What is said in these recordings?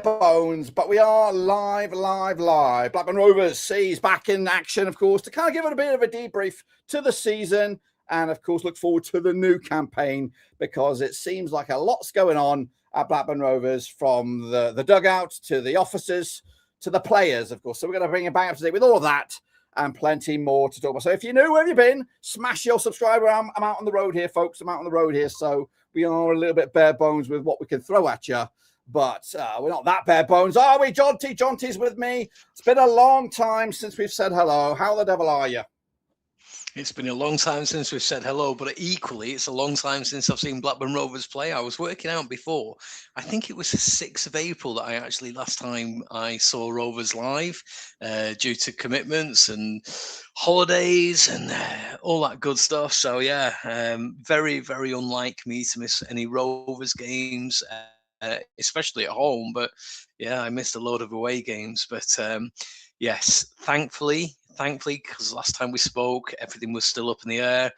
Bones, but we are live. Blackburn Rovers sees back in action, of course, to kind of give it a bit of a debrief to the season and, of course, look forward to the new campaign because it seems like a lot's going on at Blackburn Rovers from the dugout to the offices to the players, of course. So we're going to bring it back up to date with all of that and plenty more to talk about. So if you're new, where have you been? Smash your subscriber. I'm out on the road here, folks. I'm out on the road here. So we are a little bit bare bones with what we can throw at you. But we're not that bare bones, are we? Jonty's with me. It's been a long time since we've said hello. How the devil are you? It's been a long time since we've said hello, but equally, it's a long time since I've seen Blackburn Rovers play. I was working out before. I think it was the 6th of April that I actually last time I saw Rovers live due to commitments and holidays and all that good stuff. So, yeah, very, very unlike me to miss any Rovers games. Especially at home, but yeah, I missed a load of away games. But yes, thankfully, because last time we spoke, everything was still up in the air.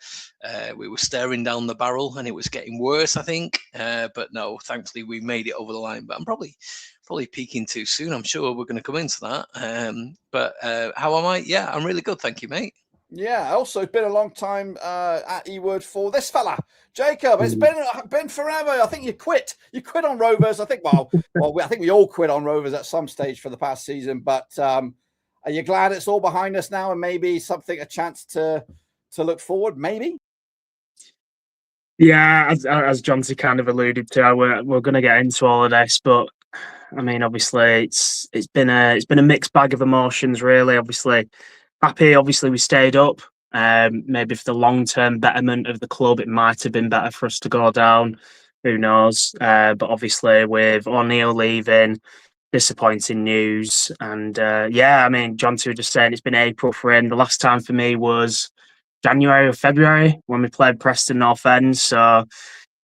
We were staring down the barrel, and it was getting worse, I think. But no, thankfully, we made it over the line. But I'm probably peaking too soon. I'm sure we're going to come into that. But how am I? Yeah, I'm really good, thank you, mate. Yeah, also been a long time at Ewood for this fella, Jacob. It's been forever. I think you quit. You quit on Rovers. I think. I think we all quit on Rovers at some stage for the past season. But are you glad it's all behind us now and maybe a chance to look forward? Maybe. Yeah, as Jonty kind of alluded to, we're going to get into all of this, but I mean, obviously, it's been a mixed bag of emotions, really. Obviously. Happy, obviously, we stayed up. Maybe for the long-term betterment of the club, it might have been better for us to go down. Who knows? But obviously, with O'Neill leaving, disappointing news. And yeah, I mean, John, you were just saying it's been April for him. The last time for me was January or February when we played Preston North End. So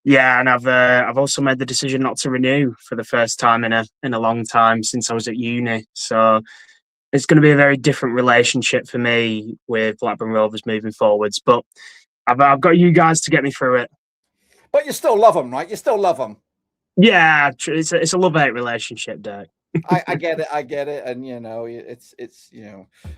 yeah, and I've also made the decision not to renew for the first time in a long time since I was at uni. So it's going to be a very different relationship for me with Blackburn Rovers moving forwards. But I've got you guys to get me through it. But you still love them, right? You still love them. Yeah, it's a love-hate relationship, Derek. I get it, and it's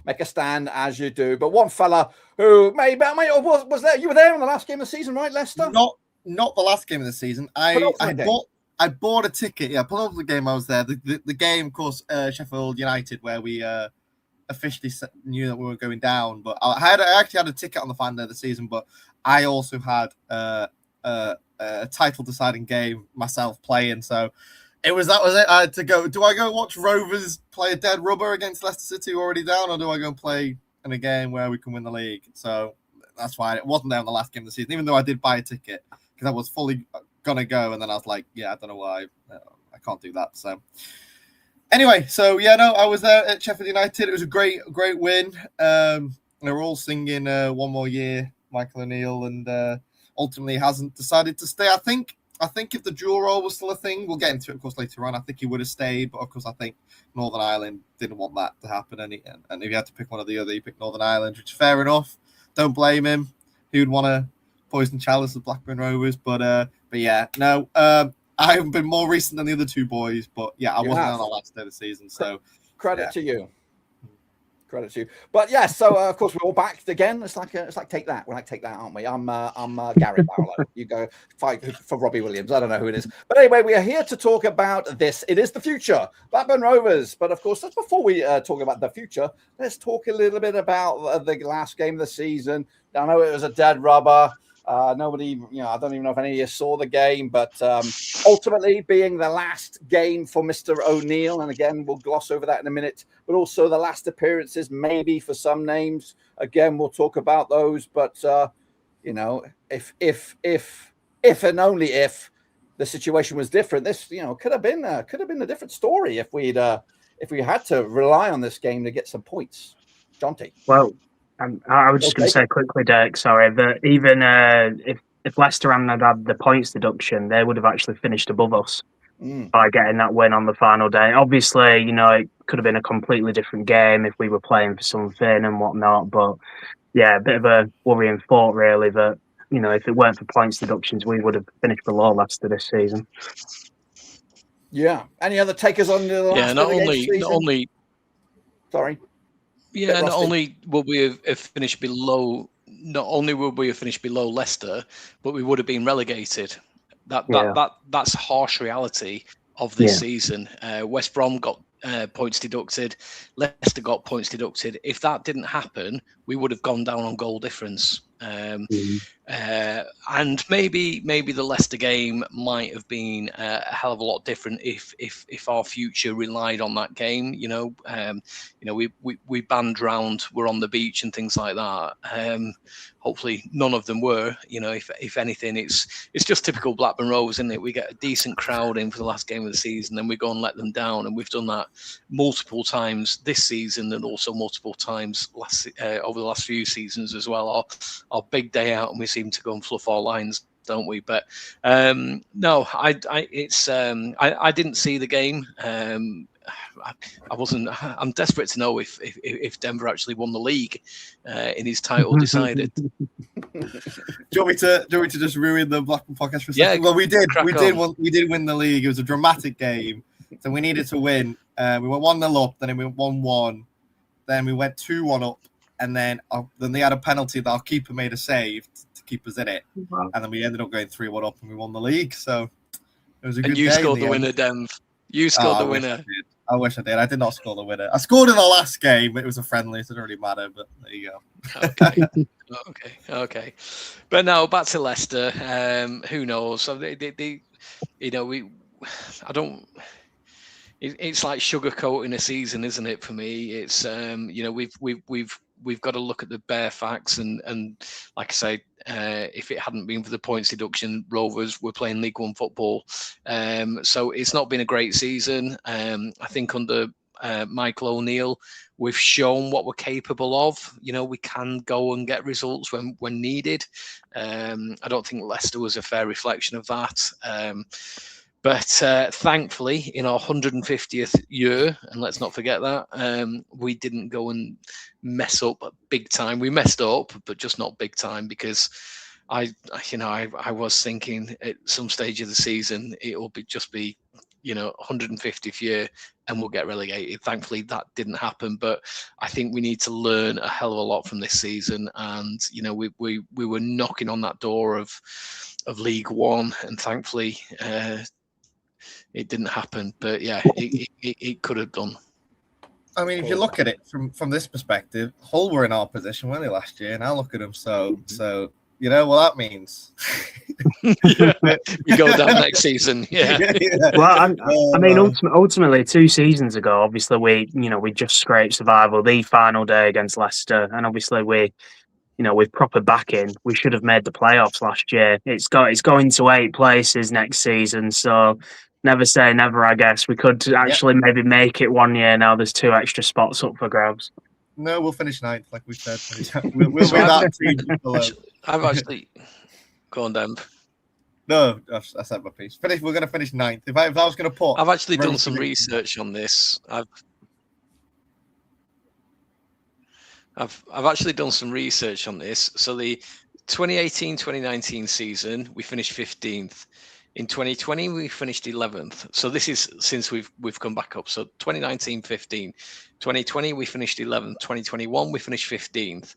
make a stand as you do. But one fella who was there. You were there in the last game of the season, right, Leicester? Not the last game of the season. I bought a ticket. Yeah, pulled up the game. I was there. The game, of course, Sheffield United, where we officially knew that we were going down. But I actually had a ticket on the final day of the season. But I also had a title deciding game myself playing. So that was it. I had to go. Do I go watch Rovers play a dead rubber against Leicester City already down, or do I go and play in a game where we can win the league? So that's why it wasn't there in the last game of the season, even though I did buy a ticket because I was fully gonna go, and then I was like, yeah, I don't know why I can't do that. So anyway, so yeah, no, I was there at Sheffield United. It was a great win. They were all singing one more year, Michael O'Neill, and ultimately hasn't decided to stay. I think if the dual role was still a thing, we'll get into it, of course, later on. I think he would have stayed, but of course, I think Northern Ireland didn't want that to happen, and if he had to pick one or the other, he picked Northern Ireland, which is fair enough. Don't blame him. He would want to poison chalice of Blackburn Rovers, but yeah, no, I haven't been more recent than the other two boys, but yeah, I wasn't on the last day of the season, so credit to you. But yeah, so of course we're all back again. It's like Take That. We're like Take That, aren't we? I'm Gary Barlow. You go fight for Robbie Williams. I don't know who it is, but anyway, we are here to talk about this. It is the future, Blackburn Rovers. But of course, that's before we talk about the future. Let's talk a little bit about the last game of the season. I know it was a dead rubber. Nobody, I don't even know if any of you saw the game, but ultimately being the last game for Mr. O'Neill, and again, we'll gloss over that in a minute, but also the last appearances, maybe for some names. Again, we'll talk about those, but You know, if and only if the situation was different, this could have been a different story if we had to rely on this game to get some points. Jonty. Well, I was just going to say quickly, Dirk. Sorry, that even if Leicester hadn't had the points deduction, they would have actually finished above us by getting that win on the final day. Obviously, it could have been a completely different game if we were playing for something and whatnot. But yeah, a bit of a worrying thought, really, that if it weren't for points deductions, we would have finished below Leicester this season. Yeah. Any other takers on the last not only. Sorry. Yeah, not only will we have finished below. Not only would we have finished below Leicester, but we would have been relegated. That's a harsh reality of this season. West Brom got points deducted. Leicester got points deducted. If that didn't happen, we would have gone down on goal difference. And maybe the Leicester game might have been a hell of a lot different if our future relied on that game. We banned round, we're on the beach and things like that. Hopefully none of them were. If anything, it's just typical Blackburn Rovers, isn't it? We get a decent crowd in for the last game of the season, then we go and let them down, and we've done that multiple times this season and also multiple times over the last few seasons as well. Our big day out, and we seem to go and fluff our lines, don't we? But no, I didn't see the game. I wasn't. I'm desperate to know if Denver actually won the league in his title decided. Do you want me to just ruin the Blackburn podcast for a second? Well, we did. We did win the league. It was a dramatic game, so we needed to win. We went 1-0 up, then we went 1-1, then we went 2-1 up, and then they had a penalty that our keeper made a save to keep us in it, and then we ended up going 3-1 up, and we won the league. So it was a good day. And you scored the winner, Denv. You scored the winner. I wish I did. I did not score the winner. I scored in the last game. It was a friendly, so it didn't really matter. But there you go. Okay. But now back to Leicester. Who knows? So I don't. It's like sugarcoating a season, isn't it? For me, it's we've got to look at the bare facts, and like I say, if it hadn't been for the points deduction, Rovers were playing League One football. So it's not been a great season. I think under Michael O'Neill, we've shown what we're capable of. We can go and get results when needed. I don't think Leicester was a fair reflection of that. But thankfully, in our 150th year, and let's not forget that, we didn't go and mess up big time. We messed up, but just not big time, because I was thinking at some stage of the season it will be 150th year and we'll get relegated. Thankfully, that didn't happen. But I think we need to learn a hell of a lot from this season. And we were knocking on that door of League One, and thankfully. It didn't happen, but yeah, it could have done. I mean, if you look at it from this perspective, Hull were in our position, weren't they, last year? Now look at them. So you know what that means. We go down next season. Yeah. Well, I mean, ultimately, 2 seasons ago, obviously we just scraped survival the final day against Leicester, and obviously with proper backing, we should have made the playoffs last year. It's going to 8 places next season, so. Never say never, I guess. We could actually maybe make it one year now. There's 2 extra spots up for grabs. No, we'll finish 9th, like we said. We'll be that team below. I've actually... Go on, Dan. No, I said my piece. We're going to finish 9th. If I was going to put... I've actually done some research on this. I've actually done some research on this. So the 2018-2019 season, we finished 15th. In 2020, we finished 11th. So this is since we've come back up. So 2019, 15. 2020, we finished 11th. 2021, we finished 15th.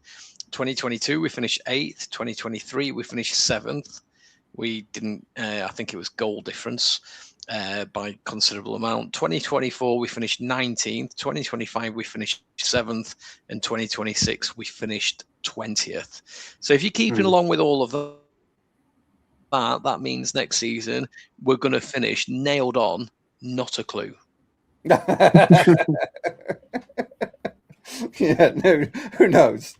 2022, we finished 8th. 2023, we finished 7th. We didn't, I think it was goal difference by considerable amount. 2024, we finished 19th. 2025, we finished 7th. And 2026, we finished 20th. So if you're keeping along with all of that, that means next season we're going to finish nailed on, not a clue. Yeah, no, who knows?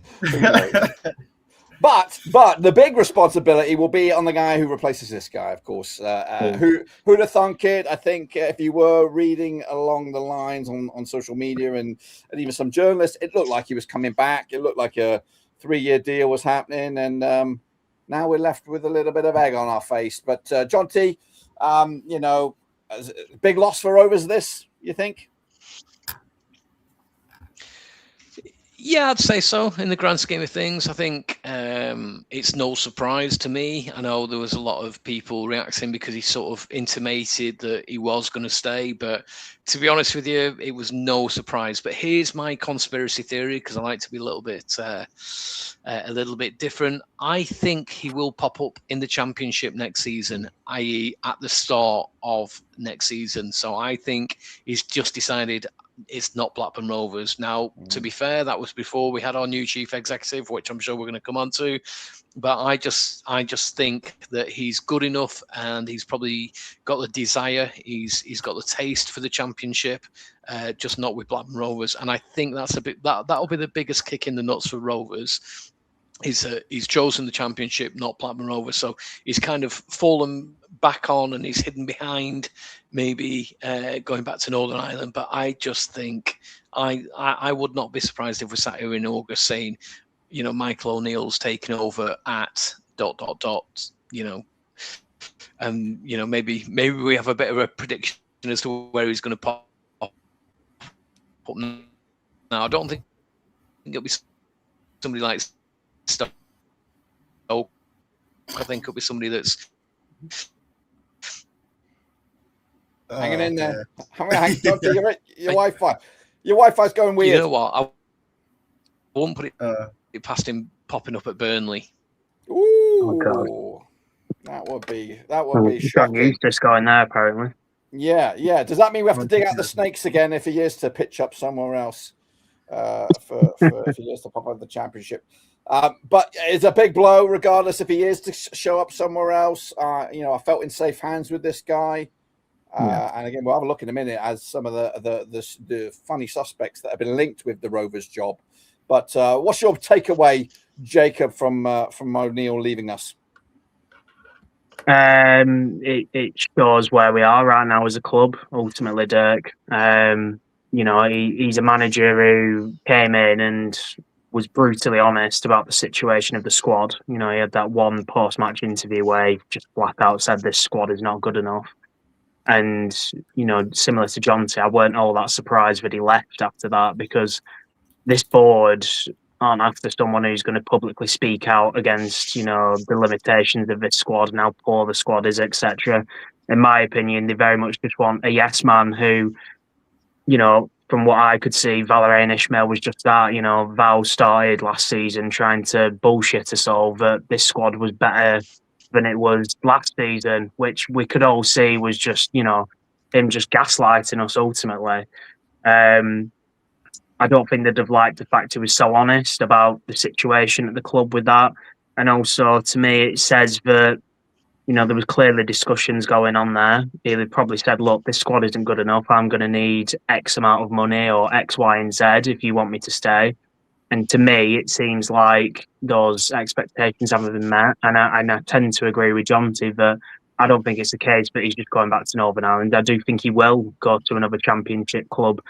But the big responsibility will be on the guy who replaces this guy, of course. Who'd have thunk it? I think if you were reading along the lines on social media and even some journalists, it looked like he was coming back. It looked like a 3-year deal was happening, and now we're left with a little bit of egg on our face. But John T, big loss for Rovers. This, you think? Yeah, I'd say so. In the grand scheme of things, I think it's no surprise to me. I know there was a lot of people reacting because he sort of intimated that he was going to stay. But to be honest with you, it was no surprise. But here's my conspiracy theory, because I like to be a little bit different. I think he will pop up in the Championship next season, i.e., at the start of next season. So I think he's just decided it's not Blackburn Rovers. Now, to be fair, that was before we had our new chief executive, which I'm sure we're going to come on to. But I just think that he's good enough, and he's probably got the desire. He's got the taste for the Championship, just not with Blackburn Rovers. And I think that's that'll be the biggest kick in the nuts for Rovers. He's chosen the Championship, not Blackburn Rovers. So he's kind of fallen back on, and he's hidden behind maybe going back to Northern Ireland. But I just think I would not be surprised if we sat here in August saying, Michael O'Neill's taken over at ... and maybe we have a bit of a prediction as to where he's going to pop up. Now, I don't think it'll be somebody like Stoke. I think it'll be somebody that's hanging in there. Your Wi-Fi. Your Wi-Fi's going weird. You know what? I won't put it past him popping up at Burnley. Ooh, oh, God. That would be shocking. Eustace going there, apparently. Yeah. Does that mean we have to dig out the snakes again if he is to pitch up somewhere else? For if he is to pop up the Championship? But it's a big blow, regardless if he is to show up somewhere else. I felt in safe hands with this guy. And again, we'll have a look in a minute as some of the funny suspects that have been linked with the Rovers job. But what's your takeaway, Jacob, from O'Neill leaving us? It shows where we are right now as a club. Ultimately, Dirk. He's a manager who came in and was brutally honest about the situation of the squad. He had that one post-match interview where he just flat out said this squad is not good enough. And, similar to Jonty, I weren't all that surprised that he left after that, because this board aren't after someone who's going to publicly speak out against, the limitations of this squad and how poor the squad is, etc. In my opinion, they very much just want a yes man who, from what I could see, Valérien Ismaël was just that. Val started last season trying to bullshit us all that this squad was better than it was last season, which we could all see was just, him just gaslighting us ultimately. I don't think they'd have liked the fact he was so honest about the situation at the club with that. And also, to me, it says that, there was clearly discussions going on there. He probably said, look, this squad isn't good enough. I'm going to need X amount of money or X, Y, and Z if you want me to stay. And to me, it seems like those expectations haven't been met. And I tend to agree with Jonty that I don't think it's the case, but he's just going back to Northern Ireland. I do think he will go to another Championship club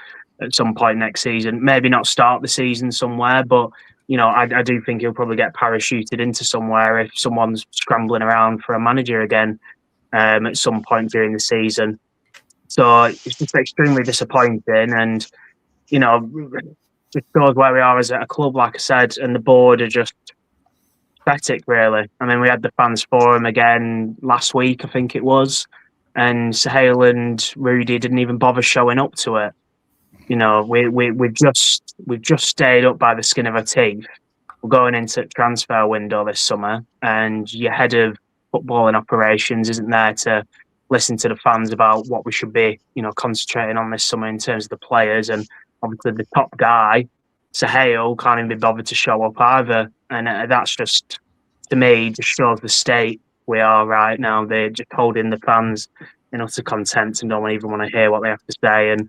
at some point next season. Maybe not start the season somewhere, but I do think he'll probably get parachuted into somewhere if someone's scrambling around for a manager again at some point during the season. So it's just extremely disappointing, and it shows where we are as a club, like I said, and the board are just pathetic, really. I mean, we had the fans forum again last week, I think it was, and Sahale and Rudy didn't even bother showing up to it. We've just stayed up by the skin of our teeth. We're going into the transfer window this summer, and your head of footballing operations isn't there to listen to the fans about what we should be, concentrating on this summer in terms of the players. And obviously the top guy, Sahale, can't even be bothered to show up either. And that's just, to me, just shows the state we are right now. They're just holding the fans in utter contempt and don't even want to hear what they have to say. And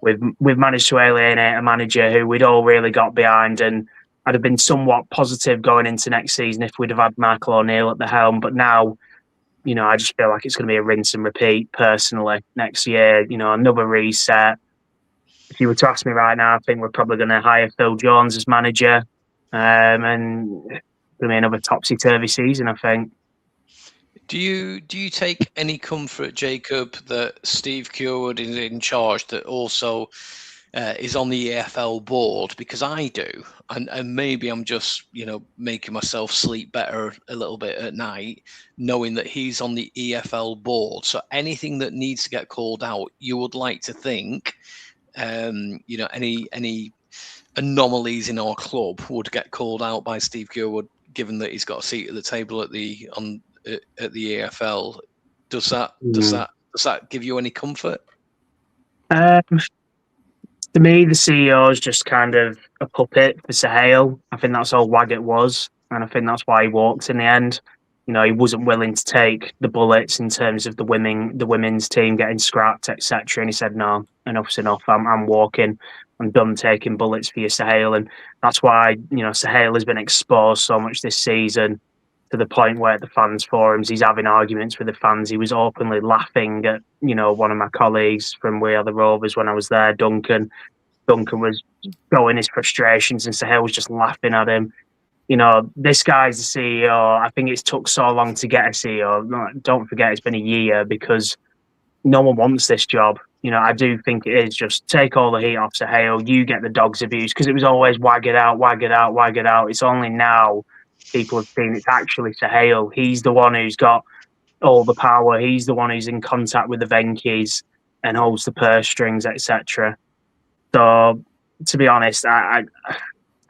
we've managed to alienate a manager who we'd all really got behind, and I'd have been somewhat positive going into next season if we'd have had Michael O'Neill at the helm. But now, I just feel like it's going to be a rinse and repeat personally next year. Another reset. If you were to ask me right now, I think we're probably going to hire Phil Jones as manager, and it's going to be another topsy-turvy season, I think. Do you take any comfort, Jacob, that Steve Curwood is in charge, that also is on the EFL board? Because I do, and maybe I'm just making myself sleep better a little bit at night, knowing that he's on the EFL board. So anything that needs to get called out, you would like to think, any anomalies in our club would get called out by Steve Curwood, given that he's got a seat at the table at the EFL. Does that give you any comfort? To me, the CEO is just kind of a puppet for Sahel. I think that's all Waggett was, and I think that's why he walked in the end. He wasn't willing to take the bullets in terms of the women's team getting scrapped, etc. And he said, "No, enough's enough. I'm walking. I'm done taking bullets for you, Sahel." And that's why Sahel has been exposed so much this season, to the point where at the fans forums he's having arguments with the fans. He was openly laughing at one of my colleagues from We Are the Rovers when I was there, Duncan. Duncan was showing his frustrations and Sahel was just laughing at him. This guy's the CEO. I think it's took so long to get a CEO. Don't forget, it's been a year because no one wants this job. I do think it is just take all the heat off Sahel. You get the dog's abuse, because it was always wag it out, wag it out, wag it out. It's only now people have seen it's actually Sahel. He's the one who's got all the power. He's the one who's in contact with the Venkies and holds the purse strings, etc. So, to be honest, I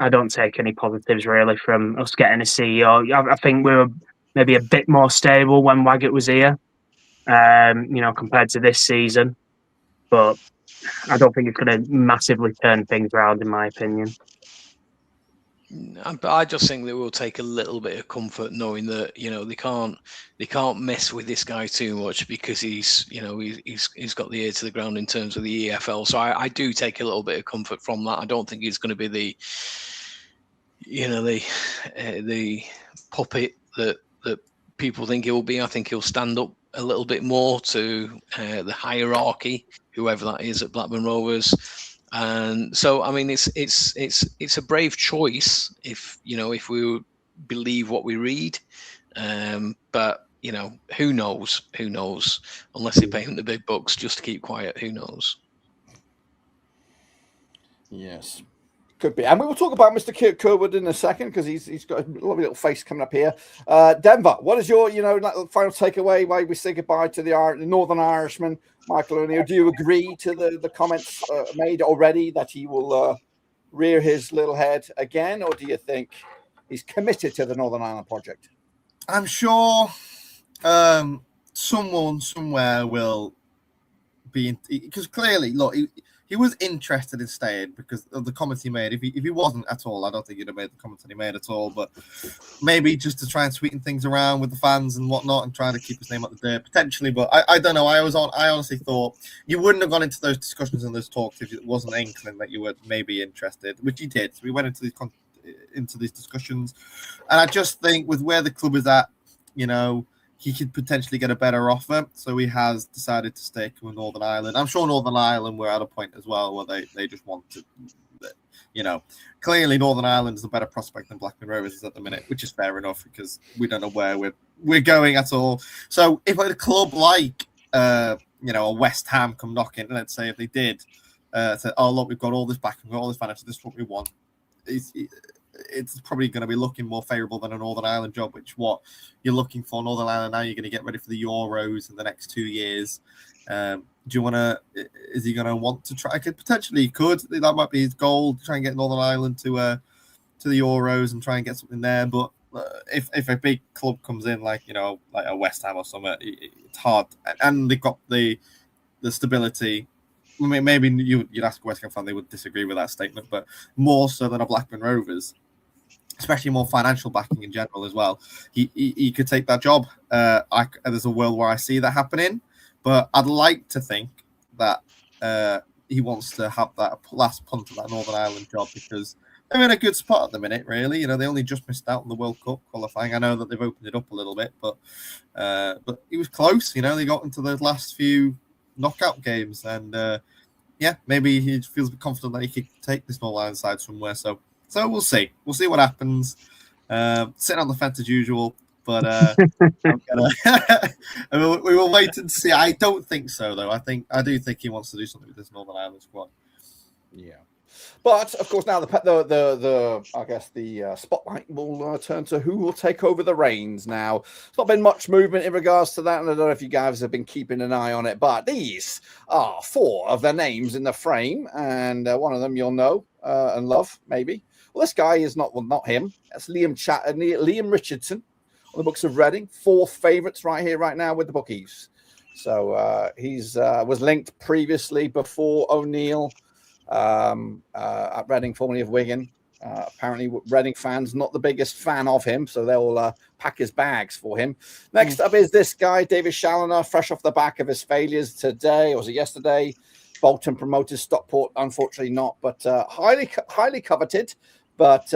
don't take any positives really from us getting a CEO. I think we were maybe a bit more stable when Waggett was here, compared to this season. But I don't think it's going to massively turn things around, in my opinion. But I just think that we'll take a little bit of comfort knowing that they can't mess with this guy too much, because he's got the ear to the ground in terms of the EFL. So I do take a little bit of comfort from that. I don't think he's going to be the puppet that people think he will be. I think he'll stand up a little bit more to the hierarchy, whoever that is at Blackburn Rovers. And so, I mean, it's a brave choice if we believe what we read. But who knows? Who knows? Unless they pay him the big bucks just to keep quiet, who knows? Yes, could be. And we will talk about Mr. Curwood in a second, because he's got a lovely little face coming up here. Denver, what is your final takeaway? Why we say goodbye to the Northern Irishman, Michael O'Neill? Do you agree to the comments made already that he will rear his little head again, or do you think he's committed to the Northern Ireland project? I'm sure someone somewhere will be, because clearly, look, he was interested in staying because of the comments he made. If he wasn't at all, I don't think he'd have made the comments that he made at all. But maybe just to try and sweeten things around with the fans and whatnot, and trying to keep his name up the dirt potentially. But I don't know. I honestly thought you wouldn't have gone into those discussions and those talks if it wasn't an inkling that you were maybe interested, which he did. So we went into these discussions, and I just think with where the club is at, he could potentially get a better offer. So he has decided to stay with Northern Ireland. I'm sure Northern Ireland were at a point as well where they just want to, clearly Northern Ireland is a better prospect than Blackburn Rovers is at the minute, which is fair enough because we don't know where we're going at all. So if a club like, a West Ham come knocking, let's say if they did, say, oh, look, we've got all this back, we've got all this financial, this is what we want. It's probably going to be looking more favourable than a Northern Ireland job, which what you're looking for. Northern Ireland now, you're going to get ready for the Euros in the next 2 years. Do you want to? Is he going to want to try? Could that might be his goal, to try and get Northern Ireland to the Euros and try and get something there. But if a big club comes in like a West Ham or something, it's hard, and they've got the stability. I mean, maybe you'd ask a West Ham fan, they would disagree with that statement, but more so than a Blackburn Rovers, especially more financial backing in general as well. He could take that job. There's a world where I see that happening, but I'd like to think that he wants to have that last punt at that Northern Ireland job because they're in a good spot at the minute, really. You know, they only just missed out on the World Cup qualifying. I know that they've opened it up a little bit, but it was close. You know, they got into those last few knockout games, and maybe he feels confident that he could take this Northern Ireland side somewhere. So we'll see. We'll see what happens. Sitting on the fence as usual, but we will wait and see. I don't think so, though. I do think he wants to do something with this Northern Ireland squad. Yeah. But of course, now the spotlight will turn to who will take over the reins. Now, there's not been much movement in regards to that, and I don't know if you guys have been keeping an eye on it. But these are 4 of the names in the frame, and one of them you'll know and love, maybe. Well, this guy is not him. That's Liam Richardson on the books of Reading. 4 favourites right here, right now with the bookies. So he's was linked previously before O'Neill. At Reading, formerly of Wigan. Apparently, Reading fans not the biggest fan of him, so they'll pack his bags for him. Next up is this guy, David Challoner, fresh off the back of his failures today, or was it yesterday? Bolton promoted, Stockport, unfortunately not, but highly coveted. But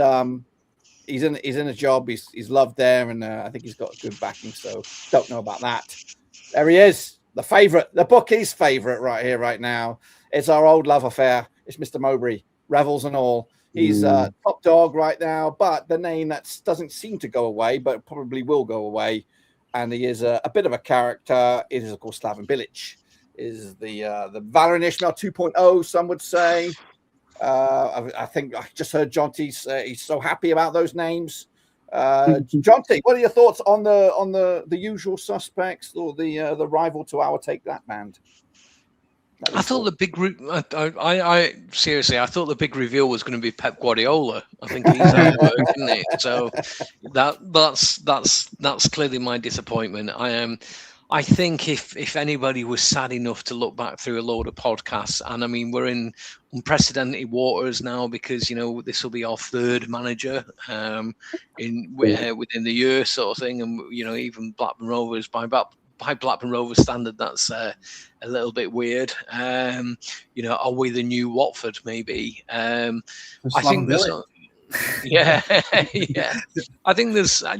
he's in a job. He's loved there, and I think he's got good backing. So don't know about that. There he is, the favourite, the bookies' favourite, right here, right now. It's our old love affair. It's Mr. Mowbray, Revels and all. He's top dog right now, but the name that doesn't seem to go away, but probably will go away, and he is a bit of a character. It is, of course, Slaven Bilic. Is the Valérien Ismaël 2.0, some would say. I think I just heard Jonty's he's so happy about those names. Jonty, what are your thoughts on the usual suspects or the rival to our Take That band? I thought the big I seriously, I thought the big reveal was going to be Pep Guardiola. I think he's out of work, isn't he? So that's clearly my disappointment. I think if anybody was sad enough to look back through a load of podcasts, and I mean we're in unprecedented waters now because this will be our 3rd manager within the year sort of thing, and even Blackburn Rovers by Blackburn Rovers standard, that's a little bit weird. Are we the new Watford? Maybe. I think there's. Yeah. I think there's. I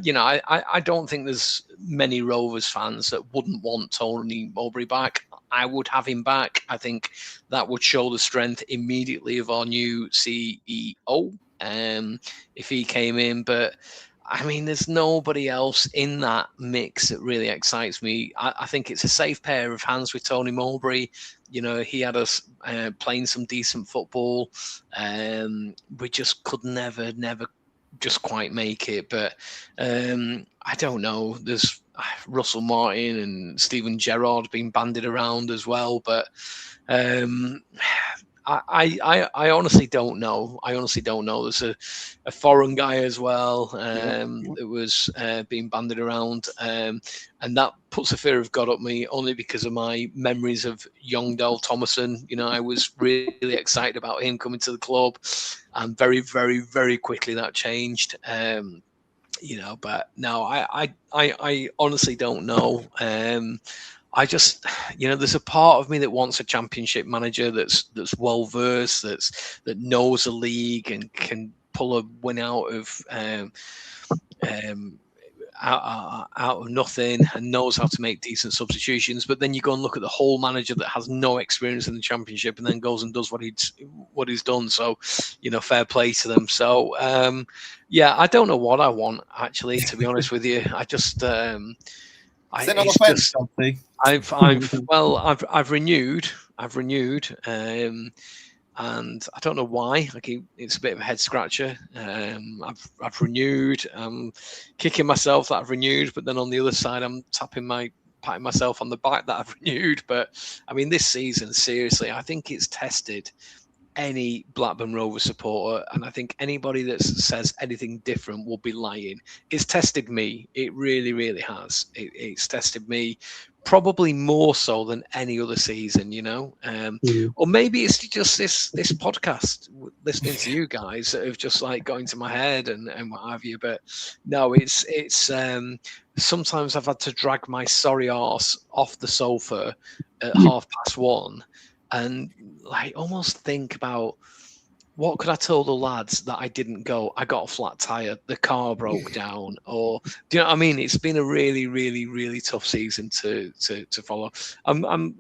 don't think there's many Rovers fans that wouldn't want Tony Mowbray back. I would have him back. I think that would show the strength immediately of our new CEO. If he came in, but. I mean, there's nobody else in that mix that really excites me. I think it's a safe pair of hands with Tony Mowbray. He had us playing some decent football. We just could never just quite make it. But I don't know. There's Russell Martin and Steven Gerrard being bandied around as well. But I honestly don't know. There's a foreign guy as well that was being bandied around, and that puts a fear of God up me only because of my memories of young Dale Thomason. I was really excited about him coming to the club, and very, very, very quickly that changed. But no, I honestly don't know. I just, there's a part of me that wants a Championship manager that's well versed, that knows the league and can pull a win out of nothing and knows how to make decent substitutions. But then you go and look at the whole manager that has no experience in the Championship and then goes and does what he's done. So, fair play to them. So, I don't know what I want actually, to be honest with you. I just. I've renewed, and I don't know why. It's a bit of a head scratcher. I've renewed. I'm kicking myself that I've renewed, but then on the other side, I'm patting myself on the back that I've renewed. But I mean, this season, seriously, I think it's tested any Blackburn Rovers supporter, and I think anybody that says anything different will be lying. It's tested me. It really, really has. It's tested me probably more so than any other season, or maybe it's just this podcast, listening to you guys that have just got into my head and what have you. But no, it's sometimes I've had to drag my sorry arse off the sofa at 1:30 and like almost think about, what could I tell the lads that I didn't go? I got a flat tire, the car broke down, or do you know what I mean? It's been a really, really, really tough season to follow. I'm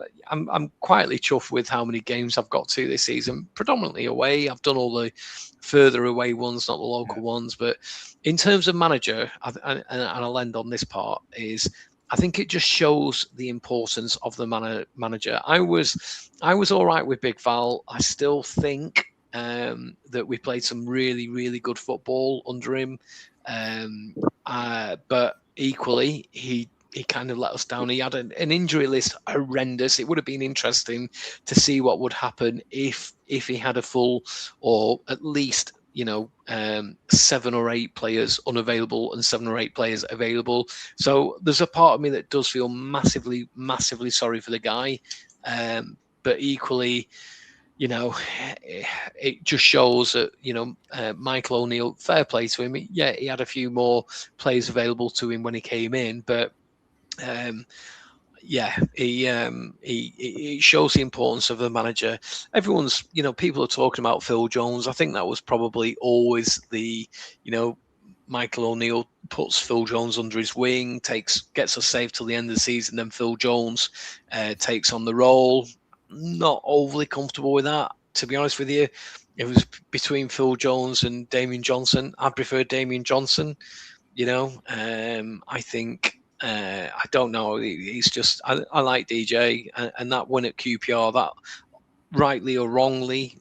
quietly chuffed with how many games I've got to this season, predominantly away. I've done all the further away ones, not the local ones. But in terms of manager, and I'll end on this part, is I think it just shows the importance of the manager. I was all right with Big Val. I still think that we played some really, really good football under him. But equally, he kind of let us down. He had an injury list horrendous. It would have been interesting to see what would happen if he had a full, or at least 7 or 8 players unavailable and 7 or 8 players available. So there's a part of me that does feel massively, massively sorry for the guy. But equally, it just shows that, Michael O'Neill, fair play to him. Yeah, he had a few more players available to him when he came in, but he shows the importance of the manager. Everyone's, people are talking about Phil Jones. I think that was probably always the, Michael O'Neill puts Phil Jones under his wing, gets us safe till the end of the season, then Phil Jones takes on the role. Not overly comfortable with that, to be honest with you. It was between Phil Jones and Damien Johnson. I prefer Damien Johnson. I think I don't know. He's just I like DJ, and that win at QPR, that rightly or wrongly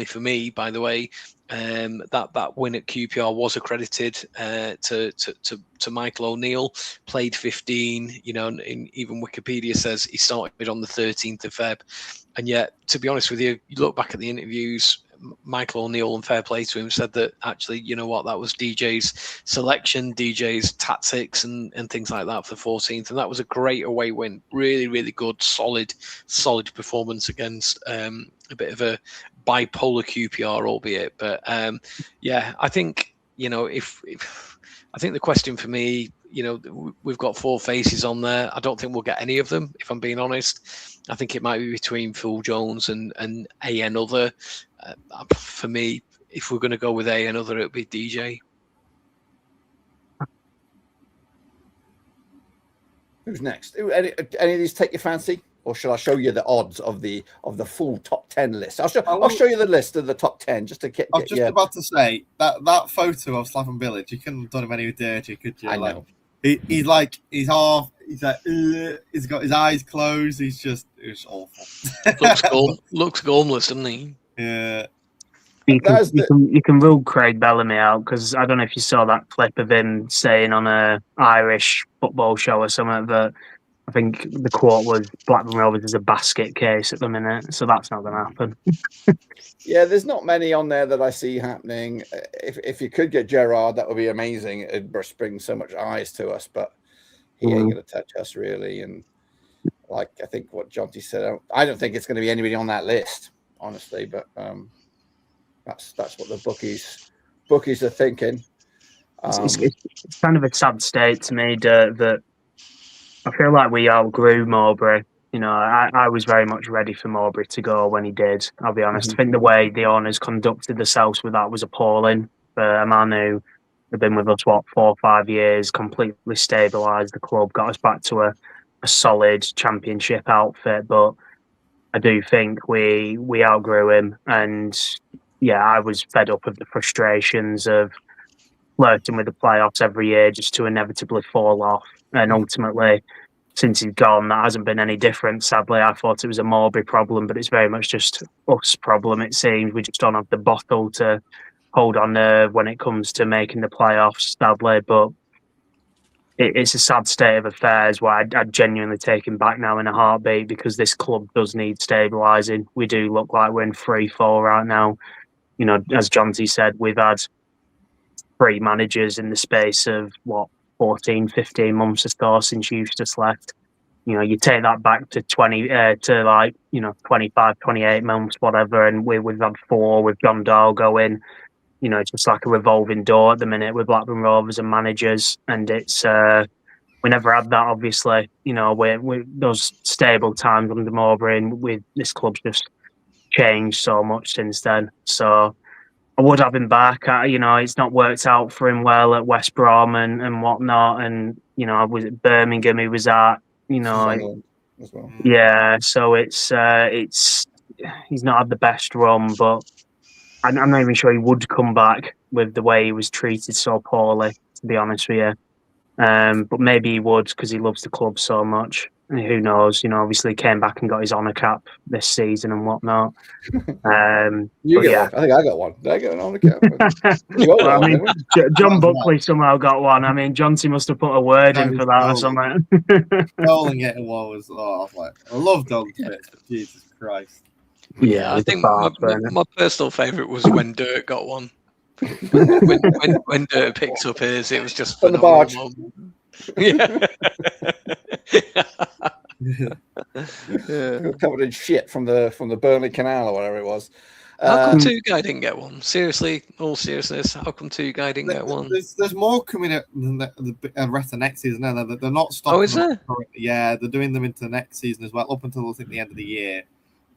for me, by the way, that win at QPR was accredited to Michael O'Neill. Played 15, even Wikipedia says he started on the 13th of Feb. And yet, to be honest with you, you look back at the interviews, Michael O'Neill, and fair play to him, said that actually, that was DJ's selection, DJ's tactics and things like that for the 14th. And that was a great away win. Really, really good, solid performance against a bit of a bipolar QPR, albeit. But I think, I think the question for me, we've got 4 faces on there. I don't think we'll get any of them, if I'm being honest. I think it might be between Phil Jones and another. For me, if we're going to go with another, it'll be DJ. Who's next? Any of these take your fancy, or shall I show you the odds of the full top 10 list? I'll show you the list of the top 10 just to get. I was just about to say that photo of Slaven Village. You couldn't have done him any dirty, could you? I know. He's got his eyes closed. It's awful. looks gormless, doesn't he? Yeah. You can rule Craig Bellamy out, because I don't know if you saw that clip of him saying on a Irish football show or something that I think the quote was Blackburn Rovers is a basket case at the minute, so that's not going to happen. Yeah, there's not many on there that I see happening. If you could get Gerrard, that would be amazing. It'd bring so much eyes to us, but he ain't going to touch us really. And like I think what Jonty said, I don't think it's going to be anybody on that list, honestly. But that's what the bookies are thinking. It's kind of a sad state to me that I feel like we outgrew Mowbray. I was very much ready for Mowbray to go when he did, I'll be honest. I think the way the owners conducted themselves with that was appalling. For Manu, they've been with us, 4 or 5 years, completely stabilised the club, got us back to a solid championship outfit. But I do think we outgrew him. And yeah, I was fed up of the frustrations of flirting with the playoffs every year just to inevitably fall off. And ultimately, since he's gone, that hasn't been any different. Sadly, I thought it was a Mowbray problem, but it's very much just us problem, it seems. We just don't have the bottle to hold our nerve when it comes to making the playoffs, sadly. But it's a sad state of affairs where I'd genuinely take him back now in a heartbeat, because this club does need stabilising. We do look like we're in free fall right now. As Jonty said, we've had 3 managers in the space of, 14, 15 months or so since Eustace left. You take that back to 25, 28 months, whatever, and we've had 4 with John Dahl going. It's just like a revolving door at the minute with Blackburn Rovers and managers, and it's we never had that. Obviously, with those stable times under Mowbray, and with this club's just changed so much since then. So I would have him back. It's not worked out for him well at West Brom and whatnot. And, I was at Birmingham, he was at, as well. Yeah, so it's he's not had the best run, but I'm not even sure he would come back with the way he was treated so poorly, to be honest with you. But maybe he would because he loves the club so much. And who knows? Obviously he came back and got his honour cap this season and whatnot. I think I got one. Did I get an honour cap? John Buckley somehow got one. I mean, Jonty must have put a word in for that or something. Goal getting one was, I love Don Fitz, but Jesus Christ. Yeah, I think my personal favourite was when Dirt got one. when Dirt picked up his, it was just on the barge. Yeah. Covered in shit from the Burnley Canal or whatever it was. How come Two Guy didn't get one? Seriously, all seriousness, how come Two Guy didn't get one? There's more coming up than the rest of next season. No, they're not stopping. Oh, is there? Yeah, they're doing them into the next season as well, up until I think the end of the year.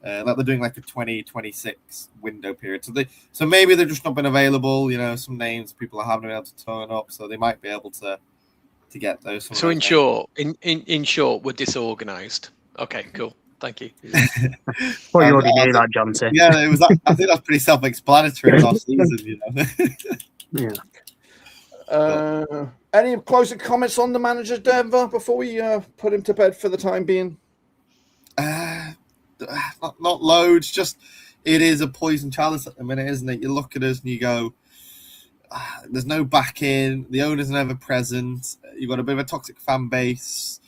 They're doing like a 2026 window period. So maybe they've just not been available. Some names people haven't been able to turn up, so they might be able to get those. So in short, we're disorganised. Okay, cool. Thank you. Well, you already knew that, Jonty. Yeah, it was. I think that's pretty self-explanatory last season. Yeah. Any closing comments on the manager, Denver, before we put him to bed for the time being? Not loads. Just it is a poison chalice at the minute, isn't it? You look at us and you go, there's no backing. The owner's never present. You've got a bit of a toxic fan base.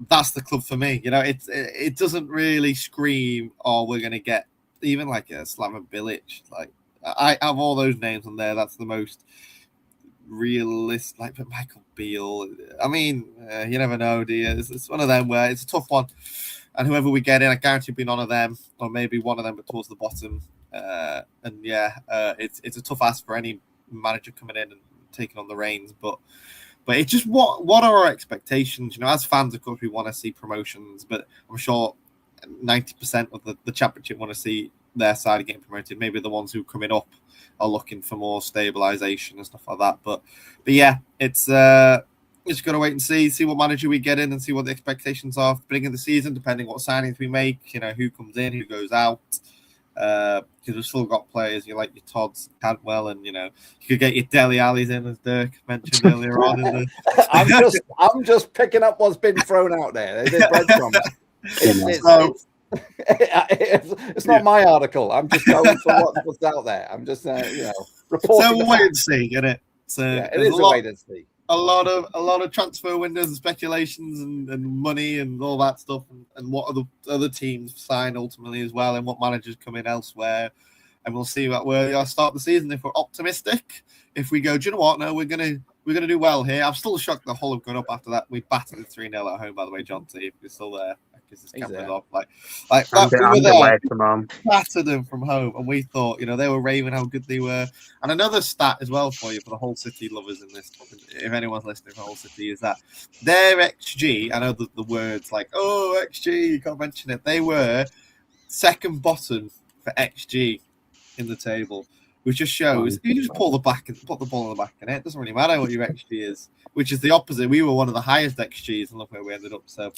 That's the club for me. It doesn't really scream, we're going to get even like a Slaven Bilic. Like I have all those names on there. That's the most realistic. Like Michael Beale. I mean, you never know, do you? It's one of them where it's a tough one. And whoever we get in, I guarantee be none of them, or maybe one of them, but towards the bottom. It's a tough ask for any manager coming in and taking on the reins. But it's just what are our expectations? As fans, of course, we want to see promotions, but I'm sure 90% of the championship want to see their side getting promoted. Maybe the ones who are coming up are looking for more stabilisation and stuff like that. But yeah, it's. Just got to wait and see what manager we get in and see what the expectations are for the beginning of the season, depending what signings we make, who comes in, who goes out. Because we've still got players, like your Todds, Cantwell, and, you could get your Dele Allis in, as Dirk mentioned earlier on. I'm just picking up what's been thrown out there. It's not my article. I'm just going for what's out there. I'm just, reporting. So we'll wait and see, get it? So it is a wait and see. A lot of transfer windows and speculations and money and all that stuff, and what other teams sign ultimately as well, and what managers come in elsewhere, and we'll see where we start the season. If we're optimistic, if we go, do you know what? No, we're gonna do well here. I'm still shocked the Hull have gone up after that. We battered it 3-0 at home, by the way, John T. If you're still there. Because this camera's off. Like that, we were there, battered them from home, and we thought, they were raving how good they were. And another stat as well for you, for the Hull City lovers in this, if anyone's listening for Hull City, is that their XG, I know the words like, XG, you can't mention it, they were second bottom for XG in the table, which just shows, you just put the ball in the back of it, it doesn't really matter what your XG is, which is the opposite. We were one of the highest XGs, and look where we ended up, so...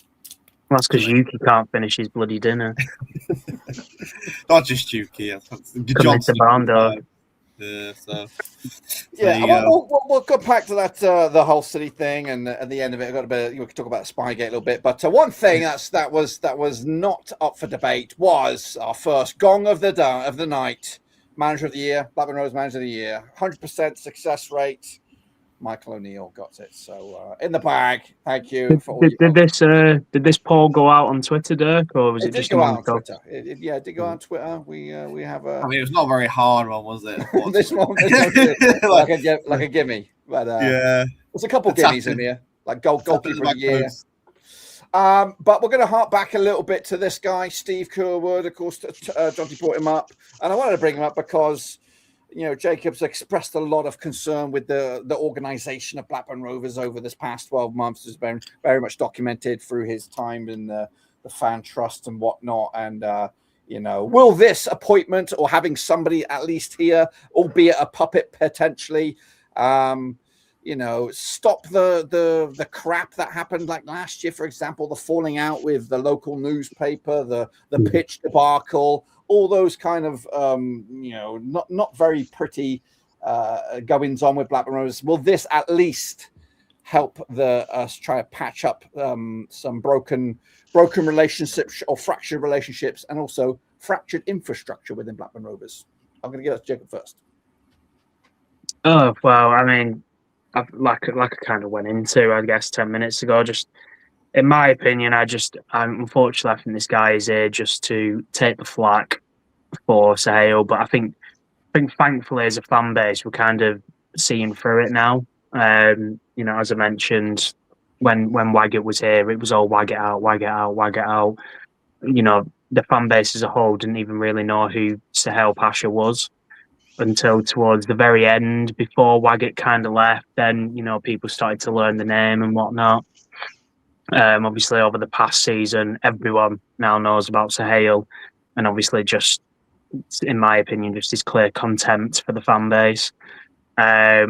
That's because Yuki can't finish his bloody dinner. Not just Yuki. Johnson. We'll go back to that the whole City thing, and at the end of it, we could talk about Spygate a little bit. But one thing that was not up for debate was our first gong of the night, manager of the year, Blackburn Rovers manager of the year, 100% success rate. Michael O'Neill got it, so in the bag. Thank you. Did this poll go out on Twitter, Dirk, or was it just go out on Twitter? It did go out on Twitter. We have a. I mean, it was not a very hard one, was it? This one, like a gimme, but yeah, there's a couple gimmies in here, like goalkeeper of the year. But we're going to hark back a little bit to this guy, Steve Curwood. Of course, Jonty brought him up, and I wanted to bring him up because Jacob's expressed a lot of concern with the organisation of Blackburn Rovers over this past 12 months. Has been very much documented through his time in the fan trust and whatnot. And, will this appointment or having somebody at least here, albeit a puppet potentially, stop the crap that happened like last year, for example, the falling out with the local newspaper, the pitch debacle, all those kind of, not very pretty goings on with Blackburn Rovers. Will this at least help us try to patch up some broken relationships or fractured relationships and also fractured infrastructure within Blackburn Rovers? I'm going to give it to Jacob first. Oh, well, I mean, like I kind of went into, I guess, 10 minutes ago, just in my opinion, unfortunately, I think this guy is here just to take the flak for Sahel. But I think thankfully, as a fan base, we're kind of seeing through it now. As I mentioned, when Waggett was here, it was all Waggett out, Waggett out, Waggett out. The fan base as a whole didn't even really know who Sahel Pasha was until towards the very end, before Waggett kind of left. Then, people started to learn the name and whatnot. Obviously, over the past season, everyone now knows about Sahel, and obviously, just in my opinion, just his clear contempt for the fan base. I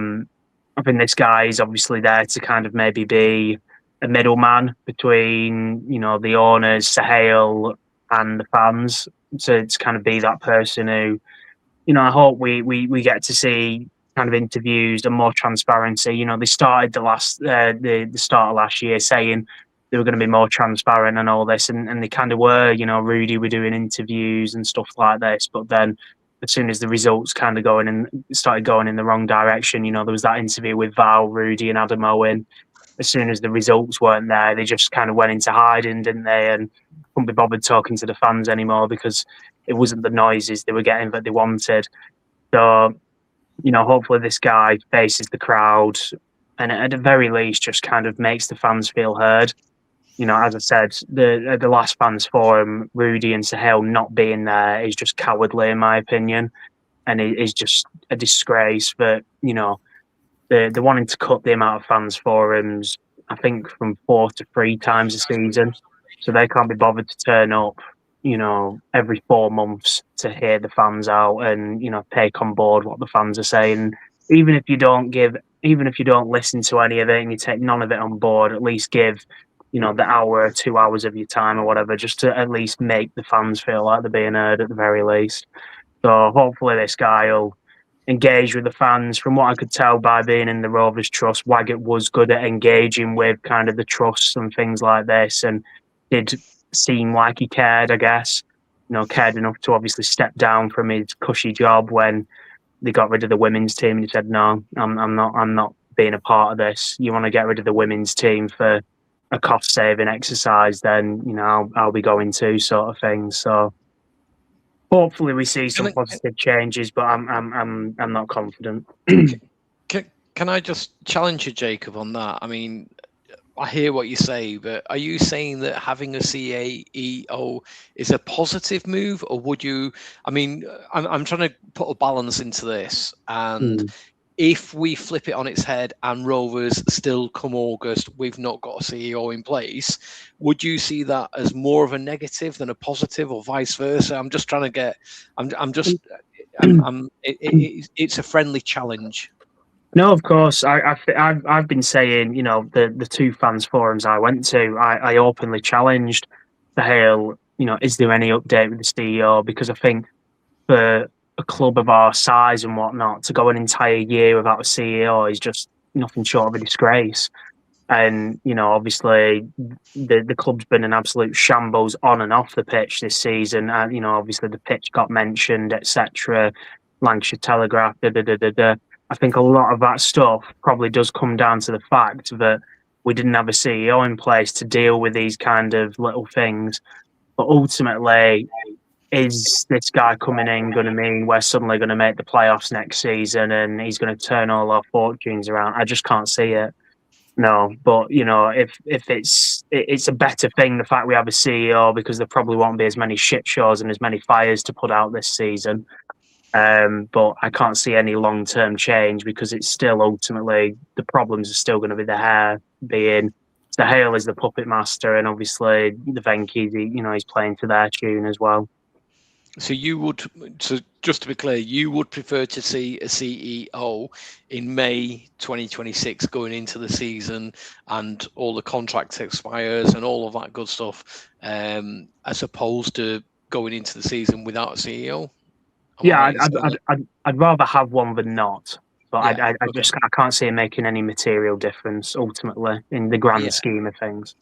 think this guy is obviously there to kind of maybe be a middleman between, the owners, Sahel, and the fans, to kind of be that person who, I hope we get to see kind of interviews and more transparency. They started the start of last year saying they were going to be more transparent and all this, and they kind of were. Rudy were doing interviews and stuff like this, but then as soon as the results kind of started going in the wrong direction, there was that interview with Val, Rudy, and Adam Owen. As soon as the results weren't there, they just kind of went into hiding, didn't they? And couldn't be bothered talking to the fans anymore because it wasn't the noises they were getting that they wanted. So, hopefully this guy faces the crowd and at the very least just kind of makes the fans feel heard. As I said, the last fans forum, Rudy and Sahel not being there is just cowardly in my opinion, and it is just a disgrace. But they're wanting to cut the amount of fans forums, I think, from 4 to 3 times a season, so they can't be bothered to turn up, every 4 months to hear the fans out and take on board what the fans are saying. Even if you don't listen to any of it and you take none of it on board, at least give the hour or 2 hours of your time or whatever, just to at least make the fans feel like they're being heard at the very least. So hopefully this guy will engage with the fans. From what I could tell by being in the Rovers Trust, Waggett was good at engaging with kind of the trusts and things like this, and did seem like he cared, I guess. Cared enough to obviously step down from his cushy job when they got rid of the women's team, and he said, "No, I'm not being a part of this. You want to get rid of the women's team for a cost-saving exercise, then I'll be going to," sort of thing. So hopefully we see some positive changes, but I'm not confident. Can I just challenge you, Jacob, on that? I mean, I hear what you say, but are you saying that having a CEO is a positive move, or would you? I mean, I'm trying to put a balance into this, and if we flip it on its head and Rovers still come August, we've not got a CEO in place, would you see that as more of a negative than a positive, or vice versa? I'm just trying to get. It's a friendly challenge. No, of course. I've been saying, the 2 fans forums I went to, I openly challenged the Hale. Is there any update with the CEO? Because I think for a club of our size and whatnot, to go an entire year without a CEO is just nothing short of a disgrace. And obviously the club's been an absolute shambles on and off the pitch this season. And obviously the pitch got mentioned, etc. Lancashire Telegraph, I think a lot of that stuff probably does come down to the fact that we didn't have a CEO in place to deal with these kind of little things. But ultimately, is this guy coming in going to mean we're suddenly going to make the playoffs next season and he's going to turn all our fortunes around? I just can't see it. No, but if it's a better thing, the fact we have a CEO, because there probably won't be as many shit shows and as many fires to put out this season. But I can't see any long-term change because it's still ultimately the problems are still going to be there, being the Hale is the puppet master, and obviously the Venky's, he's playing to their tune as well. So just to be clear, you would prefer to see a CEO in May 2026 going into the season and all the contract expires and all of that good stuff, as opposed to going into the season without a CEO? Yeah, I'd rather have one than not. But Yeah, I can't see it making any material difference ultimately in the grand scheme of things.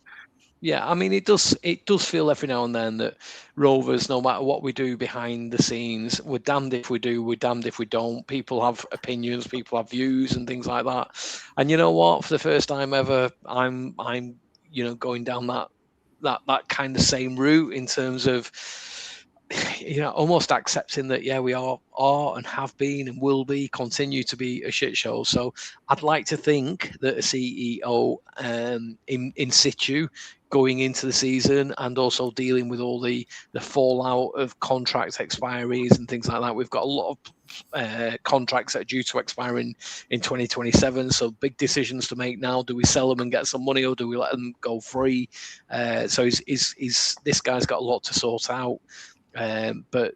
Yeah, I mean, it does feel every now and then that Rovers, no matter what we do behind the scenes, we're damned if we do, we're damned if we don't. People have opinions, people have views and things like that. And you know what? For the first time ever, I'm going down that kind of same route in terms of almost accepting that we are and have been and will be continue to be a shit show. So I'd like to think that a CEO in situ going into the season and also dealing with all the fallout of contract expiries and things like that. We've got a lot of contracts that are due to expire in 2027. So big decisions to make now. Do we sell them and get some money, or do we let them go free? So this guy's got a lot to sort out. But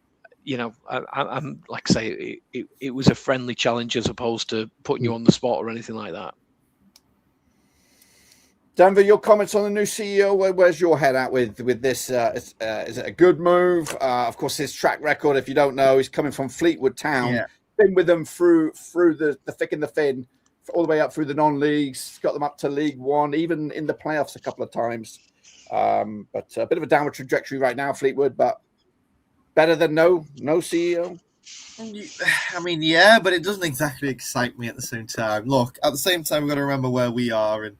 I'm like I say, it was a friendly challenge as opposed to putting you on the spot or anything like that. Denver, your comments on the new CEO? Where's your head at with this? Is it a good move? Of course, his track record, if you don't know, he's coming from Fleetwood Town. Been with them through the thick and the thin, all the way up through the non-leagues. Got them up to League One, even in the playoffs a couple of times. But a bit of a downward trajectory right now, Fleetwood. But better than no CEO. I mean, yeah, but it doesn't exactly excite me at the same time. Look, at the same time, we've got to remember where we are and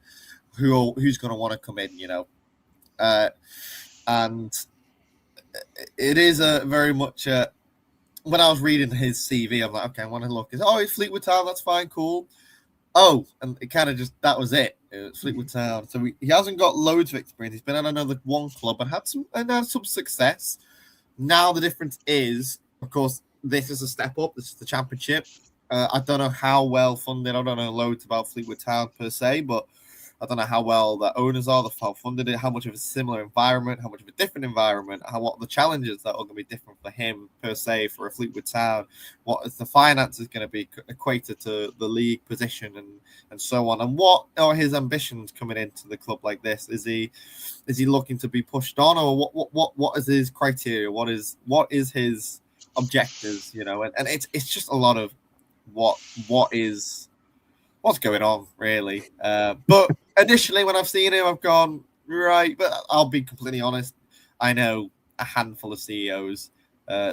who's going to want to come in, and it is a very much when I was reading his CV, I'm like, okay, I want to look. It's Fleetwood Town, that's fine, cool. Oh, and it kind of just, that was it. It was Fleetwood Town. So he hasn't got loads of experience. He's been at another one club and had some success. Now the difference is, of course, this is a step up. This is the championship. I don't know how well funded. I don't know loads about Fleetwood Town per se, but I don't know how well the owners are, how funded it, how much of a similar environment, how much of a different environment, what the challenges that are going to be different for him per se for a Fleetwood Town, what is the finances going to be equated to the league position and so on, and what are his ambitions coming into the club like this? Is he looking to be pushed on, or what is his criteria? What is his objectives? And it's just a lot of what's going on, really. But initially, when I've seen him, I've gone, right. But I'll be completely honest. I know a handful of CEOs.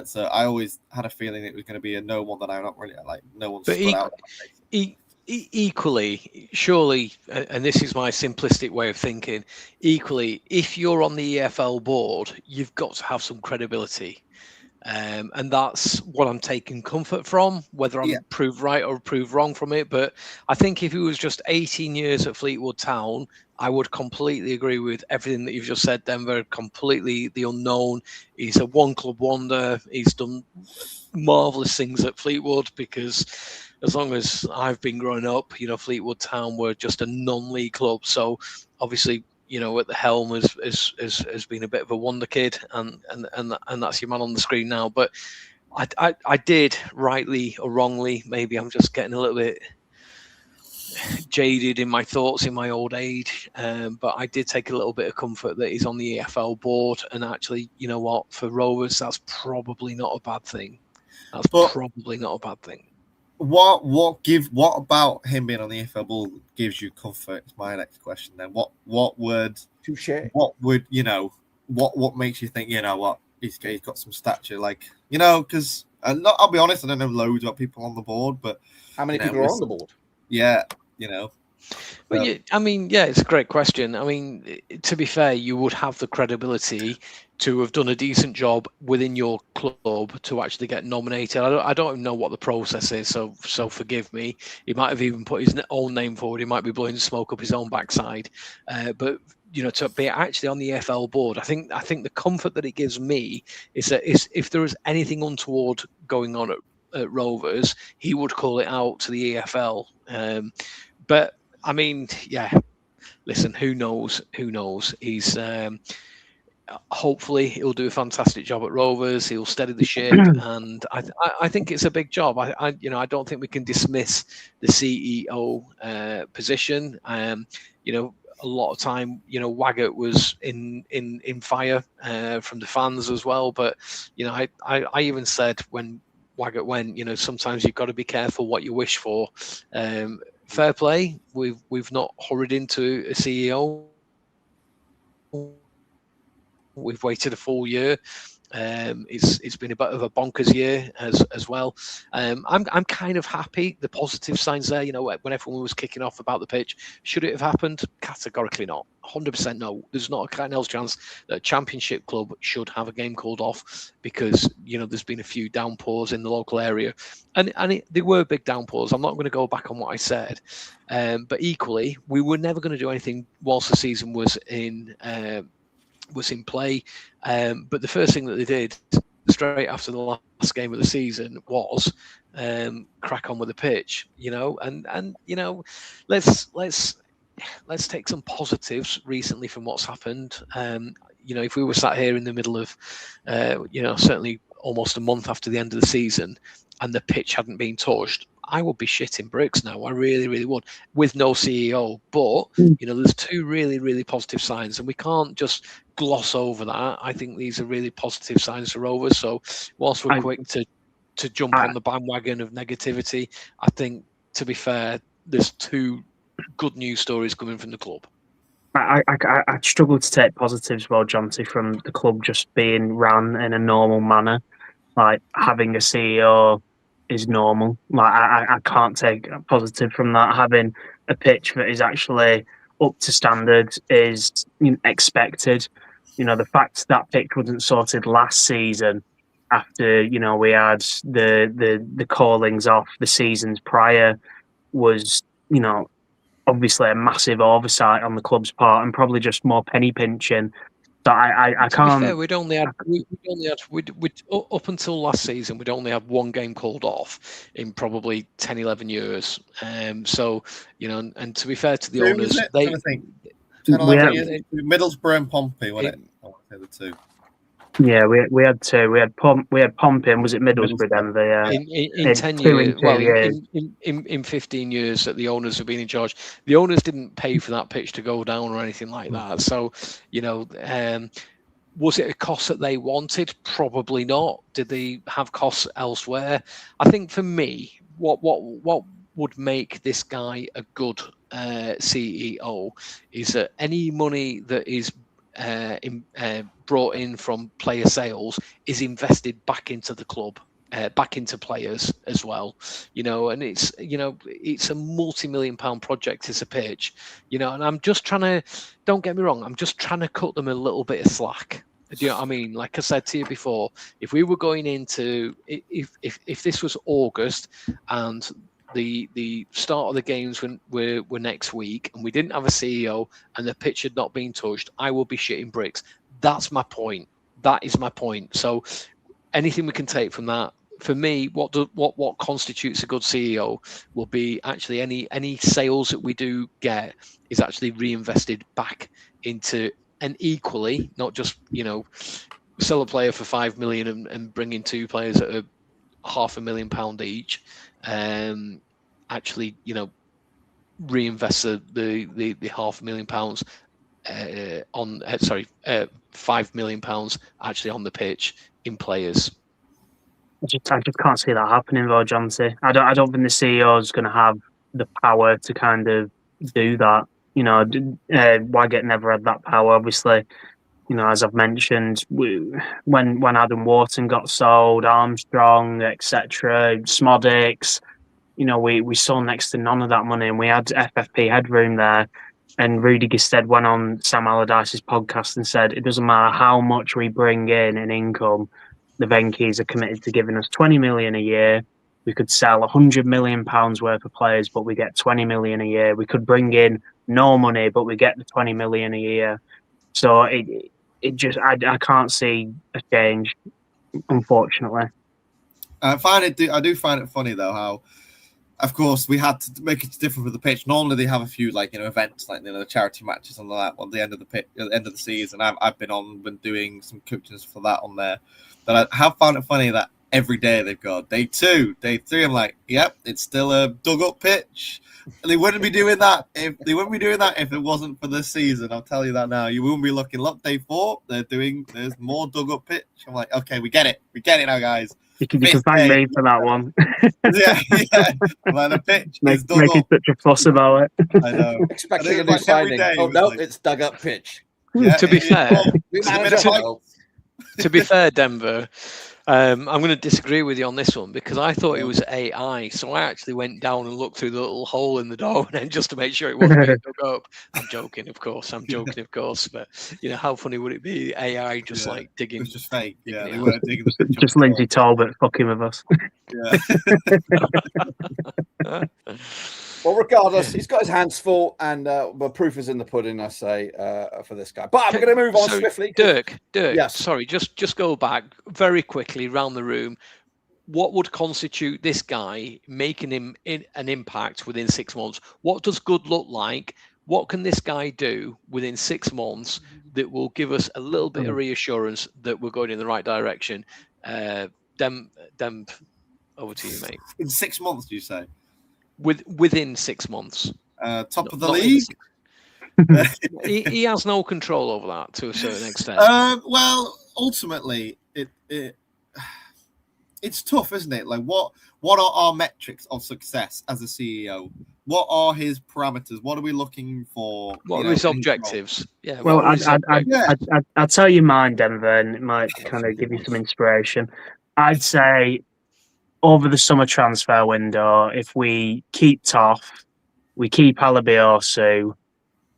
So I always had a feeling it was going to be a no one that I'm not really like. No one stood out. Equally, surely, and this is my simplistic way of thinking, equally, if you're on the EFL board, you've got to have some credibility. And that's what I'm taking comfort from, whether I'm proved right or proved wrong from it. But I think if he was just 18 years at Fleetwood Town, I would completely agree with everything that you've just said, Denver. Completely the unknown. He's a one-club wonder. He's done marvellous things at Fleetwood because as long as I've been growing up, Fleetwood Town were just a non-league club. So obviously, at the helm has been a bit of a wonder kid, and that's your man on the screen now. But I did, rightly or wrongly, maybe I'm just getting a little bit jaded in my thoughts in my old age, but I did take a little bit of comfort that he's on the EFL board, and actually, you know what, for Rovers, that's probably not a bad thing. Probably not a bad thing. What about him being on the EFL board gives you comfort? Is my next question. Then what would what makes you think what he's got some stature, because I'll be honest, I don't know loads about people on the board, but how many people are on the board? Yeah, Well, it's a great question. I mean, to be fair, you would have the credibility to have done a decent job within your club to actually get nominated. I don't even know what the process is, so forgive me. He might have even put his own name forward. He might be blowing smoke up his own backside. But to be actually on the EFL board, I think the comfort that it gives me is that if there is anything untoward going on at Rovers, he would call it out to the EFL. But I mean, yeah, listen, who knows? Who knows? He's hopefully he'll do a fantastic job at Rovers. He'll steady the ship, and I think it's a big job. I don't think we can dismiss the CEO position. A lot of time, Waggett was in fire from the fans as well. But I even said when Waggett went, sometimes you've got to be careful what you wish for. Fair play. We've not hurried into a CEO. We've waited a full year. It's been a bit of a bonkers year as well. I'm kind of happy. The positive signs there. When everyone was kicking off about the pitch, should it have happened? Categorically not. 100% no. There's not a Cardinals chance that a championship club should have a game called off because there's been a few downpours in the local area, and they were big downpours. I'm not going to go back on what I said, but equally, we were never going to do anything whilst the season was in play. But the first thing that they did straight after the last game of the season was crack on with the pitch, and let's take some positives recently from what's happened. If we were sat here in the middle of certainly almost a month after the end of the season and the pitch hadn't been touched, I would be shitting bricks now. I really, really would, with no CEO. But there's two really, really positive signs, and we can't just gloss over that. I think these are really positive signs for Rovers. So whilst we're quick to jump on the bandwagon of negativity, I think, to be fair, there's two good news stories coming from the club. I struggle to take positives, well, Jonty, from the club just being run in a normal manner. Like having a CEO is normal. Like I can't take a positive from that. Having a pitch that is actually up to standard is expected. The fact that pitch wasn't sorted last season after we had the callings off the seasons prior was obviously a massive oversight on the club's part and probably just more penny pinching. So I can't. To be fair, up until last season, we'd only had one game called off in probably 10, 11 years. So, and to be fair to the owners, they 10, 11 years, Middlesbrough and Pompey, wasn't it? I want to say the two. Yeah, we had two. We had Pompey, and was it Middlesbrough then? In 10 years, years. In 15 years that the owners have been in charge, the owners didn't pay for that pitch to go down or anything like that. So, was it a cost that they wanted? Probably not. Did they have costs elsewhere? I think for me, what would make this guy a good CEO is that any money that is brought in from player sales is invested back into the club, back into players as well, and it's a multi-million-pound project as a pitch, and I'm just trying to, don't get me wrong, I'm just trying to cut them a little bit of slack. Do you know what I mean? Like I said to you before, if we were going into, if this was August and the start of the games were next week and we didn't have a CEO and the pitch had not been touched, I will be shitting bricks. That's my point. That is my point. So anything we can take from that, for me, what constitutes a good CEO will be actually any sales that we do get is actually reinvested back into, and equally, not just sell a player for 5 million and bring in two players at £500,000 each. Actually, reinvest the £500,000 on £5 million actually on the pitch in players. I just can't see that happening, though, Jonty. I don't think the CEO is going to have the power to kind of do that. Waggett never had that power, obviously. As I've mentioned, when Adam Wharton got sold, Armstrong, etc., Smodics, we saw next to none of that money, and we had FFP headroom there. And Rudy Gestead went on Sam Allardyce's podcast and said, it doesn't matter how much we bring in income, the Venkies are committed to giving us 20 million a year. We could sell £100 million worth of players, but we get 20 million a year. We could bring in no money, but we get the 20 million a year. So it just, I can't see a change, unfortunately. I do find it funny though how, of course, we had to make it different with the pitch. Normally they have a few events like the charity matches and all that at the end of the pitch, at the end of the season. I've been doing some coachings for that on there, but I have found it funny that every day they've got day 2, day 3. I'm like, yep, it's still a dug up pitch. They wouldn't be doing that if it wasn't for this season. I'll tell you that now. You wouldn't be looking. Look, day 4, there's more dug up pitch. I'm like, okay, we get it now, guys. You can thank me for that one. yeah. Well, the pitch is dug making up. such a fuss about it. I know. Expecting a new signing. Oh no, it's dug up pitch. Yeah, To be fair, to be fair, Denver, I'm going to disagree with you on this one because I thought it was AI. So I actually went down and looked through the little hole in the door and then just to make sure it wasn't being dug up. I'm joking, of course. But how funny would it be? AI just digging. It's just fake. Yeah, they weren't digging the pitch. Just Lindsay Talbot fucking with us. Yeah. Well, regardless, he's got his hands full, and the proof is in the pudding, I say, for this guy. But we're going to move on swiftly. Dirk, yes. Sorry, just go back very quickly round the room. What would constitute this guy making him an impact within 6 months? What does good look like? What can this guy do within 6 months that will give us a little bit of reassurance that we're going in the right direction? Dem, over to you, mate. In 6 months, do you say? Within 6 months. Top of the league? he has no control over that to a certain extent. Well, ultimately, it's tough, isn't it? Like, what are our metrics of success as a CEO? What are his parameters? What are we looking for? What are his objectives? Yeah. Well, I'll tell you mine, Denver, and it might kind of give you some inspiration. I'd say over the summer transfer window, if we keep Toff, we keep Alabiosu,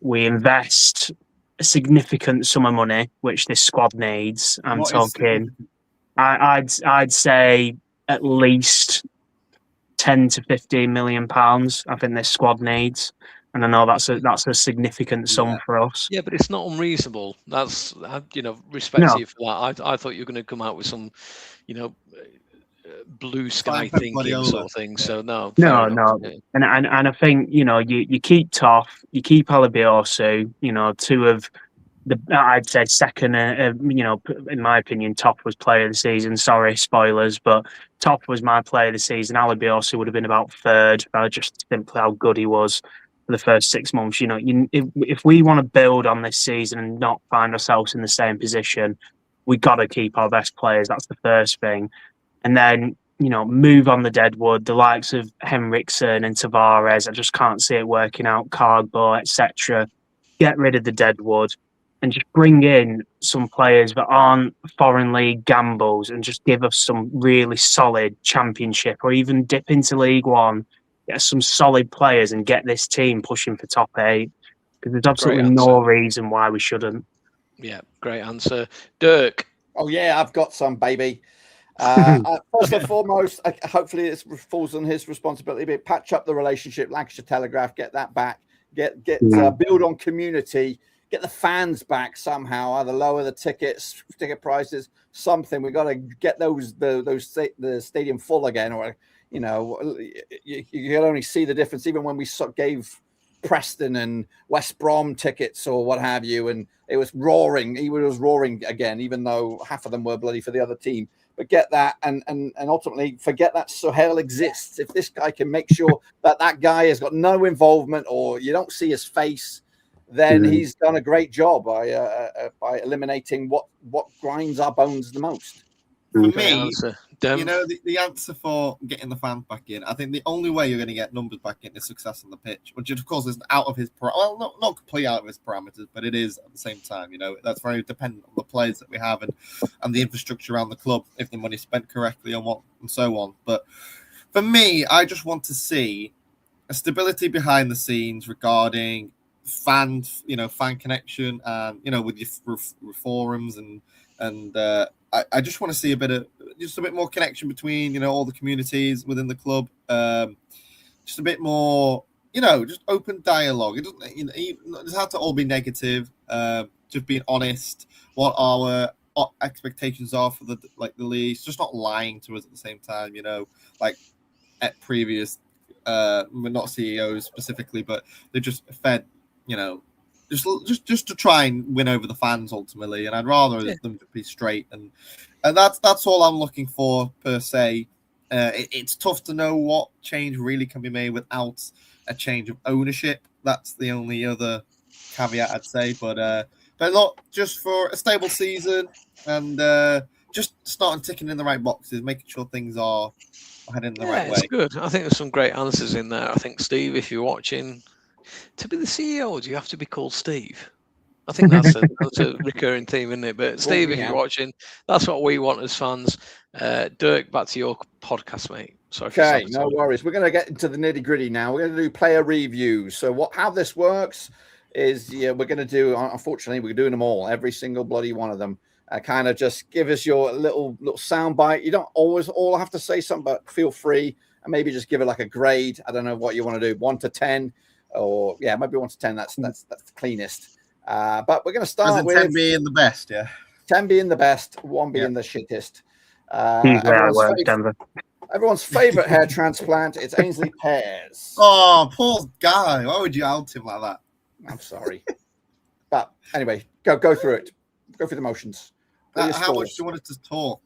we invest a significant sum of money, which this squad needs. I'd say at least 10 to 15 million pounds. I think this squad needs, and I know that's a significant sum for us. Yeah, but it's not unreasonable. That's respect to you for that. I thought you were going to come out with some, blue sky thinking sort of thing. Yeah. So no. And I think you keep Toff, you keep Alabiosu. Two of the I'd say second. In my opinion, Toff was player of the season. Sorry, spoilers, but Toff was my player of the season. Alabiosu would have been about third. Just simply how good he was for the first 6 months. If we want to build on this season and not find ourselves in the same position, we got to keep our best players. That's the first thing. And then, move on the deadwood, the likes of Henriksen and Tavares. I just can't see it working out. Cardbo, etc. Get rid of the deadwood and just bring in some players that aren't foreign league gambles and just give us some really solid championship or even dip into League One, get some solid players and get this team pushing for top 8. Because there's absolutely no reason why we shouldn't. Yeah, great answer. Dirk. Oh, yeah, I've got some, baby. First and foremost, hopefully it falls on his responsibility, but patch up the relationship, Lancashire Telegraph, get that back, build on community, get the fans back somehow, either lower the ticket prices, something. We've got to get the stadium full again, or you can only see the difference even when we gave Preston and West Brom tickets or what have you, and it was roaring. He was roaring again, even though half of them were bloody for the other team. But get that, and ultimately forget that Sohail exists. If this guy can make sure that guy has got no involvement or you don't see his face, then he's done a great job by eliminating what grinds our bones the most. For me, the answer for getting the fans back in, I think the only way you're going to get numbers back in is success on the pitch, which of course is out of his not completely out of his parameters, but it is at the same time. That's very dependent on the players that we have and the infrastructure around the club, if the money's spent correctly and so on. But for me, I just want to see a stability behind the scenes regarding fan connection and with your forums and I just want to see a bit more connection between all the communities within the club. Just a bit more, just open dialogue. It doesn't, it doesn't have to all be negative. Just being honest. What our expectations are for the league. It's just not lying to us at the same time, like at previous, not CEOs specifically, but they just fed, just to try and win over the fans ultimately. And I'd rather them be straight, and that's all I'm looking for per se. It's tough to know what change really can be made without a change of ownership. That's the only other caveat I'd say, but look, just for a stable season and just starting ticking in the right boxes, making sure things are heading the right way. It's good. I think there's some great answers in there. I think, Steve, if you're watching, to be the CEO, do you have to be called Steve? I think that's a recurring theme, isn't it? But Steve, if you're watching, that's what we want as fans. Dirk, back to your podcast, mate. Sorry. Okay, no worries. We're going to get into the nitty gritty now. We're going to do player reviews. So how this works is, we're going to do. Unfortunately, we're doing them all, every single bloody one of them. Kind of just give us your little sound bite. You don't always all have to say something, but feel free and maybe just give it like a grade. I don't know what you want to do, 1 to 10, or maybe 1 to 10. That's the cleanest. But we're going to start with 10 being the best, 10 being the best, 1 being the shittest. Everyone's favorite hair transplant. It's Ainsley Pears. Oh, poor guy. Why would you out him like that? I'm sorry. But anyway, go through it. Go through the motions. How much do you want us to talk?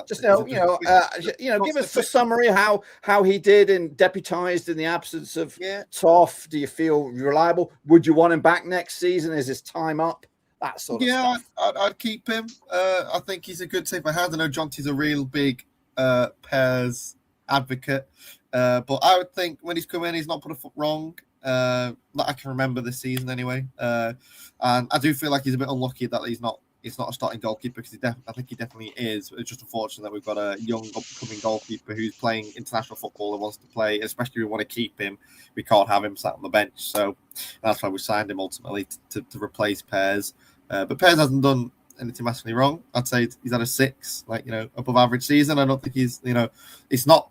Just give us a summary how he did and deputized in the absence of Toff. Do you feel reliable? Would you want him back next season? Is his time up? That sort of stuff. I'd keep him. I think he's a good safe hands. I know Jonty's a real big Pears advocate, but I would think when he's come in, he's not put a foot wrong. That I can remember this season anyway. And I do feel like he's a bit unlucky that he's not a starting goalkeeper, because I think he definitely is. It's just unfortunate that we've got a young upcoming goalkeeper who's playing international football and wants to play, especially if we want to keep him. We can't have him sat on the bench. So that's why we signed him ultimately to replace Pears. But Pears hasn't done anything massively wrong. I'd say he's had a 6, above average season. I don't think he's not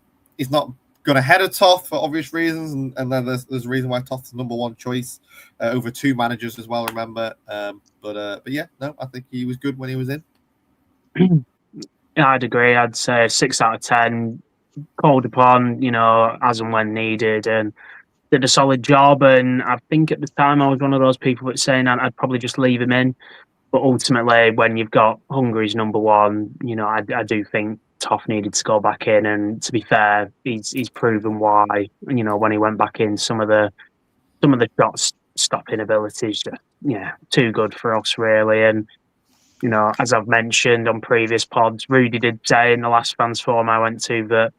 going to head a Toth for obvious reasons, and then there's a reason why Toth's the number 1 choice over 2 managers as well. Remember, but I think he was good when he was in. Yeah, I'd agree. I'd say 6 out of 10, called upon, as and when needed, and did a solid job. And I think at the time I was one of those people that saying I'd probably just leave him in. But ultimately, when you've got Hungary's number 1, I do think Toff needed to go back in. And to be fair, he's proven why. When he went back in, some of the shot stopping abilities, too good for us really. And as I've mentioned on previous pods, Rudy did say in the last fans forum I went to that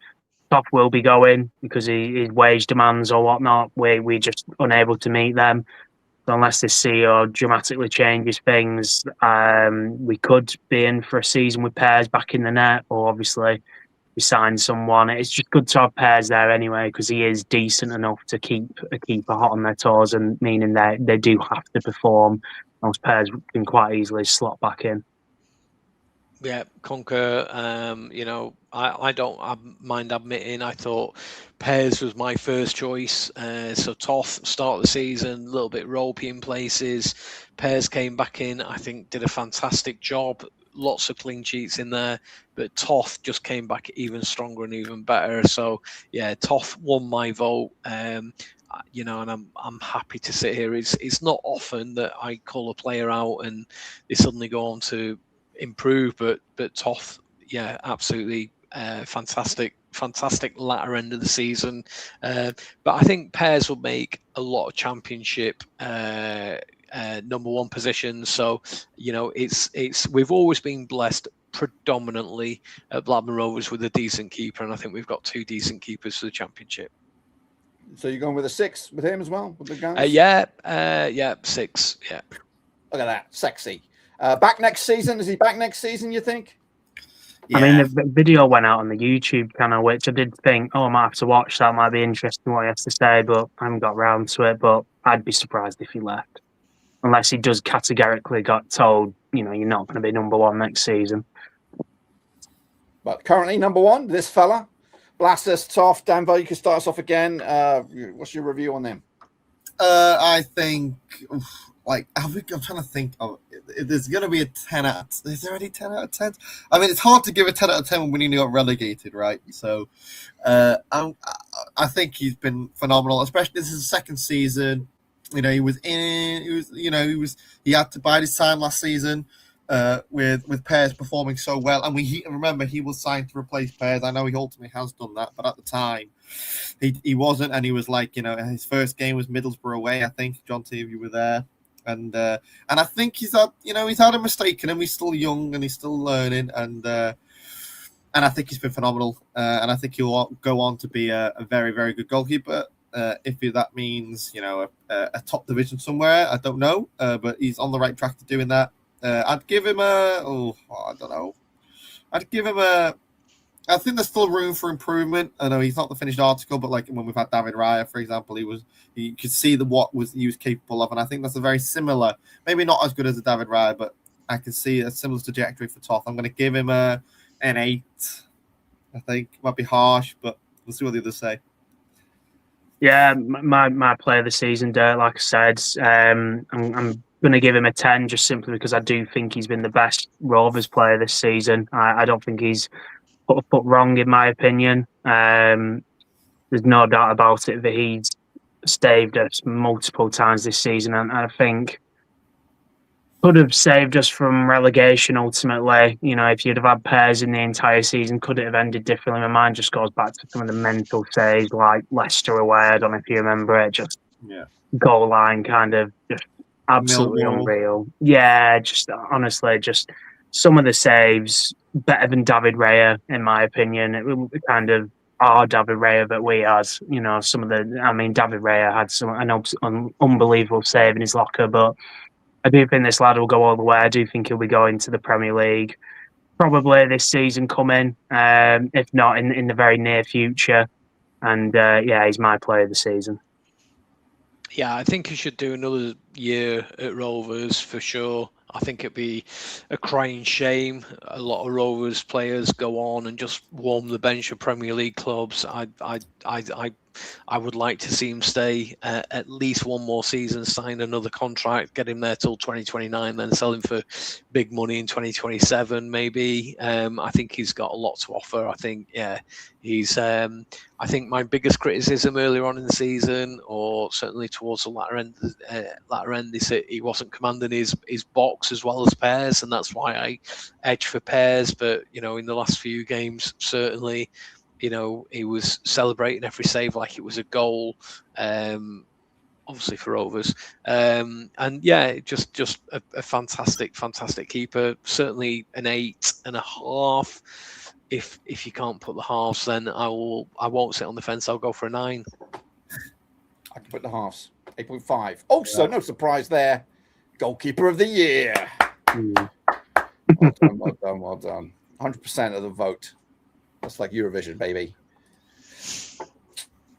Toff will be going because his wage demands or whatnot. We're just unable to meet them. Unless this CEO dramatically changes things, we could be in for a season with Pears back in the net, or obviously we sign someone. It's just good to have Pears there anyway, because he is decent enough to keep a keeper hot on their toes, and meaning they do have to perform. Those Pears can quite easily slot back in. Yeah, concur. I don't mind admitting I thought Pears was my first choice. So Toth, start of the season, a little bit ropey in places. Pears came back in, I think did a fantastic job. Lots of clean sheets in there, but Toth just came back even stronger and even better. So yeah, Toth won my vote. And I'm happy to sit here. It's not often that I call a player out and they suddenly go on to improve, but Toth, absolutely fantastic latter end of the season. But I think Pears will make a lot of championship number 1 positions. So it's we've always been blessed predominantly at Blackburn Rovers with a decent keeper, and I think we've got 2 decent keepers for the championship. So you're going with a 6 with him as well, with the guys? 6. Yeah. Look at that, sexy. Back next season? Is he back next season, you think? Yeah. I mean, the video went out on the YouTube channel, which I did think, I might have to watch that. Might be interesting what he has to say, but I haven't got around to it. But I'd be surprised if he left. Unless he does categorically got told, you're not going to be number 1 next season. But currently number 1, this fella. Blastus, Toff, Danvo, you can start us off again. What's your review on them? I think like, I'm trying to think of if there's going to be a 10 out of... Is there any 10 out of 10? I mean, it's hard to give a 10 out of 10 when you got relegated, right? So I think he's been phenomenal, especially this is his second season. You know, he had to bide his time last season with Pears performing so well. And remember, he was signed to replace Pears. I know he ultimately has done that, but at the time, he wasn't. And he was like, you know, his first game was Middlesbrough away, I think. John T, if you were there. And I think he's had a mistake in him. He's still young and he's still learning, and I think he's been phenomenal. And I think he'll go on to be a very, very good goalkeeper. If that means, you know, a top division somewhere, I don't know. But he's on the right track to doing that. I'd give him I think there's still room for improvement. I know he's not the finished article, but like when we've had David Raya, for example, you could see he was capable of, and I think that's a very similar, maybe not as good as a David Raya, but I can see a similar trajectory for Toth. I'm going to give him an 8. I think might be harsh, but we'll see what the others say. Yeah, my player of the season, Dirk, like I said, I'm going to give him a 10 just simply because I do think he's been the best Rovers player this season. I don't think he's put a foot wrong, in my opinion. There's no doubt about it that he's saved us multiple times this season, and I think could have saved us from relegation ultimately. You know, if you'd have had Pears in the entire season, could it have ended differently? My mind just goes back to some of the mental saves, like Leicester away. I don't know if you remember it, just goal line kind of just absolutely unreal. Yeah, just honestly, just some of the saves better than David Raya, in my opinion. It was kind of our David Raya that we had. You know, David Raya had an unbelievable save in his locker, but I do think this lad will go all the way. I do think he'll be going to the Premier League probably this season coming, if not in the very near future. And he's my player of the season. Yeah, I think he should do another year at Rovers for sure. I think it'd be a crying shame. A lot of Rovers players go on and just warm the bench of Premier League clubs. I would like to see him stay at least one more season, sign another contract, get him there till 2029, then sell him for big money in 2027, maybe. I think he's got a lot to offer. I think, he's. I think my biggest criticism earlier on in the season, or certainly towards the latter end, is that he wasn't commanding his box as well as Pears, and that's why I edge for Pears. But you know, in the last few games, certainly, you know, he was celebrating every save like it was a goal. Obviously for Rovers, and just a fantastic keeper. Certainly an 8.5. If you can't put the halves, then I won't sit on the fence. I'll go for a 9. I can put the halves. 8.5. Also, no surprise there. Goalkeeper of the year. Well done. 100% of the vote. That's like Eurovision, baby.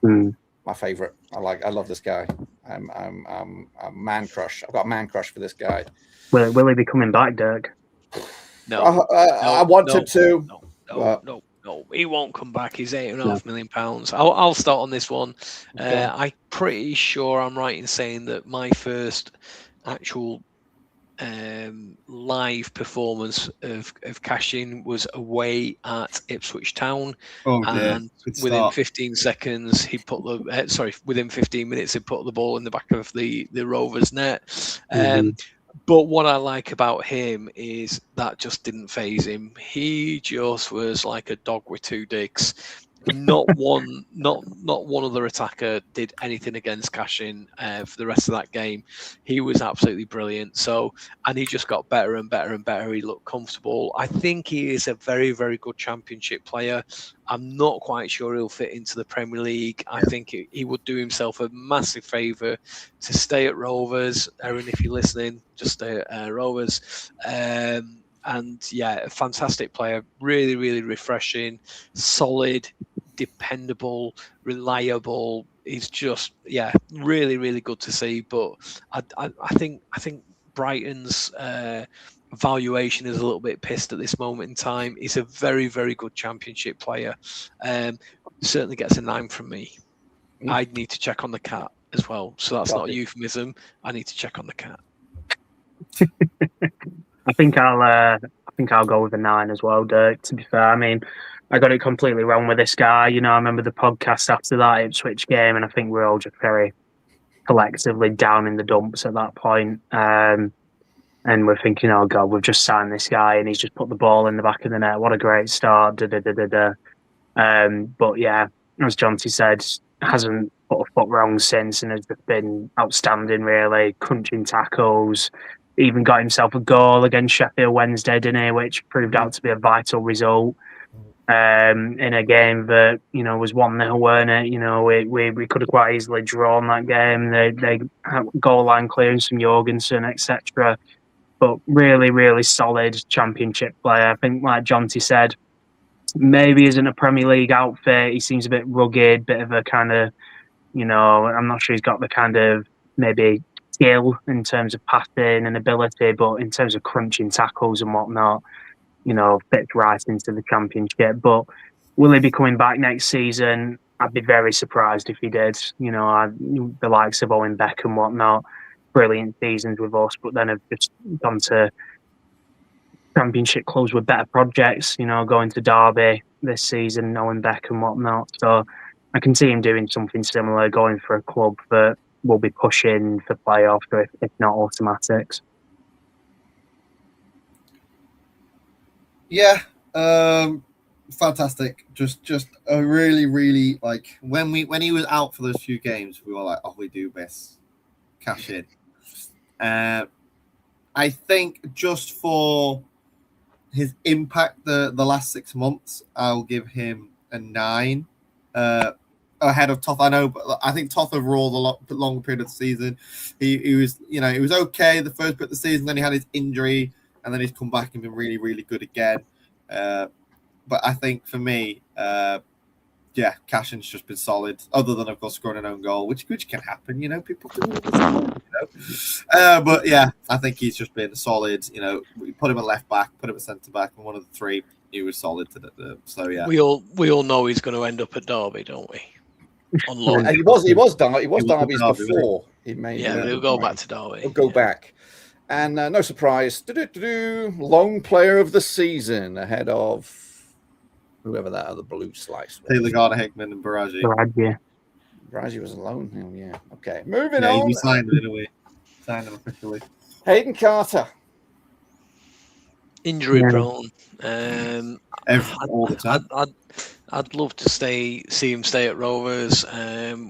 My favorite. I love this guy. I'm a man crush. I've got a man crush for this guy. Will he be coming back, Dirk? No. I wanted to. No. He won't come back. He's £8.5 million. I'll start on this one. Okay. I'm pretty sure I'm right in saying that my first actual live performance of cashing was away at Ipswich Town, and within 15 seconds he put within 15 minutes he put the ball in the back of the Rovers net. But what I like about him is that just didn't faze him. He just was like a dog with two dicks. Not one other attacker did anything against Cashin for the rest of that game. He was absolutely brilliant. And he just got better and better and better. He looked comfortable. I think he is a very, very good Championship player. I'm not quite sure he'll fit into the Premier League. I think he would do himself a massive favour to stay at Rovers. Aaron, if you're listening, just stay at Rovers. And yeah, a fantastic player, really, really refreshing, solid, dependable, reliable. He's just, really, really good to see. But I think Brighton's valuation is a little bit pissed at this moment in time. He's a very, very good Championship player. Certainly gets a 9 from me. I'd need to check on the cat as well. So that's not a euphemism. I need to check on the cat. I think I'll go with a 9 as well, Dirk. To be fair, I mean, I got it completely wrong with this guy. You know, I remember the podcast after that Ipswich game, and I think we're all just very collectively down in the dumps at that point. And we're thinking, oh God, we've just signed this guy, and he's just put the ball in the back of the net. What a great start! But yeah, as Jonty said, hasn't put a foot wrong since, and has just been outstanding. Really, crunching tackles. Even got himself a goal against Sheffield Wednesday, didn't he? Which proved out to be a vital result in a game that, you know, was 1-0, weren't it? You know, we could have quite easily drawn that game. They had goal line clearance from Jorgensen, etc. But really, really solid championship player. I think, like Jonty said, maybe isn't a Premier League outfit. He seems a bit rugged, bit of a kind of, you know, I'm not sure he's got the kind of maybe skill in terms of passing and ability, but in terms of crunching tackles and whatnot, you know, fits right into the championship. But will he be coming back next season? I'd be very surprised if he did. You know, the likes of Owen Beck and whatnot, brilliant seasons with us, but then have just gone to championship clubs with better projects, you know, going to Derby this season, Owen Beck and whatnot. So I can see him doing something similar, going for a club that will be pushing for playoffs, or if not automatics. Yeah, fantastic. Just a really, really, like, when he was out for those few games, we were like, oh, we do miss cash in. I think just for his impact the last 6 months, I'll give him a 9. Ahead of Toth, I know, but I think Toth overall the longer period of the season, he was, you know, he was okay the first bit of the season. Then he had his injury, and then he's come back and been really, really good again. But I think for me, Cashin's just been solid. Other than, of course, scoring an own goal, which can happen. You know, people do all the time, you know. But yeah, I think he's just been solid. You know, we put him at left back, put him at centre back, and one of the three, he was solid to the. So yeah, we all know he's going to end up at Derby, don't we? On loan. He was Derby's before he made. He'll go back to Derby. He'll go back, and no surprise, long player of the season ahead of whoever that other blue slice was. Taylor Gardner-Hickman and Baraji. Baraji was alone. Oh, yeah. Okay, moving on. We signed him, didn't we? Signed him officially. Hayden Carter. Injury prone. All the time. I'd love to see him stay at Rovers.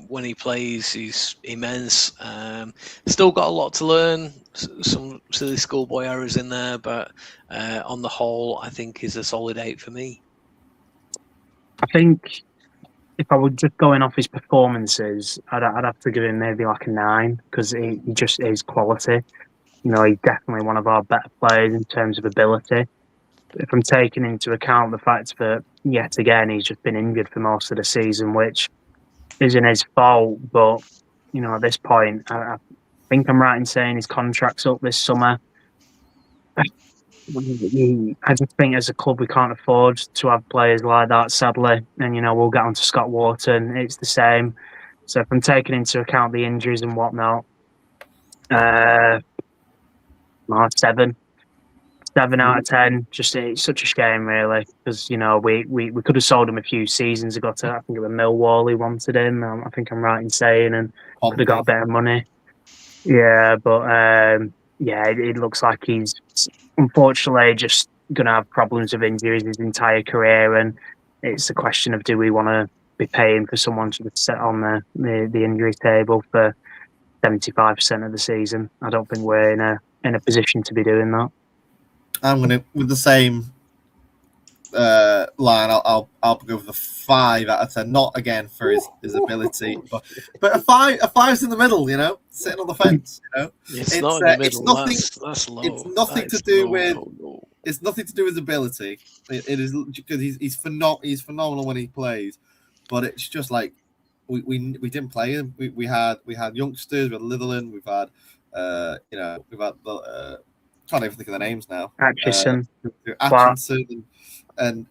When he plays, he's immense. Still got a lot to learn. Some silly schoolboy errors in there, but on the whole, I think he's a solid 8 for me. I think if I were just going off his performances, I'd have to give him maybe like a 9, because he just is quality. You know, he's definitely one of our better players in terms of ability. If I'm taking into account the fact that, yet again, he's just been injured for most of the season, which isn't his fault, but, you know, at this point, I think I'm right in saying his contract's up this summer. I just think as a club we can't afford to have players like that, sadly. And, you know, we'll get on to Scott Wharton. It's the same. So if I'm taking into account the injuries and whatnot, 7 out of 10. Just, it's such a shame, really, because, you know, we could have sold him a few seasons ago to, I think it was Millwall who wanted him. I think I'm right in saying, and could have got a bit of money. Yeah, but it looks like he's unfortunately just going to have problems with injuries his entire career, and it's a question of, do we want to be paying for someone to sit on the injury table for 75% of the season? I don't think we're in a position to be doing that. I'm gonna, with the same line, I'll go with a 5 out of 10. Not again for his ability, but a 5's in the middle. You know, sitting on the fence. You know, it's not in the middle. It's nothing. That's low. It's nothing to do with. It's nothing to do with his ability. It is because he's phenomenal when he plays, but it's just like we didn't play him. We had youngsters. We had Litherland. We've had the. Can't even think of the names now. Atchison and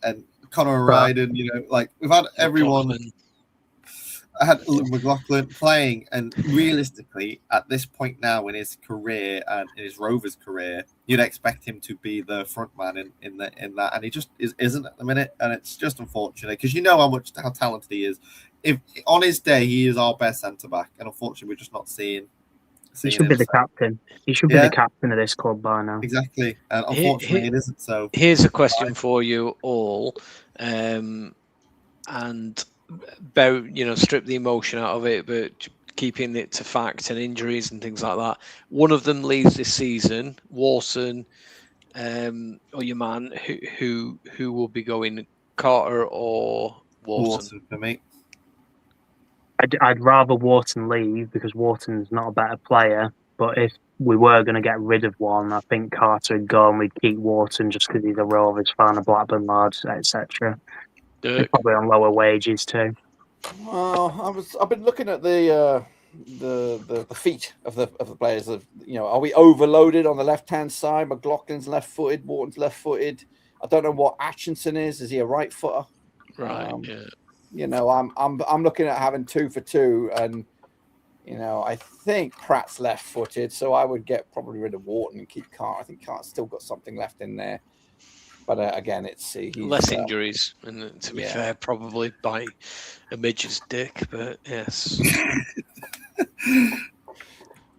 Conor Ryden. You know, like we've had everyone. I had McLaughlin playing, and realistically, at this point now in his career and in his Rovers career, you'd expect him to be the front man in that, and he just isn't at the minute, and it's just unfortunate because you know how talented he is. If on his day he is our best centre back, and unfortunately we're just not seeing. He should be the captain. He should be the captain of this club by now. Exactly, and unfortunately it isn't. So here's a question for you all, and strip the emotion out of it, but keeping it to fact and injuries and things like that. One of them leaves this season, Wharton, or your man, who will be going, Carter or Wharton for me. I'd rather Wharton leave because Wharton's not a better player. But if we were going to get rid of one, I think Carter would go and we'd keep Wharton just because he's a Rovers fan, a Blackburn lad, etc. He's probably on lower wages too. Well, I've been looking at the feet of the players. Are we overloaded on the left hand side? McLaughlin's left-footed, Wharton's left-footed. I don't know what Atchinson is. Is he a right footer? Right. I'm looking at having 2 for 2, and I think Pratt's left-footed, so I would get probably rid of Wharton and keep Carter. I think Carter's still got something left in there, but again, it's less injuries, and to be fair, probably by a midget's dick. But yes.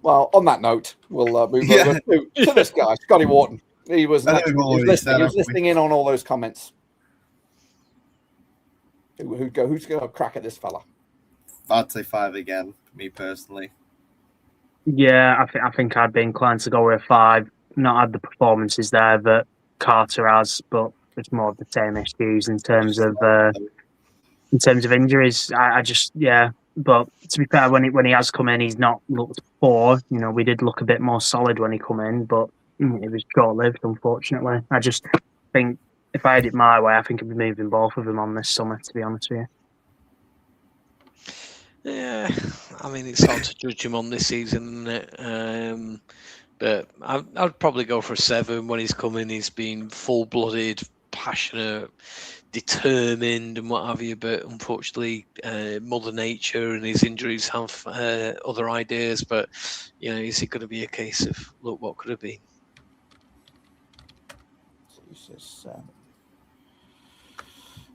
Well, on that note, we'll move over to this guy, Scotty Wharton. He was listening in on all those comments. Who's going to crack at this fella? I'd say 5 again, me personally. Yeah, I think I'd be inclined to go with 5. Not had the performances there that Carter has, but it's more of the same issues in terms of injuries. I just But to be fair, when he has come in, he's not looked poor. We did look a bit more solid when he come in, but it was short-lived, unfortunately. I just think if I had it my way, I think I'd be moving both of them on this summer, to be honest with you. Yeah, I mean, it's hard to judge him on this season, isn't it? But I'd probably go for a 7 when he's coming. He's been full-blooded, passionate, determined and what have you, but unfortunately Mother Nature and his injuries have other ideas. But is it going to be a case of look what could have been?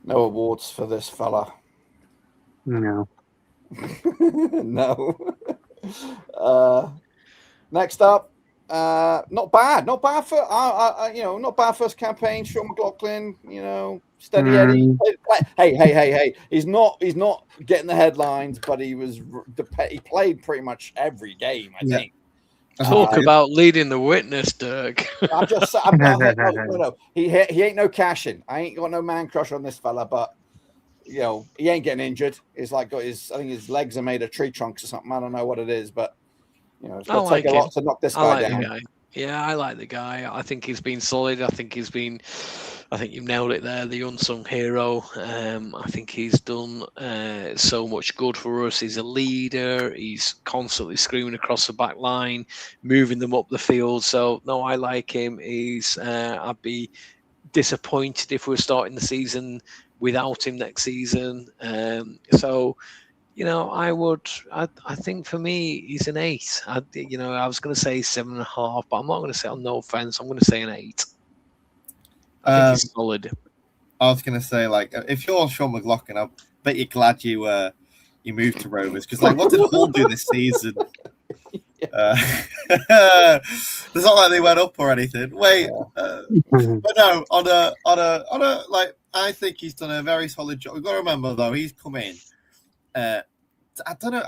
No awards for this fella. No. No. Next up, not bad for not bad first campaign. Sean McLaughlin, steady Eddie. Hey, he's not getting the headlines, but he played pretty much every game, I think. Talk about leading the witness, Dirk. No. He ain't no cashing. I ain't got no man crush on this fella, but he ain't getting injured. He's like I think his legs are made of tree trunks or something. I don't know what it is, but it's going to take a lot to knock this guy down. Yeah, I like the guy. I think he's been solid. I think you've nailed it there, the unsung hero. I think he's done so much good for us. He's a leader. He's constantly screaming across the back line, moving them up the field. So, no, I like him. I'd be disappointed if we're starting the season without him next season. I think for me, he's an 8. I was going to say 7.5, but I'm not going to say on no offense. I'm going to say an 8. I think he's solid. I was going to say, if you're Sean McLaughlin, I bet you're glad you moved to Rovers because, what did Hull do this season? It's not like they went up or anything. Wait, but no, on a I think he's done a very solid job. We've got to remember though, he's come in. I don't know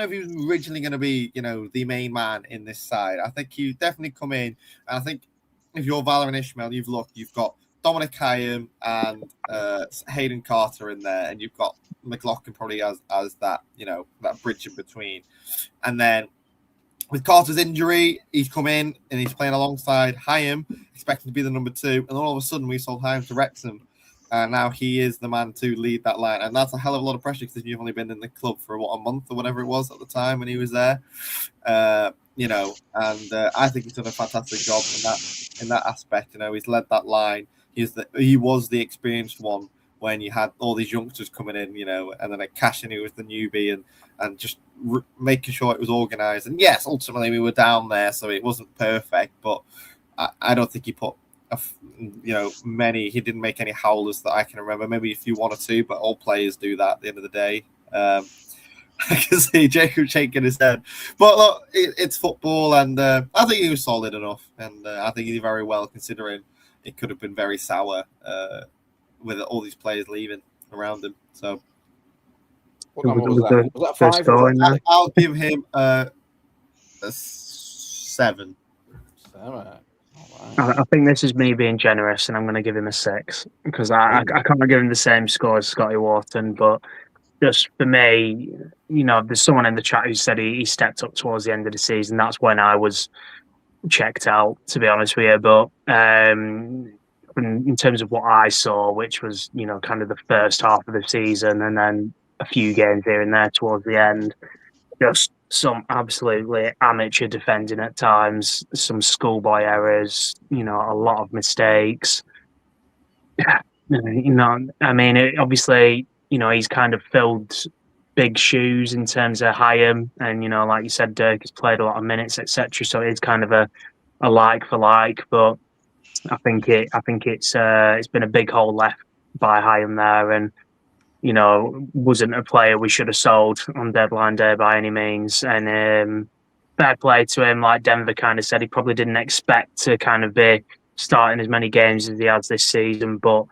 if he was originally going to be, the main man in this side. I think he definitely come in, and I think if you're Valérien Ismaël, you've got Dominic Hyam and Hayden Carter in there, and you've got McLaughlin probably as that, that bridge in between. And then with Carter's injury, he's come in and he's playing alongside Hyam, expecting to be the number 2, and all of a sudden we sold Hyam to Wrexham. And now he is the man to lead that line. And that's a hell of a lot of pressure because you've only been in the club for, a month or whatever it was at the time when he was there. I think he's done a fantastic job in that aspect. He's led that line. He was the experienced one when you had all these youngsters coming in, and then like Cashin, who was the newbie, and just making sure it was organised. And yes, ultimately we were down there, so it wasn't perfect, but I don't think he put, many. He didn't make any howlers that I can remember. Maybe a few, one or two, but all players do that at the end of the day. I can see Jacob shaking his head, but look, it's football, and I think he was solid enough, and I think he did very well considering it could have been very sour with all these players leaving around him. So, what number was that? Was that 5? I'll give him a 7. 7. I think this is me being generous, and I'm going to give him a 6 because I can't give him the same score as Scotty Wharton, but just for me, there's someone in the chat who said he stepped up towards the end of the season. That's when I was checked out, to be honest with you. But in terms of what I saw, which was, kind of the first half of the season and then a few games here and there towards the end, just some absolutely amateur defending at times, some schoolboy errors, a lot of mistakes. Obviously, he's kind of filled big shoes in terms of Hyam, and like you said, Dirk has played a lot of minutes, etc. So it's kind of a like for like, but I think it's been a big hole left by Hyam there, and wasn't a player we should have sold on deadline day by any means. And fair play to him, like Denver kind of said, he probably didn't expect to kind of be starting as many games as he has this season, but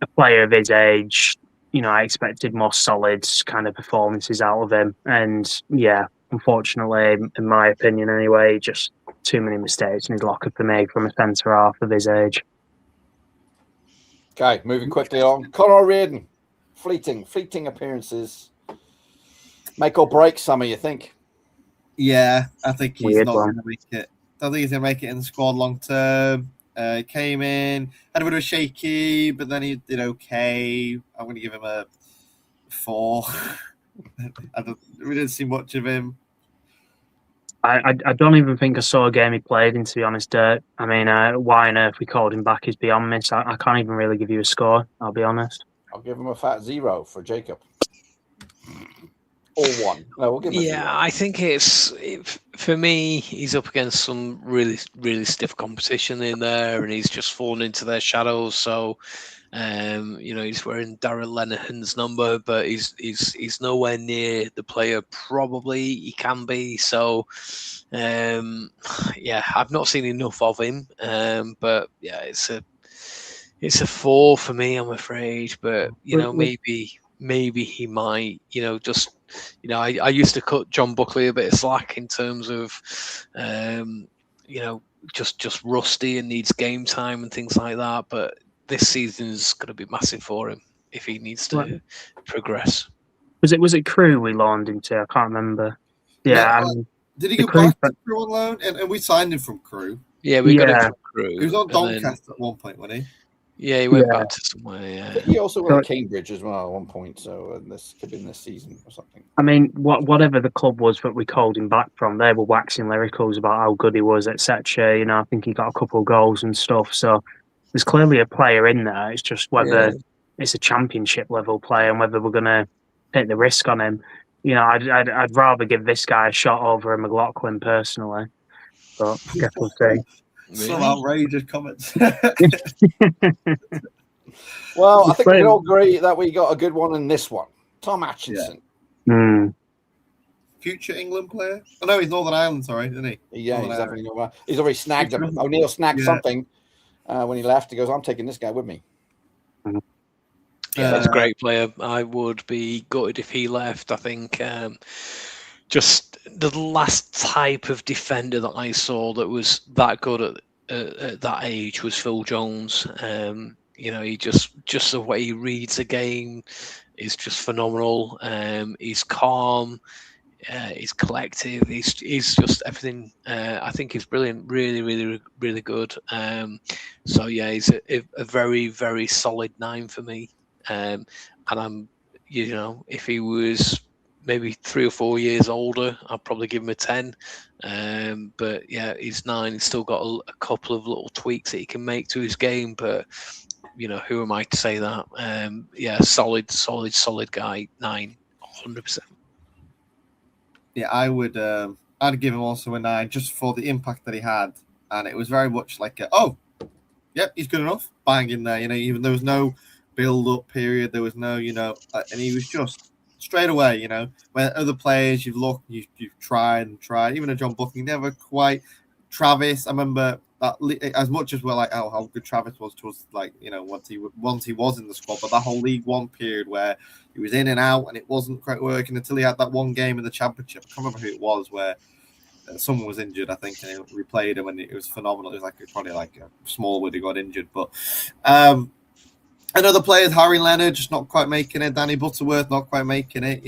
a player of his age, I expected more solid kind of performances out of him. And yeah, unfortunately, in my opinion anyway, just too many mistakes in his locker for me from a centre half of his age. Okay, moving quickly on. Conor O'Riordan, fleeting appearances. Make or break summer, you think? Yeah, I think he's not going to make it. I think he's going to make it in the squad long term. Came in, had a bit of a shaky, but then he did okay. I'm going to give him a 4. We didn't see much of him. I don't even think I saw a game he played in, to be honest, Dirk. I mean, why on earth we called him back is beyond me. So I can't even really give you a score, I'll be honest. I'll give him a fat 0 for Jacob. Or 1. No, we'll give him a 0. I think for me, he's up against some really, really stiff competition in there, and he's just fallen into their shadows. So, he's wearing Darren Lenihan's number, but he's nowhere near the player probably he can be. So, I've not seen enough of him. But yeah, it's a 4 for me, I'm afraid. But maybe he might, I used to cut John Buckley a bit of slack in terms of, just rusty and needs game time and things like that. But this season's going to be massive for him if he needs to progress. Was it Crewe we loaned him to? I can't remember. Yeah. Did he go back to Crewe on loan? And we signed him from Crewe. Yeah, we got him from Crewe. He was on Doncaster at one point, wasn't he? Yeah, he went back to somewhere. Yeah, I think he also went to Cambridge as well at one point. So this could be in this season or something. I mean, whatever the club was that we called him back from, they were waxing lyricals about how good he was, etc. I think he got a couple of goals and stuff. So there's clearly a player in there. It's just whether it's a championship level player and whether we're going to take the risk on him. I'd rather give this guy a shot over a McLaughlin personally. But I guess we'll see. Some outrageous comments. Well, I think we all agree that we got a good one in this one. Tom Atchison. Yeah. Future England player? Oh, no, he's Northern Ireland, sorry, isn't he? Yeah, he's definitely he's already snagged him. O'Neill snagged something when he left. He goes, I'm taking this guy with me. Yeah, he's a great player. I would be gutted if he left. I think just the last type of defender that I saw that was that good at that age was Phil Jones. He just the way he reads a game is just phenomenal. He's calm, he's collective, he's just everything. I think he's brilliant, really, really, really good. So yeah, he's a very, very solid 9 for me. And I'm, if he was maybe 3 or 4 years older, I'd probably give him a 10. But yeah, he's 9. He's still got a couple of little tweaks that he can make to his game. But who am I to say that? Yeah, solid guy. 9, 100%. Yeah, I would. I'd give him also a 9 just for the impact that he had, and it was very much like, yep, he's good enough. Bang in there, even there was no build-up period, there was no, and he was just straight away, when other players you've looked, you've tried and tried, even a John Booking, never quite. Travis, I remember that as much as we're like, oh, how good Travis was to us, like, once he was in the squad, but that whole League One period where he was in and out and it wasn't quite working until he had that one game in the Championship. I can't remember who it was where someone was injured, I think, and he replayed him, and it was phenomenal. It was probably like Smallwood who got injured, but and other players, Harry Leonard just not quite making it, Danny Butterworth not quite making it,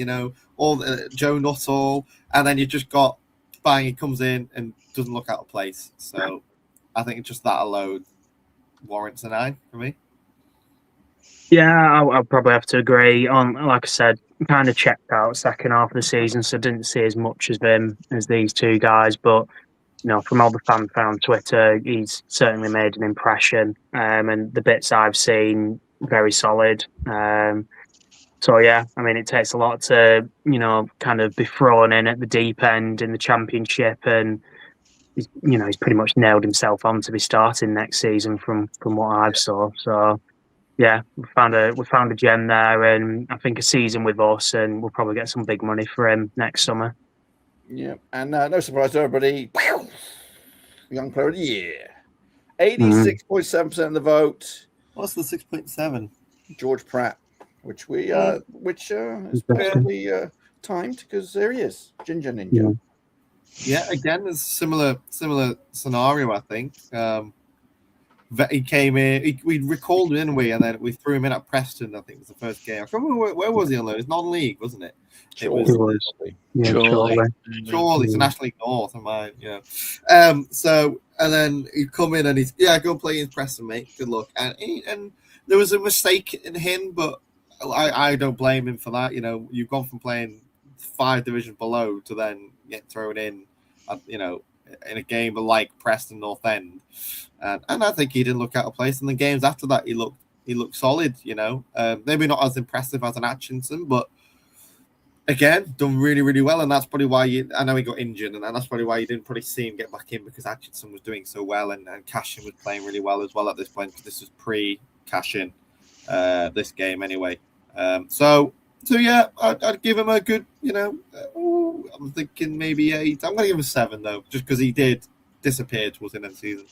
all Joe Nuttall, and then you just got bang, he comes in and doesn't look out of place. So I think just that alone warrants a 9 for me. Yeah, I'll probably have to agree. On, like I said, kind of checked out second half of the season, so didn't see as much as them as these two guys. But from all the fans on Twitter, he's certainly made an impression. And the bits I've seen, very solid. So yeah, I mean, it takes a lot to kind of be thrown in at the deep end in the Championship, and he's pretty much nailed himself on to be starting next season from what I've saw. So. Yeah, we found a gem there, and I think a season with us, and we'll probably get some big money for him next summer. Yeah, and no surprise to everybody, Young Player of the Year, 86.7% of the vote. What's the 6.7? George Pratt, which is perfectly timed because there he is, Ginger Ninja. Yeah, again, there's a similar scenario, I think. He came in. We recalled him, didn't we? And then we threw him in at Preston. I think it was the first game. I can't remember where was he on loan. It's non-league, wasn't it? Surely. It's a National League North. So and then he'd come in and he's go play in Preston, mate. Good luck. And there was a mistake in him, but I don't blame him for that. You've gone from playing 5 divisions below to then get thrown in, in a game like Preston North End. And I think he didn't look out of place. In the games after that, he looked solid. Maybe not as impressive as an Atkinson, but again, done really, really well. And that's probably why I know he got injured, and that's probably why you didn't probably see him get back in, because Atkinson was doing so well, and Cashin was playing really well as well at this point, because this was pre-Cashin, this game anyway. So yeah, I'd give him a good, I'm thinking maybe 8. I'm going to give him a 7 though, just because he did disappear towards the end of the season.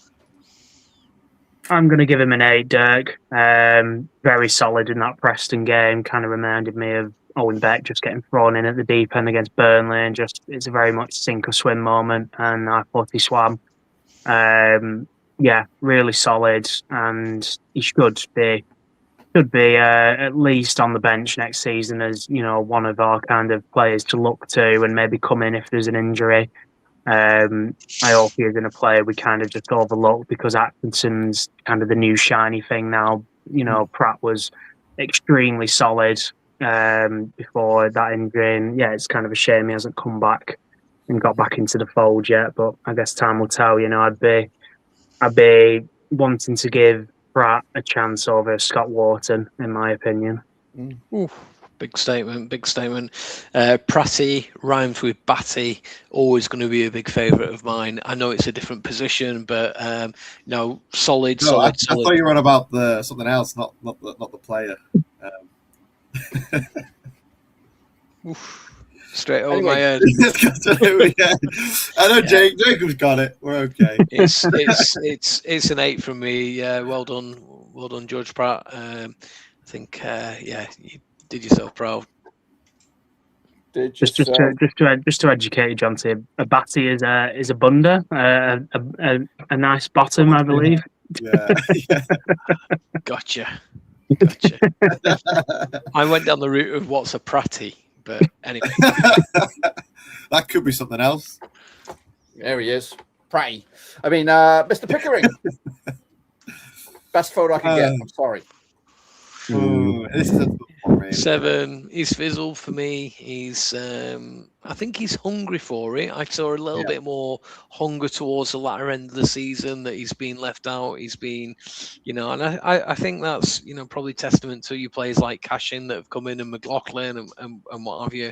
I'm going to give him an 8, Dirk. Very solid in that Preston game. Kind of reminded me of Owen Beck just getting thrown in at the deep end against Burnley, and it's a very much sink or swim moment, and I thought he swam. Yeah, really solid, and he should be at least on the bench next season as one of our kind of players to look to, and maybe come in if there's an injury. I hope he isn't a player we kind of just overlook because Atkinson's kind of the new shiny thing now. Pratt was extremely solid before that injury, and yeah, it's kind of a shame he hasn't come back and got back into the fold yet. But I guess time will tell. I'd be wanting to give Pratt a chance over Scott Wharton, in my opinion. Big statement. Pratty rhymes with Batty. Always going to be a big favourite of mine. I know it's a different position, but solid. I thought you were on about something else, not the player. Straight over my head. I know Jacob's got it. We're okay. It's an 8 from me. Yeah, well done, George Pratt. I think you did yourself proud. Just to educate you, John, a batty is a bunda, a nice bottom, I believe. Yeah. Gotcha. I went down the route of what's a pratty, but anyway. That could be something else. There he is. Pratty. I mean, Mr. Pickering. Best photo I can get. I'm sorry. This is a 7. He's fizzled for me. He's I think he's hungry for it. I saw a little bit more hunger towards the latter end of the season, that he's been left out. He's been, and I think that's, probably testament to you players like Cashin that have come in, and McLaughlin and what have you.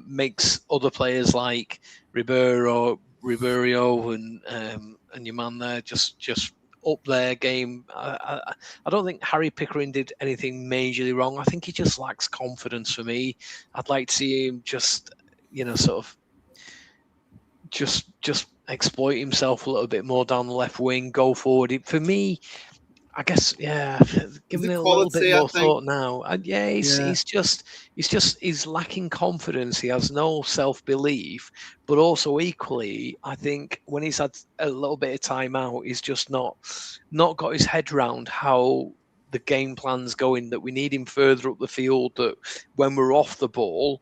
Makes other players like Ribeiro and your man there just up their game. I don't think Harry Pickering did anything majorly wrong. I think he just lacks confidence for me. I'd like to see him just, sort of just exploit himself a little bit more down the left wing, go forward. For me, I guess, giving it a little bit more thought now. He's lacking confidence. He has no self-belief, but also equally, I think when he's had a little bit of time out, he's just not got his head round how the game plan's going, that we need him further up the field, that when we're off the ball,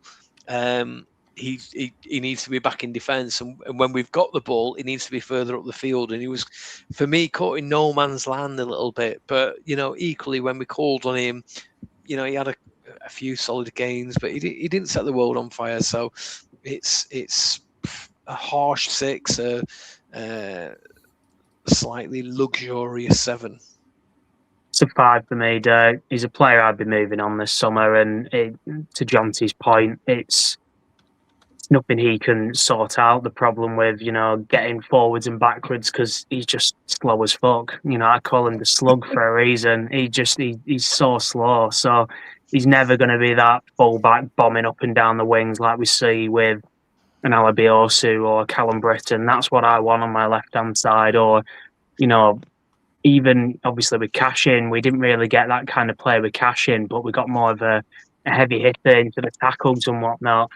he needs to be back in defence, and when we've got the ball, he needs to be further up the field. And he was, for me, caught in no man's land a little bit. But equally, when we called on him, he had a few solid gains, but he didn't set the world on fire. So it's a harsh 6, a slightly luxurious 7. It's a 5 for me, Dirk. He's a player I'd be moving on this summer, and to Jonty's point, it's nothing he can sort out the problem with, getting forwards and backwards, because he's just slow as fuck. I call him the slug for a reason. He's so slow. So he's never going to be that full-back bombing up and down the wings like we see with an Alabiosu or Callum Britton. That's what I want on my left-hand side. Or, even obviously with Cashin, we didn't really get that kind of play with Cashin, but we got more of a heavy hitter into the tackles and whatnot.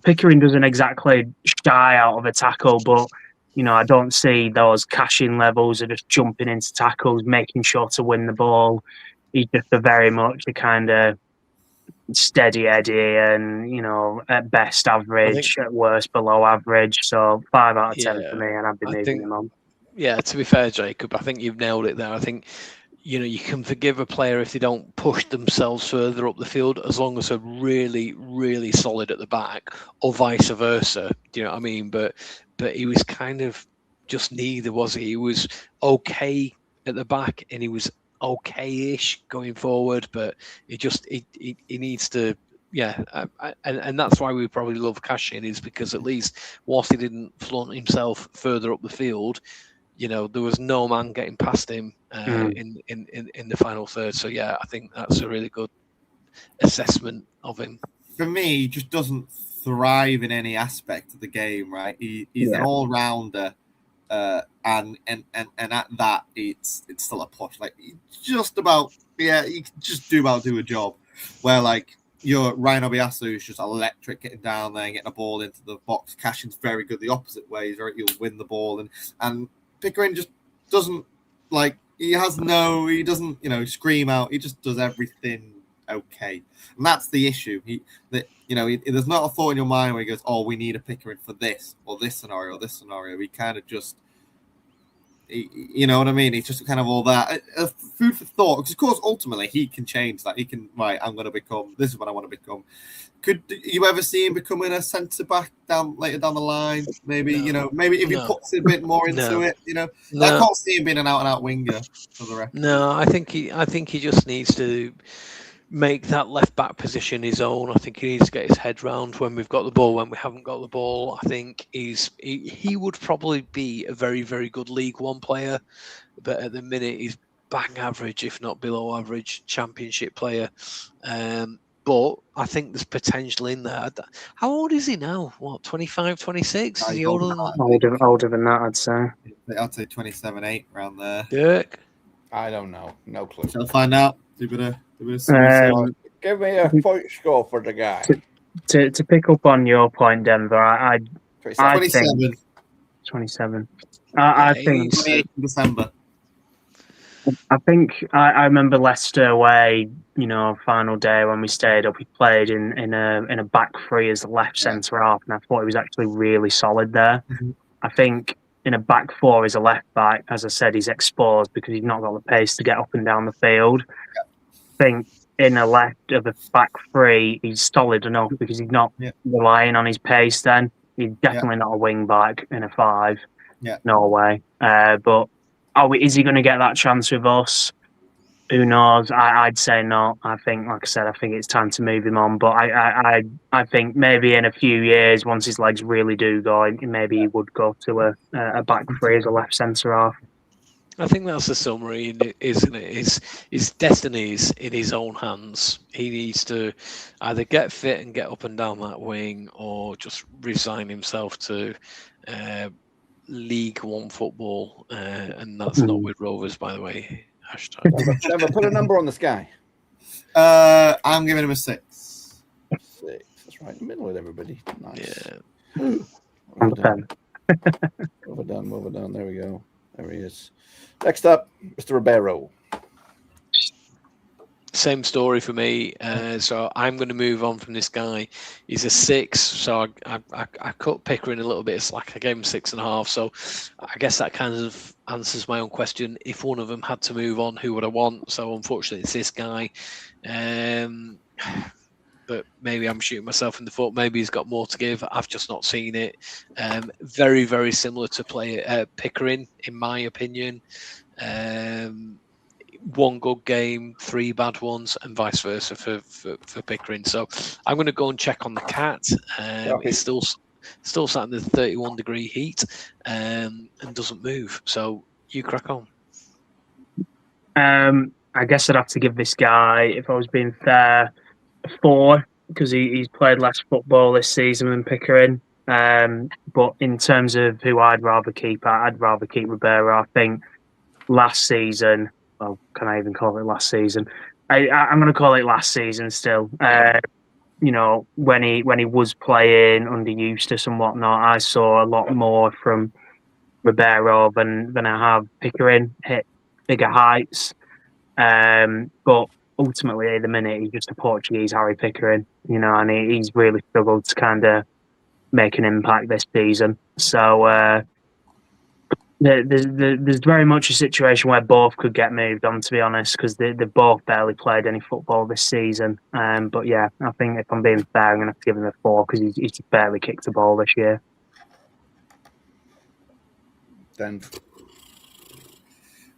Pickering doesn't exactly shy out of a tackle, but, I don't see those Cashin levels of just jumping into tackles, making sure to win the ball. He's just very much a kind of steady Eddie and, at best average, at worst below average. So 5 out of 10 for me, and I'd be moving him on. Yeah, to be fair, Jacob, I think you've nailed it there. I think, you can forgive a player if they don't push themselves further up the field, as long as they're really, really solid at the back, or vice versa. Do you know what I mean? But he was kind of just neither, was he? He was okay at the back, and he was okay-ish going forward. But he needs to. Yeah, and that's why we probably love Cashin, is because at least whilst he didn't flaunt himself further up the field, there was no man getting past him in the final third. So yeah, I think that's a really good assessment of him. For me, he just doesn't thrive in any aspect of the game. Right, he's an all-rounder, and at that, it's still a push. Like, just about you can just do a job. Where like your Ryan Obiasu is just electric, getting down there and getting a ball into the box. Cashin's very good the opposite way. He'll win the ball, and Pickering just doesn't he doesn't scream out. He just does everything okay, and that's the issue. There's not a thought in your mind where he goes, "Oh, we need a Pickering for this or this scenario or this scenario." He kind of just, you know what I mean? It's just kind of all that food for thought. Because of course, ultimately, he can change that. He can I'm going to become. This is what I want to become. Could you ever see him becoming a centre back later down the line? Maybe maybe if he puts a bit more into it. I can't see him being an out and out winger for the rest. No, I think he just needs to make that left back position his own. I think he needs to get his head round when we've got the ball, when we haven't got the ball. I think he would probably be a very, very good League One player, but at the minute he's bang average, if not below average, Championship player. But I think there's potential in there. How old is he now? What, 25, 26? Is he older than that? Older than that, I'd say. I'd say 27, 8 around there. Dirk? I don't know. No clue. Shall I find out? Give me a point score for the guy. To pick up on your point, Denver, I 27. think 27. I think 28 December. I think I remember Leicester away, final day when we stayed up. He played in a back three as the left centre half, and I thought he was actually really solid there. Mm-hmm. I think in a back four as a left back, as I said, he's exposed because he's not got the pace to get up and down the field. Yeah. I think in a left of a back three, he's solid enough because he's not relying on his pace. Then he's definitely not a wing back in a 5. Yeah, no way. But is he going to get that chance with us? Who knows? I'd say no. I think, like I said, I think it's time to move him on. But I think maybe in a few years, once his legs really do go, maybe he would go to a back three as a left centre half. I think that's the summary, isn't it? His destiny is in his own hands. He needs to either get fit and get up and down that wing, or just resign himself to League One football, and that's not with Rovers, by the way. Hashtag. Trevor, put a number on the sky. I'm giving him a 6. 6. That's right in the middle with everybody. Nice. Yeah. Well done. Well done. There we go. There he is. Next up, Mr. Ribeiro. Same story for me. So I'm going to move on from this guy. He's a 6. So I cut Pickering a little bit of slack. I gave him 6.5. So I guess that kind of answers my own question. If one of them had to move on, who would I want? So unfortunately, it's this guy. But maybe I'm shooting myself in the foot. Maybe he's got more to give. I've just not seen it. Very, very similar to Pickering, in my opinion. One good game, 3 bad ones, and vice versa for Pickering. So I'm going to go and check on the cat. It's still sat in the 31-degree heat and doesn't move. So you crack on. I guess I'd have to give this guy, if I was being fair, a 4, because he's played less football this season than Pickering. But in terms of who I'd rather keep, I'd rather keep Ribeiro. I think last season, well, can I even call it last season? I'm going to call it last season still. You know, when he was playing under Eustace and whatnot, I saw a lot more from Ribeiro than I have Pickering. Hit bigger heights. But ultimately, at the minute, he's just a Portuguese Harry Pickering, you know, and he's really struggled to kind of make an impact this season. So there's very much a situation where both could get moved on, to be honest, because they both barely played any football this season. But yeah, I think if I'm being fair, I'm going to have to give him a 4 because he's just barely kicked the ball this year. Then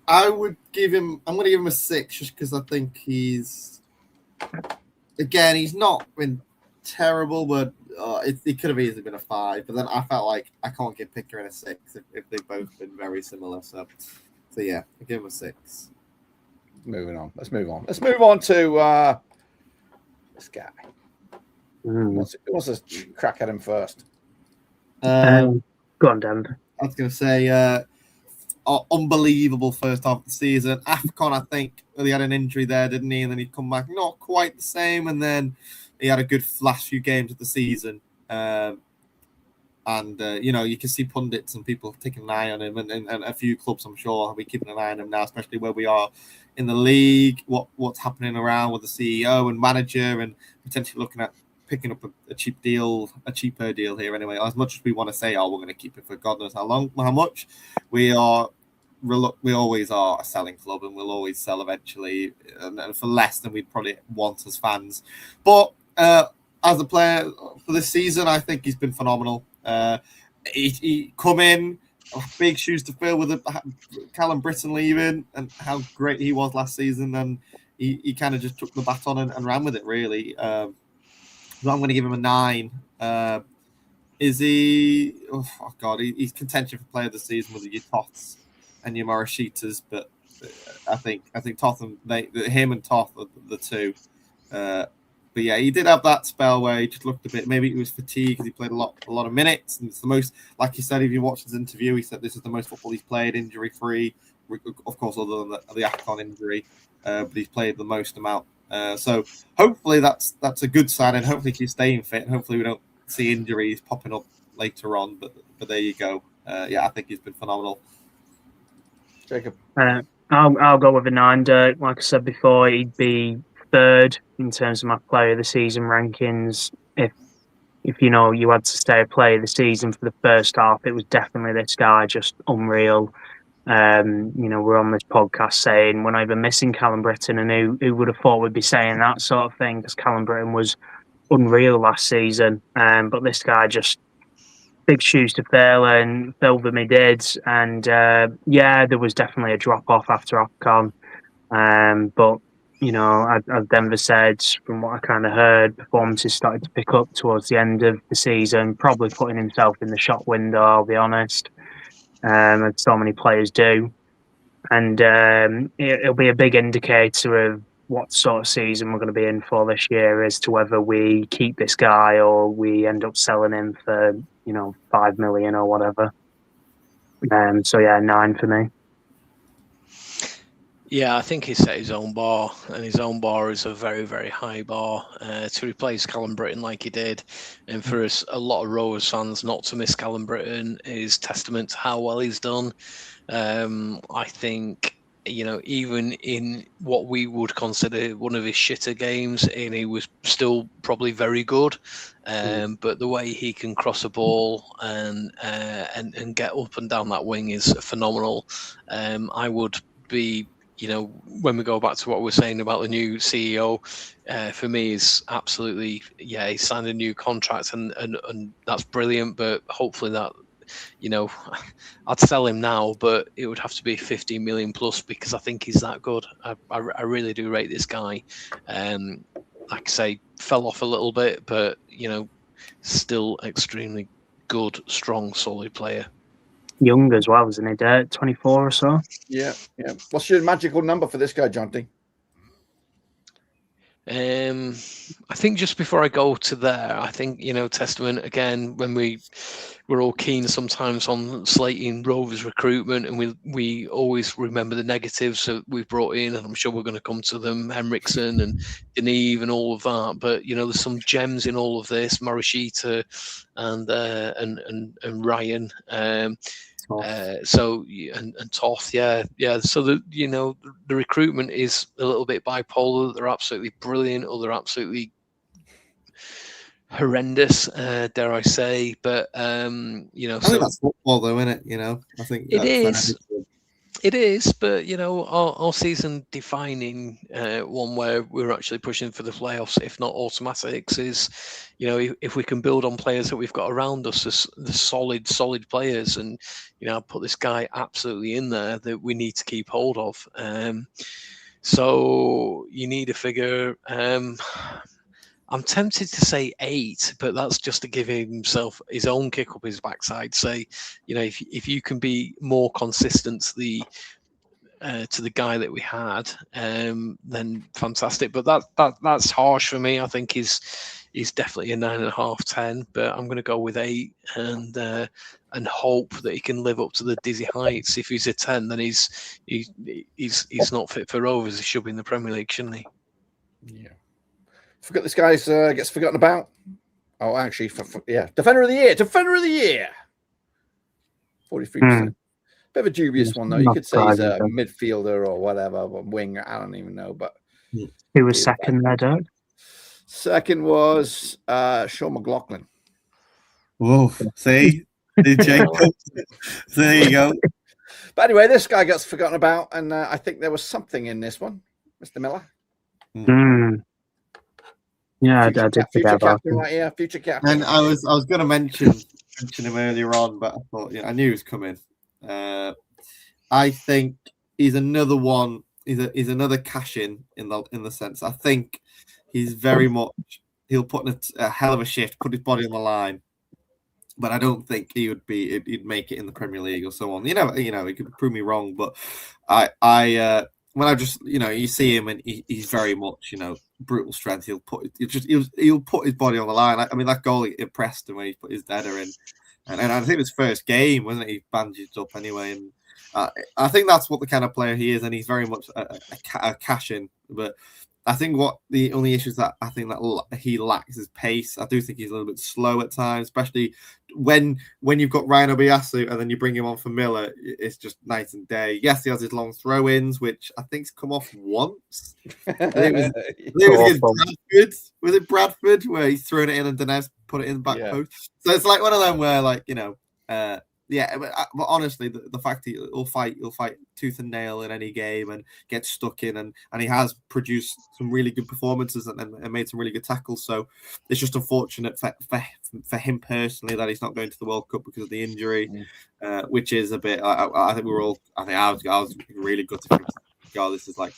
I'm going to give him a 6 just because I think he's not been terrible, but it could have easily been a 5. But then I felt like I can't give Pickering a 6 if they've both been very similar. So yeah, I give him a 6. Moving on. Let's move on to this guy. Who wants to crack at him first? Go on, Dan. I was going to say, unbelievable first half of the season. AFCON, I think, he had an injury there, didn't he? And then he'd come back not quite the same. And then he had a good last few games of the season. You know, you can see pundits and people taking an eye on him, and a few clubs, I'm sure, will be keeping an eye on him now, especially where we are in the league, what's happening around with the CEO and manager, and potentially looking at picking up a cheaper deal here anyway. As much as we want to say, we're going to keep it for God knows how much, we always are a selling club, and we'll always sell eventually, and for less than we'd probably want as fans. But as a player for this season, I think he's been phenomenal. He come in, big shoes to fill with Callum Britton leaving, and how great he was last season, and he kind of just took the baton and ran with it, really. So I'm going to give him a 9. Is he? Oh God, he's contention for player of the season with your Toths and your Morashitas, but I think Toth and him and Toth are the two. But yeah, he did have that spell where he just looked a bit. Maybe it was fatigue because he played a lot of minutes, and it's the most. Like he said, if you watched his interview, he said this is the most football he's played, injury free. Of course, other than the AFCON injury, but he's played the most amount. So hopefully that's a good sign, and hopefully he's staying fit, and hopefully we don't see injuries popping up later on. But there you go. Yeah, I think he's been phenomenal. Jacob, I'll go with a 9. Dirk, like I said before, he'd be 3rd in terms of my player of the season rankings. If you know you had to stay a player of the season for the first half, it was definitely this guy, just unreal. We're on this podcast saying we're not even missing Callum Britton, and who would have thought we'd be saying that sort of thing, because Callum Britton was unreal last season. But this guy just big shoes to fill, and filled them he did. And there was definitely a drop off after AFCON. But as Denver said, from what I kind of heard, performances started to pick up towards the end of the season, probably putting himself in the shop window, I'll be honest, as so many players do. And it'll be a big indicator of what sort of season we're going to be in for this year, as to whether we keep this guy or we end up selling him for, 5 million or whatever. 9 for me. Yeah, I think he set his own bar, and his own bar is a very, very high bar. To replace Callum Britton like he did, and for us, a lot of Rovers fans not to miss Callum Britton is testament to how well he's done. I think, even in what we would consider one of his shitter games, and he was still probably very good. But the way he can cross a ball and get up and down that wing is phenomenal. I would be, when we go back to what we're saying about the new CEO, for me is absolutely, he signed a new contract and that's brilliant. But hopefully that, I'd sell him now, but it would have to be 15 million plus, because I think he's that good. I really do rate this guy. Like I say, fell off a little bit, but still extremely good, strong, solid player. Young as well, isn't he? 24 or so. Yeah. What's your magical number for this guy, Jonty? I think just before I go to there, I think, testament again, when we're all keen sometimes on slating Rovers recruitment, and we always remember the negatives that we've brought in, and I'm sure we're going to come to them, Henriksen and Deneve and all of that. But there's some gems in all of this, Morishita and Ryan. And Toth, yeah. So the recruitment is a little bit bipolar. They're absolutely brilliant, or they're absolutely horrendous, dare I say. But I think that's football, though, isn't it? I think it is. It is, but our season defining one where we're actually pushing for the playoffs, if not automatics, is if we can build on players that we've got around us, the solid players, and put this guy absolutely in there that we need to keep hold of. So you need a figure. I'm tempted to say 8, but that's just to give himself his own kick up his backside. Say, if you can be more consistent to the guy that we had, then fantastic. But that's harsh for me. I think he's definitely a 9.5, 10. But I'm going to go with 8 and hope that he can live up to the dizzy heights. If he's a 10, then he's not fit for Rovers. He should be in the Premier League, shouldn't he? Yeah. Forget this guy's gets forgotten about. Oh, actually, Defender of the Year. 43%. Bit of a dubious one, though. You could say he's a midfielder or whatever, or wing. I don't even know. But who was second there, Doug? Second was Sean McLaughlin. Whoa, see? There you go. But anyway, this guy gets forgotten about, and I think there was something in this one, Mr. Miller. Yeah, I did future captain right here. Future captain. And I was going to mention him earlier on, but I thought I knew he was coming. I think he's another one. He's another cash in the sense. I think he's very much. He'll put in a hell of a shift, put his body on the line, but I don't think he'd make it in the Premier League or so on. He could prove me wrong, but when I just you see him and he's very much brutal strength. He'll put his body on the line. I mean, that goal impressed him when he put his header in, and I think it was first game, wasn't it? He bandaged up anyway, and I think that's what the kind of player he is, and he's very much a cash in. But I think what the only issues that I think that he lacks is pace. I do think he's a little bit slow at times, especially when you've got Ryan Obiasu and then you bring him on for Miller. It's just night and day. Yes, he has his long throw-ins, which I think's come off once. I think it was Bradford. Was it Bradford where he's thrown it in and Denez put it in the back post? So it's like one of them where yeah, but honestly, the fact that he'll fight tooth and nail in any game and get stuck in, and he has produced some really good performances and made some really good tackles. So it's just unfortunate for him personally that he's not going to the World Cup because of the injury, which is a bit. I think I was really good to think, God, this is like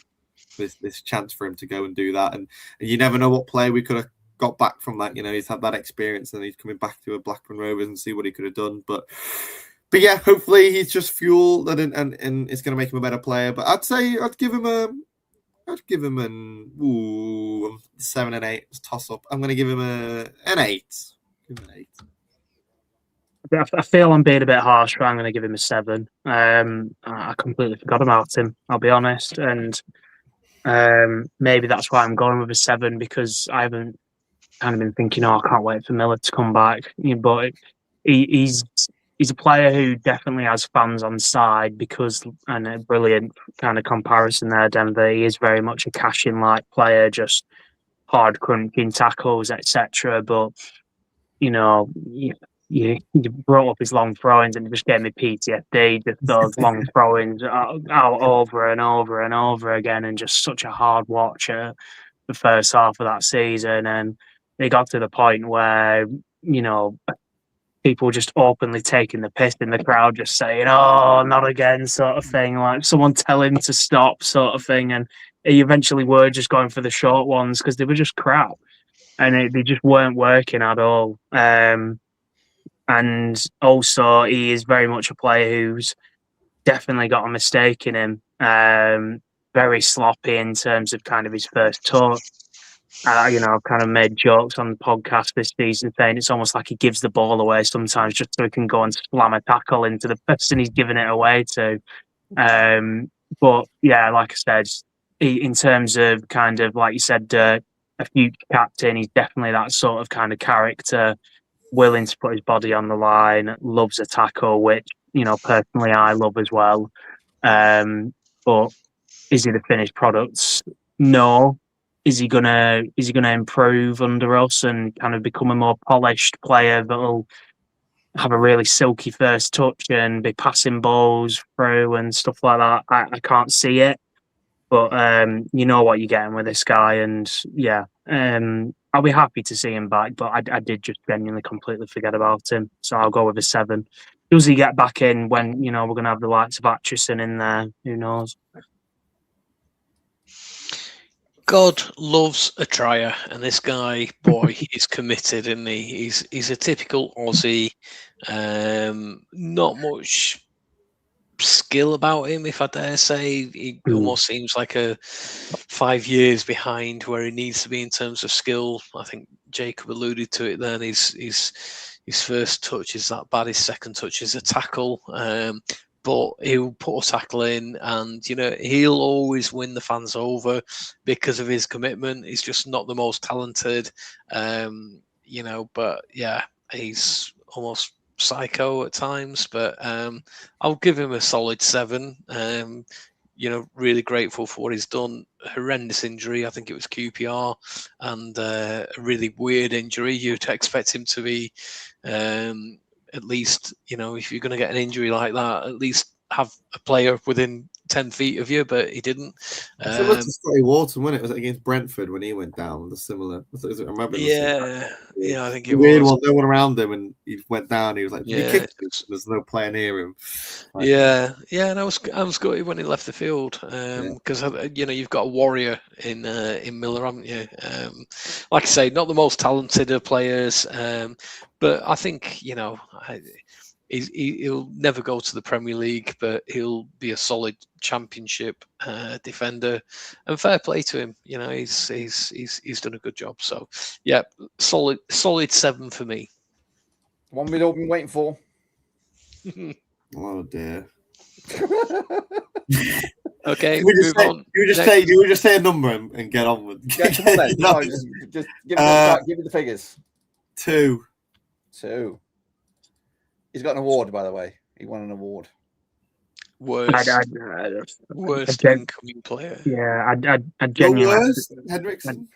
this chance for him to go and do that, and you never know what player we could have got back from that. He's had that experience and he's coming back to a Blackburn Rovers and see what he could have done. But yeah, hopefully he's just fueled and it's going to make him a better player. But I'd give him an 7 and 8. It's toss up. I'm going to give him an 8. Give him an 8. I feel I'm being a bit harsh, but I'm going to give him a 7. I completely forgot about him, I'll be honest. And maybe that's why I'm going with a 7, because I haven't kind of been thinking, I can't wait for Miller to come back. But he's a player who definitely has fans on side because, and a brilliant kind of comparison there, Denver. He is very much a cash-in-like player, just hard crunching tackles, etc. But, you brought up his long throw-ins and it just gave me PTSD, just those long throw-ins out over and over and over again, and just such a hard watch the first half of that season. And it got to the point where, people just openly taking the piss in the crowd, just saying, "Oh, not again," sort of thing, like someone tell him to stop, sort of thing. And he eventually were just going for the short ones because they were just crap, and they just weren't working at all. And also, he is very much a player who's definitely got a mistake in him. Very sloppy in terms of kind of his first touch. I've kind of made jokes on the podcast this season saying it's almost like he gives the ball away sometimes just so he can go and slam a tackle into the person he's giving it away to. But yeah, like I said, in terms of kind of, like you said, a future captain, he's definitely that sort of kind of character, willing to put his body on the line, loves a tackle, which, personally I love as well. But is he the finished product? No. Is he gonna improve under us and kind of become a more polished player that'll have a really silky first touch and be passing balls through and stuff like that? I can't see it, but you know what you're getting with this guy, and yeah, I'll be happy to see him back. But I did just genuinely completely forget about him, so I'll go with a 7. Does he get back in when we're gonna have the likes of Atchison in there? Who knows? God loves a trier, and this guy, boy, is committed, isn't he? He's a typical Aussie. Not much skill about him, if I dare say. He almost seems like 5 years behind where he needs to be in terms of skill. I think Jacob alluded to it then. His first touch is that bad. His second touch is a tackle. But he'll put a tackle in, and he'll always win the fans over because of his commitment. He's just not the most talented, but yeah, he's almost psycho at times. But I'll give him a solid 7. Really grateful for what he's done. Horrendous injury, I think it was QPR, and a really weird injury. You'd expect him to be. At least, if you're going to get an injury like that, at least have a player within 10 feet of you, but he didn't. It was to Scotty Wharton, wasn't it? Was it against Brentford when he went down? The similar. I remember. Yeah, I think it weird was. One, no one around him, and he went down. He was like, he kicked him. There's no player near him. And I was gutted when he left the field because you've got a warrior in Miller, haven't you? Like I say, not the most talented of players, but I think he'll never go to the Premier League, but he'll be a solid Championship defender. And fair play to him. He's done a good job. So yeah, solid 7 for me. One we'd all been waiting for. Oh dear. Okay, move on. You would just say a number and get on with. Yeah, come on then. No, just give me the figures. 2. He's got an award, by the way. He won an award. Worst incoming player. Yeah, I genuinely. Henriksen.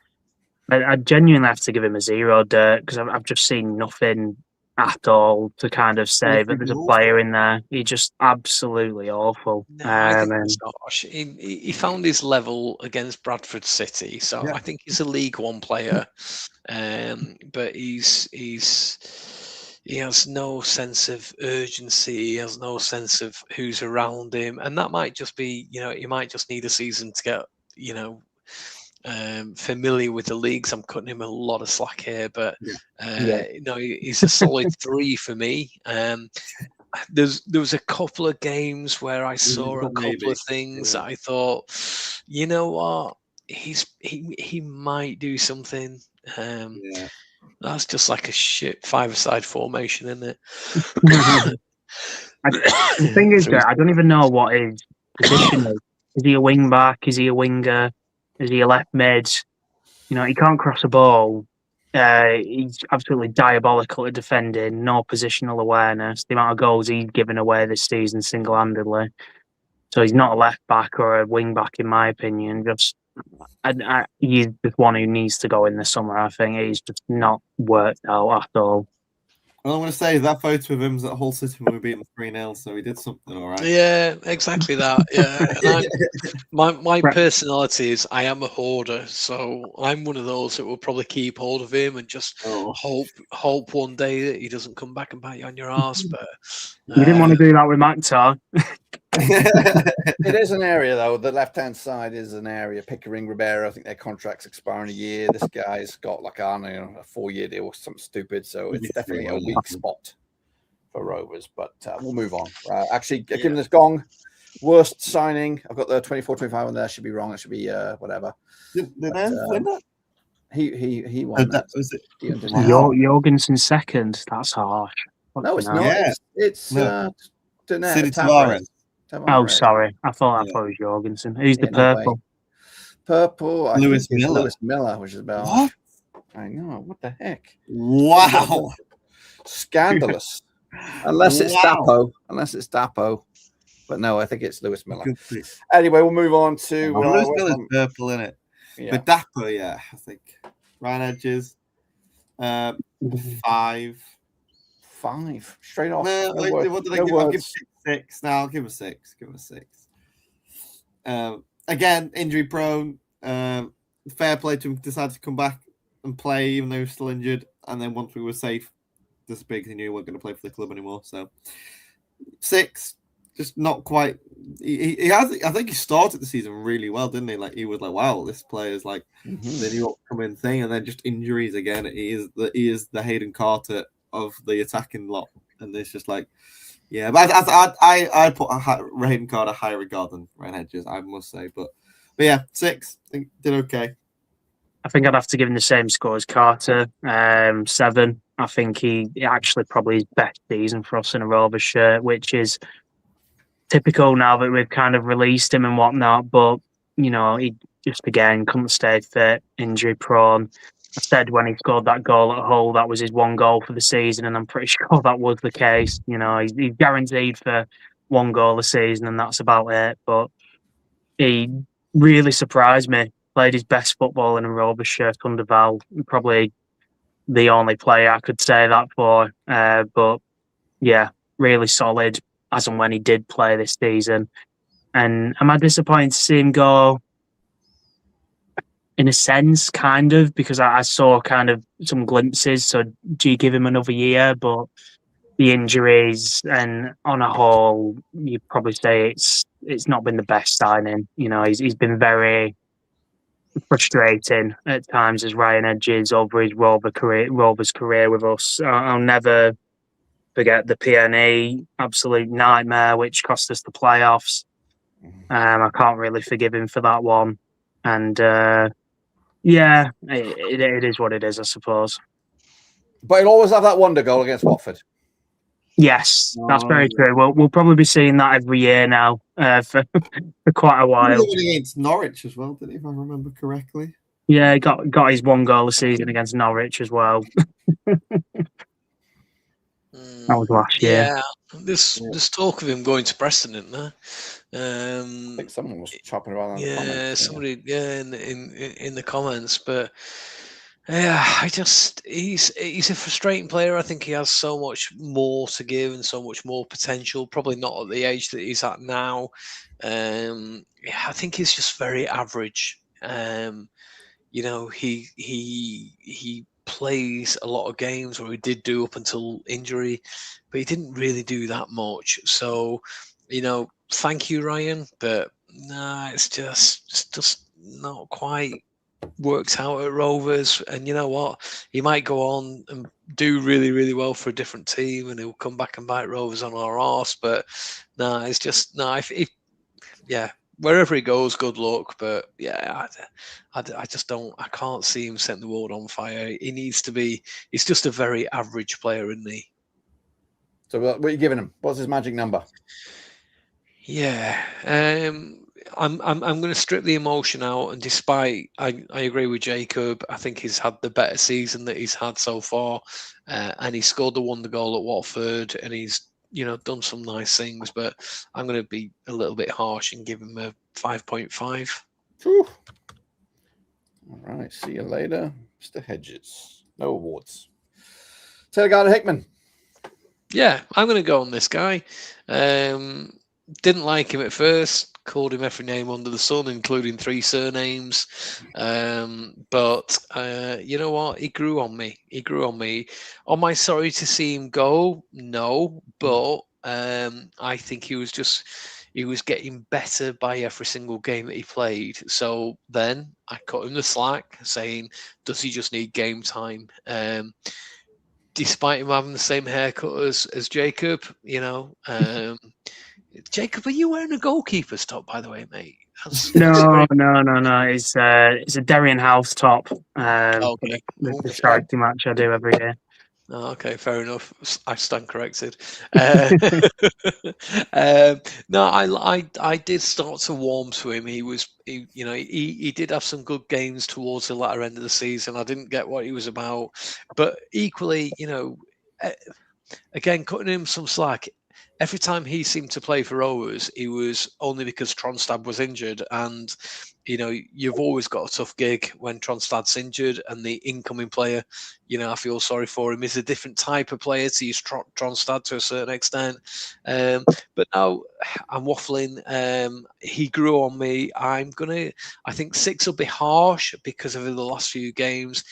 I genuinely have to give him a 0, Dirk, because I've just seen nothing at all to kind of say that there's a player in there. He's just absolutely awful. No, I think he's harsh. He found his level against Bradford City, so I think he's a League One player. But he has no sense of urgency. He has no sense of who's around him, and that might just be, he might just need a season to get, familiar with the leagues. I'm cutting him a lot of slack here, but he's a solid 3 for me. There was a couple of games where I saw a couple of things that I thought, you know what, he might do something. That's just like a shit 5-a-side formation, isn't it? The thing is that I don't even know what his position is. Is he a wing back? Is he a winger? Is he a left mid? He can't cross a ball. He's absolutely diabolical at defending. No positional awareness. The amount of goals he's given away this season single-handedly. So he's not a left back or a wing back, in my opinion. He's just one who needs to go in the summer. I think he's just not worked out at all. All I want to say is that photo of him's at Hull City when we beat them 3-0, so he did something all right. Yeah, exactly that. Yeah, and my personality is I am a hoarder, so I'm one of those that will probably keep hold of him and just hope one day that he doesn't come back and bite you on your arse. But you didn't want to do that with Maktar. It is an area, though. The left-hand side is an area. Pickering, Ribeiro, I think their contracts expire in a year. This guy's got like a 4-year deal or something stupid. So it's definitely a weak spot for Rovers. But we'll move on. Actually, given this gong, worst signing. I've got the 24-25 on there. Should be wrong. It should be whatever. Did they win that? He won that. Was it? Jorgensen second. That's harsh. No, it's not. Yeah. It's City Tavares. Oh, sorry. I thought that was Jorgensen. Who's the purple? Purple. Lewis Miller. Lewis Miller, which is about. What? I know. What the heck? Wow. Scandalous. Unless it's Dapo. But no, I think it's Lewis Miller. Anyway, we'll move on to. Lewis Miller's purple, in it. Yeah. But Dapo, I think. Ryan Edges. 5. Straight off. What did I give? I'll give 6. Now I'll give him a 6. Give him a 6. Again, injury prone. Fair play to him. Decided to come back and play even though he was still injured. And then once we were safe, just big, he knew he wasn't going to play for the club anymore. So 6, just not quite. He has. I think he started the season really well, didn't he? Like he was like, wow, this player is like the new upcoming thing, and then just injuries again. He is the Hayden Carter of the attacking lot, and it's just like, yeah. But I put Hayden Carter higher regard than Ryan Hedges, I must say. But yeah, 6. I think did okay. I think I'd have to give him the same score as Carter. 7. I think he actually probably his best season for us in a Rovers shirt, which is typical now that we've kind of released him and whatnot. But he just again couldn't stay fit, injury prone. I said when he scored that goal at Hull, that was his 1 goal for the season, and I'm pretty sure that was the case. He's guaranteed for 1 goal a season, and that's about it. But he really surprised me. Played his best football in a Rovers shirt under Val. Probably the only player I could say that for. But yeah, really solid as and when he did play this season. And am I disappointed to see him go? In a sense, kind of, because I saw kind of some glimpses. So do you give him another year? But the injuries and on a whole, you'd probably say it's not been the best signing. He's been very frustrating at times as Ryan Edges over his Rovers career with us. I'll never forget the PNE absolute nightmare, which cost us the playoffs. I can't really forgive him for that one. And yeah, it is what it is, I suppose. But he'll always have that wonder goal against Watford. Yes, that's very true. We'll probably be seeing that every year now for quite a while. He against Norwich as well, didn't he, if I remember correctly? Yeah, he got his 1 goal a season against Norwich as well. That was last year. Yeah, there's talk of him going to Preston, isn't there? I think someone was chopping around. Yeah, somebody. Yeah, in the comments, but Yeah, he's a frustrating player. I think he has so much more to give and so much more potential. Probably not at the age that he's at now. Yeah, I think he's just very average. He plays a lot of games, or he did do up until injury, but he didn't really do that much. So, thank you, Ryan, but nah, it's just not quite worked out at Rovers. And you know what? He might go on and do really, really well for a different team, and he'll come back and bite Rovers on our arse. But nah, it's just nah. Yeah, wherever he goes, good luck. But yeah, I just don't. I can't see him setting the world on fire. He needs to be. He's just a very average player, isn't he? So what are you giving him? What's his magic number? Yeah, I'm going to strip the emotion out, and despite I agree with Jacob, I think he's had the better season that he's had so far, and he scored the wonder goal at Watford, and he's done some nice things, but I'm going to be a little bit harsh and give him a 5.5. All right, see you later, Mr. Hedges. No awards. Taylor Gardner-Hickman. Yeah, I'm going to go on this guy. Didn't like him at first, called him every name under the sun, including 3 surnames. But you know what? He grew on me. Am I sorry to see him go? No, but I think he was getting better by every single game that he played. So then I cut him the slack, saying, does he just need game time? Despite him having the same haircut as Jacob, Jacob, are you wearing a goalkeeper's top, by the way, mate? No. It's a Darien House top. Okay. The charity match I do every year. Oh, okay, fair enough. I stand corrected. No, I did start to warm to him. He did have some good games towards the latter end of the season. I didn't get what he was about, but equally, again, cutting him some slack. Every time he seemed to play for Rovers, it was only because Tronstad was injured. And, you've always got a tough gig when Tronstad's injured, and the incoming player, I feel sorry for him, is a different type of player to use Tronstad to a certain extent. But now I'm waffling. He grew on me. I think 6 will be harsh because of the last few games.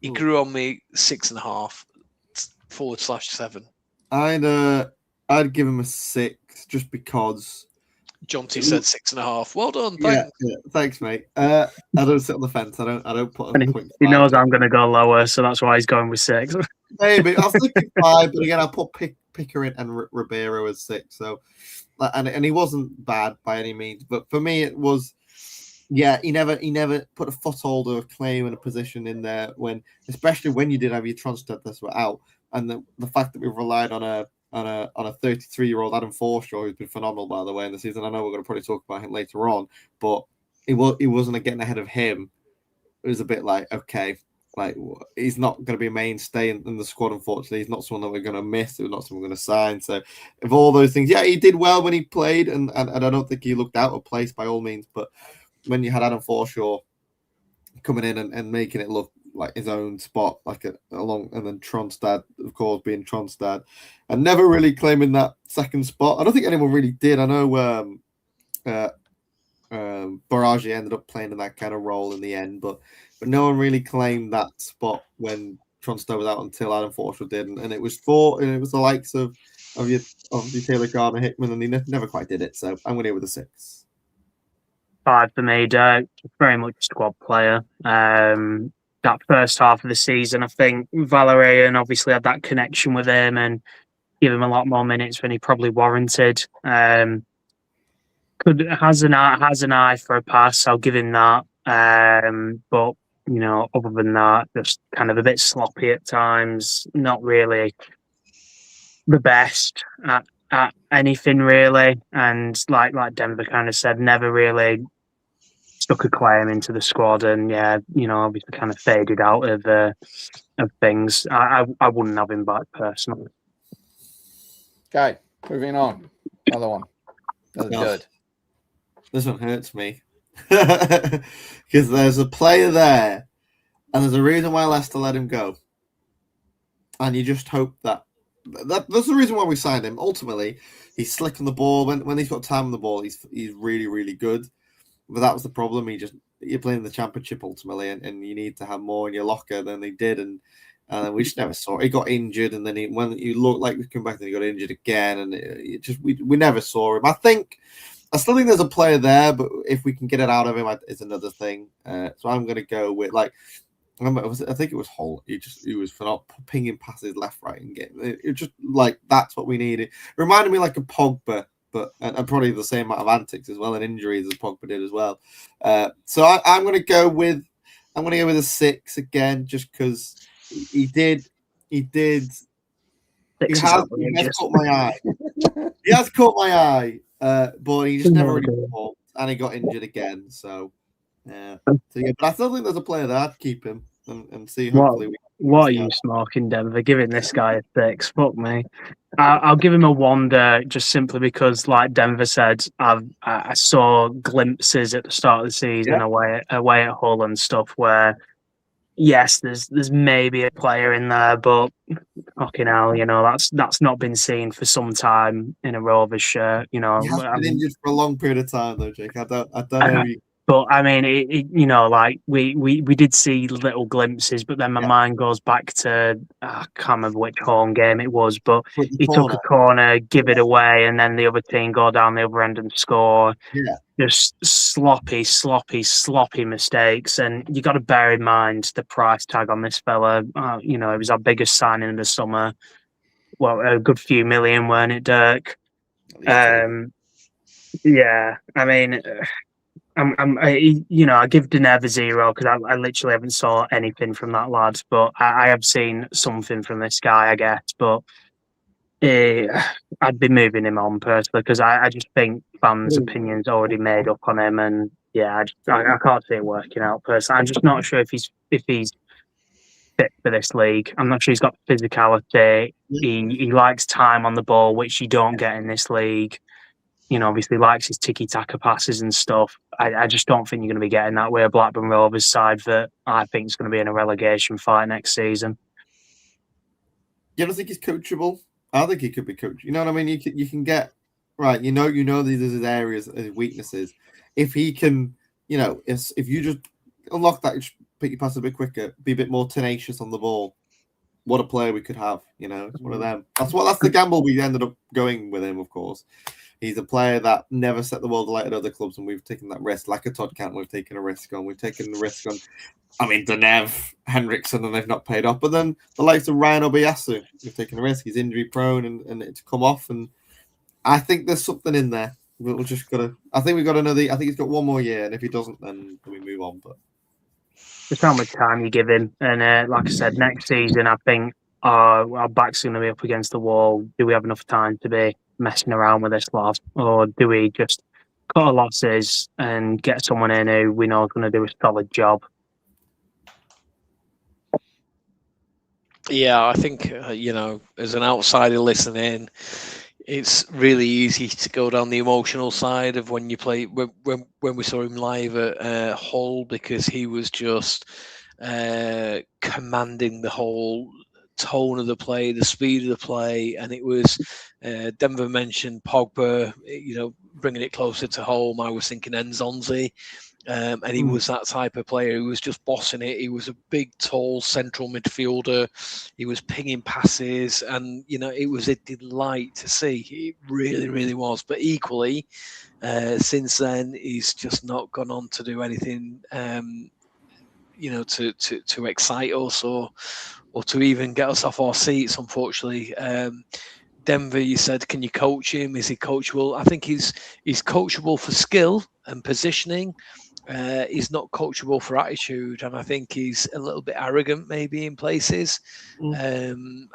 He grew on me 6.5/7. I'd give him a 6 just because. Jonty said 6.5. Well done. Thanks. Yeah, thanks, mate. I don't sit on the fence. I don't put a point. He knows I'm going to go lower, so that's why he's going with 6. Maybe I was thinking 5, but again, I'll put Pickering and Ribeiro as 6. So, and he wasn't bad by any means, but for me, it was. Yeah, he never put a foothold or a claim and a position in there especially when you did have your Tronstad that were out, and the fact that we've relied on a 33-year-old Adam Forshaw, who's been phenomenal by the way in the season. I know we're going to probably talk about him later on, but he wasn't getting ahead of him. It was a bit like, okay, like he's not going to be a mainstay in the squad. Unfortunately, he's not someone that we're going to miss. We're not someone we're going to sign. So, of all those things, yeah, he did well when he played, and I don't think he looked out of place by all means, but when you had Adam Forshaw coming in and making it look like his own spot, and then Tronstad, of course, being Tronstad, and never really claiming that second spot. I don't think anyone really did. I know Barrage ended up playing in that kind of role in the end, but no one really claimed that spot when Tronstad was out until Adam Forshaw did, and it was the likes of your Taylor Gardner-Hickman, and he never quite did it. So I'm going to go with a 6. 5 for me, Dirk. Very much a squad player. That first half of the season, I think Valérien obviously had that connection with him and give him a lot more minutes than he probably warranted. Has an eye for a pass. I'll give him that. But other than that, just kind of a bit sloppy at times. Not really the best at anything really, and like Denver kind of said, never really stuck a claim into the squad, and obviously kind of faded out of things. I wouldn't have him back personally. Okay, moving on. Another one. Good. This one hurts me because there's a player there And there's a reason why Leicester let him go. And you just hope that's the reason why we signed him. Ultimately, he's slick on the ball. When he's got time on the ball, he's really, really good. But that was the problem. You're playing the Championship ultimately, and you need to have more in your locker than they did. And we just never saw it. He got injured, and then when you looked like we come back, then he got injured again, and we never saw him. I still think there's a player there, but if we can get it out of him, it's another thing. So I'm going to go with I think it was Hull. He was for not pinging passes left, right, and getting it just like that's what we needed. It reminded me like a Pogba, and probably the same amount of antics as well and injuries as Pogba did as well. So I'm going to go with a 6 again, just because he has caught my eye. He has caught my eye, but he just never really performed, and he got injured again. So. But I still think there's a player there. I'd keep him and see. Hopefully, what are you smoking, Denver? Giving this guy a 6? Fuck me. I'll give him a 1 there, just simply because, like Denver said, I saw glimpses at the start of the season away at Hull and stuff where, yes, there's maybe a player in there, but fucking hell, that's not been seen for some time in a Rovers shirt. He has been injured for a long period of time, though, Jake. I don't know. But I mean, we did see little glimpses, but then my mind goes back to I can't remember which home game it was, but he took a corner, give it away, and then the other team go down the other end and score. Yeah, just sloppy mistakes, and you got to bear in mind the price tag on this fella. It was our biggest signing of the summer. Well, a good few million, weren't it, Dirk? Yeah, I mean. I give Deneb a 0 because I literally haven't saw anything from that lad, but I have seen something from this guy, I guess. But I'd be moving him on personally because I just think fans' opinions already made up on him, and I can't see it working out personally. I'm just not sure if he's fit for this league. I'm not sure he's got physicality. He likes time on the ball, which you don't get in this league. Obviously likes his tiki-taka passes and stuff. I just don't think you're going to be getting that way a Blackburn Rovers side that I think is going to be in a relegation fight next season. You don't think he's coachable? I think he could be coached. You know what I mean? You can get right. These are his areas, his weaknesses. If he can, if you just unlock that, just pick your pass a bit quicker, be a bit more tenacious on the ball. What a player we could have. It's one of them. That's the gamble we ended up going with him. Of course. He's a player that never set the world alight at other clubs, and we've taken that risk. Like a Todd Cantwell, we've taken a risk on. We've taken the risk on. I mean, Denev, Henriksen, and they've not paid off. But then the likes of Ryan Obayasu, we've taken a risk. He's injury prone, and it's come off. And I think there's something in there. We'll just gotta. I think we've got another. I think he's got one more year, and if he doesn't, then we move on. But just how much time you give him, and like I said, next season, I think our back's going to be up against the wall. Do we have enough time to be messing around with this lot, or do we just cut our losses and get someone in who we know is going to do a solid job? Yeah, I think as an outsider listening, it's really easy to go down the emotional side of when you play when we saw him live at Hull, because he was just commanding the whole tone of the play, the speed of the play, and it was Denver mentioned Pogba, bringing it closer to home. I was thinking Nzonzi, and he was that type of player who was just bossing it. He was a big, tall central midfielder. He was pinging passes, and it was a delight to see. It really, really was. But equally, since then, he's just not gone on to do anything, to excite us or to even get us off our seats, unfortunately. Denver, you said, can you coach him? Is he coachable? I think he's coachable for skill and positioning. He's not coachable for attitude, and I think he's a little bit arrogant maybe in places. And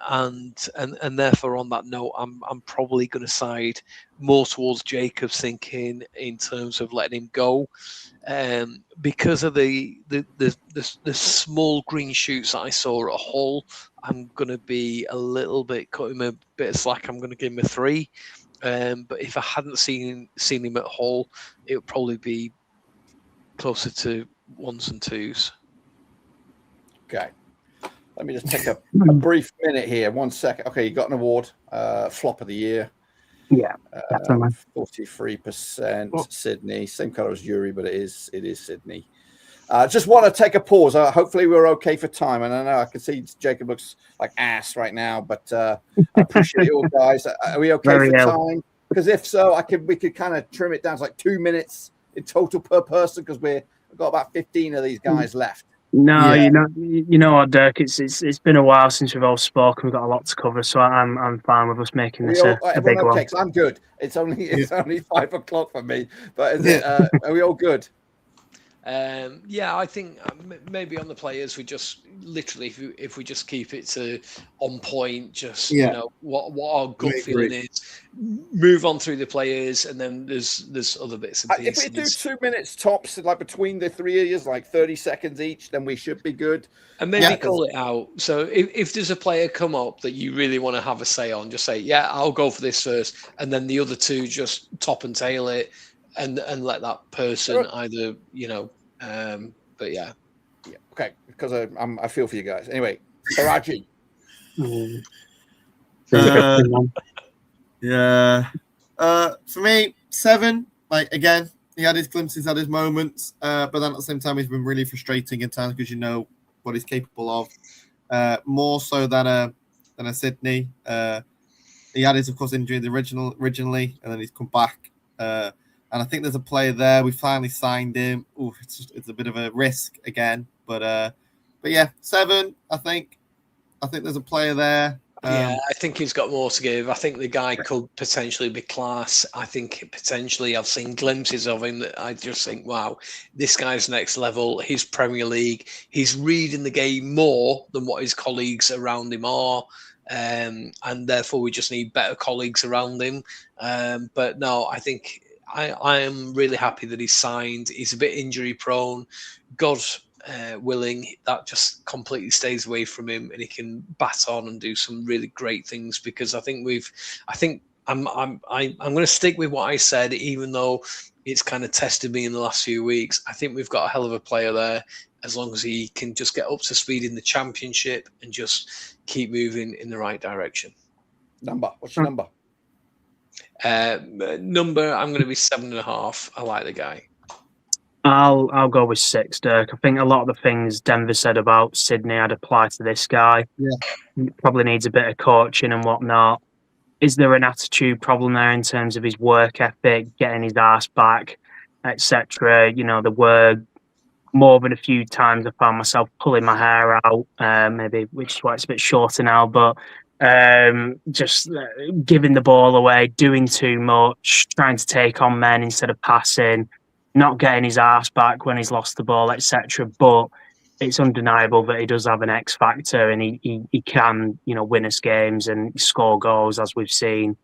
therefore, on that note, I'm probably going to side more towards Jacob's thinking in terms of letting him go. Because of the small green shoots that I saw at Hull, I'm going to be a little bit cut him a bit of slack. I'm going to give him a 3. But if I hadn't seen him at Hull, it would probably be closer to 1s and 2s. Okay. Let me just take a brief minute here. 1 second. Okay, you got an award. Flop of the year. Yeah, definitely. 43% Sydney. Same colour as Yuri, but it is Sydney. Just want to take a pause. Hopefully we're okay for time. And I know I can see Jacob looks like ass right now, but I appreciate it all, guys. Are we okay for time? Because if so, we could kind of trim it down to like 2 minutes in total per person, because we've got about 15 of these guys left. No, yeah. you know what, Dirk? It's been a while since we've all spoken. We've got a lot to cover, so I'm fine with us making this a big one. Okay, I'm good. It's only 5 o'clock for me, but are we all good? I think maybe on the players, we just literally, if we just keep it to on point, just you know what our gut feeling is, move on through the players, and then there's other bits and pieces. If we do 2 minutes tops, like between the three of you, like 30 seconds each, then we should be good. And maybe call it out. So if there's a player come up that you really want to have a say on, just say, yeah, I'll go for this first, and then the other two just top and tail it. And let that person either, but yeah. Okay, because I feel for you guys. Anyway, Karaji. For me, 7. Like, again, he had his glimpses, had his moments, but then at the same time, he's been really frustrating at times because you know what he's capable of. More so than a Sydney. He had his, of course, injury originally, and then he's come back. And I think there's a player there. We finally signed him. Ooh, it's a bit of a risk again, but yeah, 7. I think there's a player there. I think he's got more to give. I think the guy could potentially be class. I think potentially I've seen glimpses of him that I just think, wow, this guy's next level. He's Premier League. He's reading the game more than what his colleagues around him are. And therefore we just need better colleagues around him. But no, I think I am really happy that he's signed. He's a bit injury prone. God willing, that just completely stays away from him, and he can bat on and do some really great things. Because I think I'm going to stick with what I said, even though it's kind of tested me in the last few weeks. I think we've got a hell of a player there, as long as he can just get up to speed in the Championship and just keep moving in the right direction. What's your number? Number, I'm going to be 7.5. I like the guy. I'll go with 6, Dirk. I think a lot of the things Denver said about Sydney I'd apply to this guy. Yeah. Probably needs a bit of coaching and whatnot. Is there an attitude problem there in terms of his work ethic, getting his ass back, etc.? There were more than a few times I found myself pulling my hair out, maybe, which is why it's a bit shorter now, but just giving the ball away, doing too much, trying to take on men instead of passing, not getting his arse back when he's lost the ball, etc. But it's undeniable that he does have an X factor, and he can, win us games and score goals, as we've seen.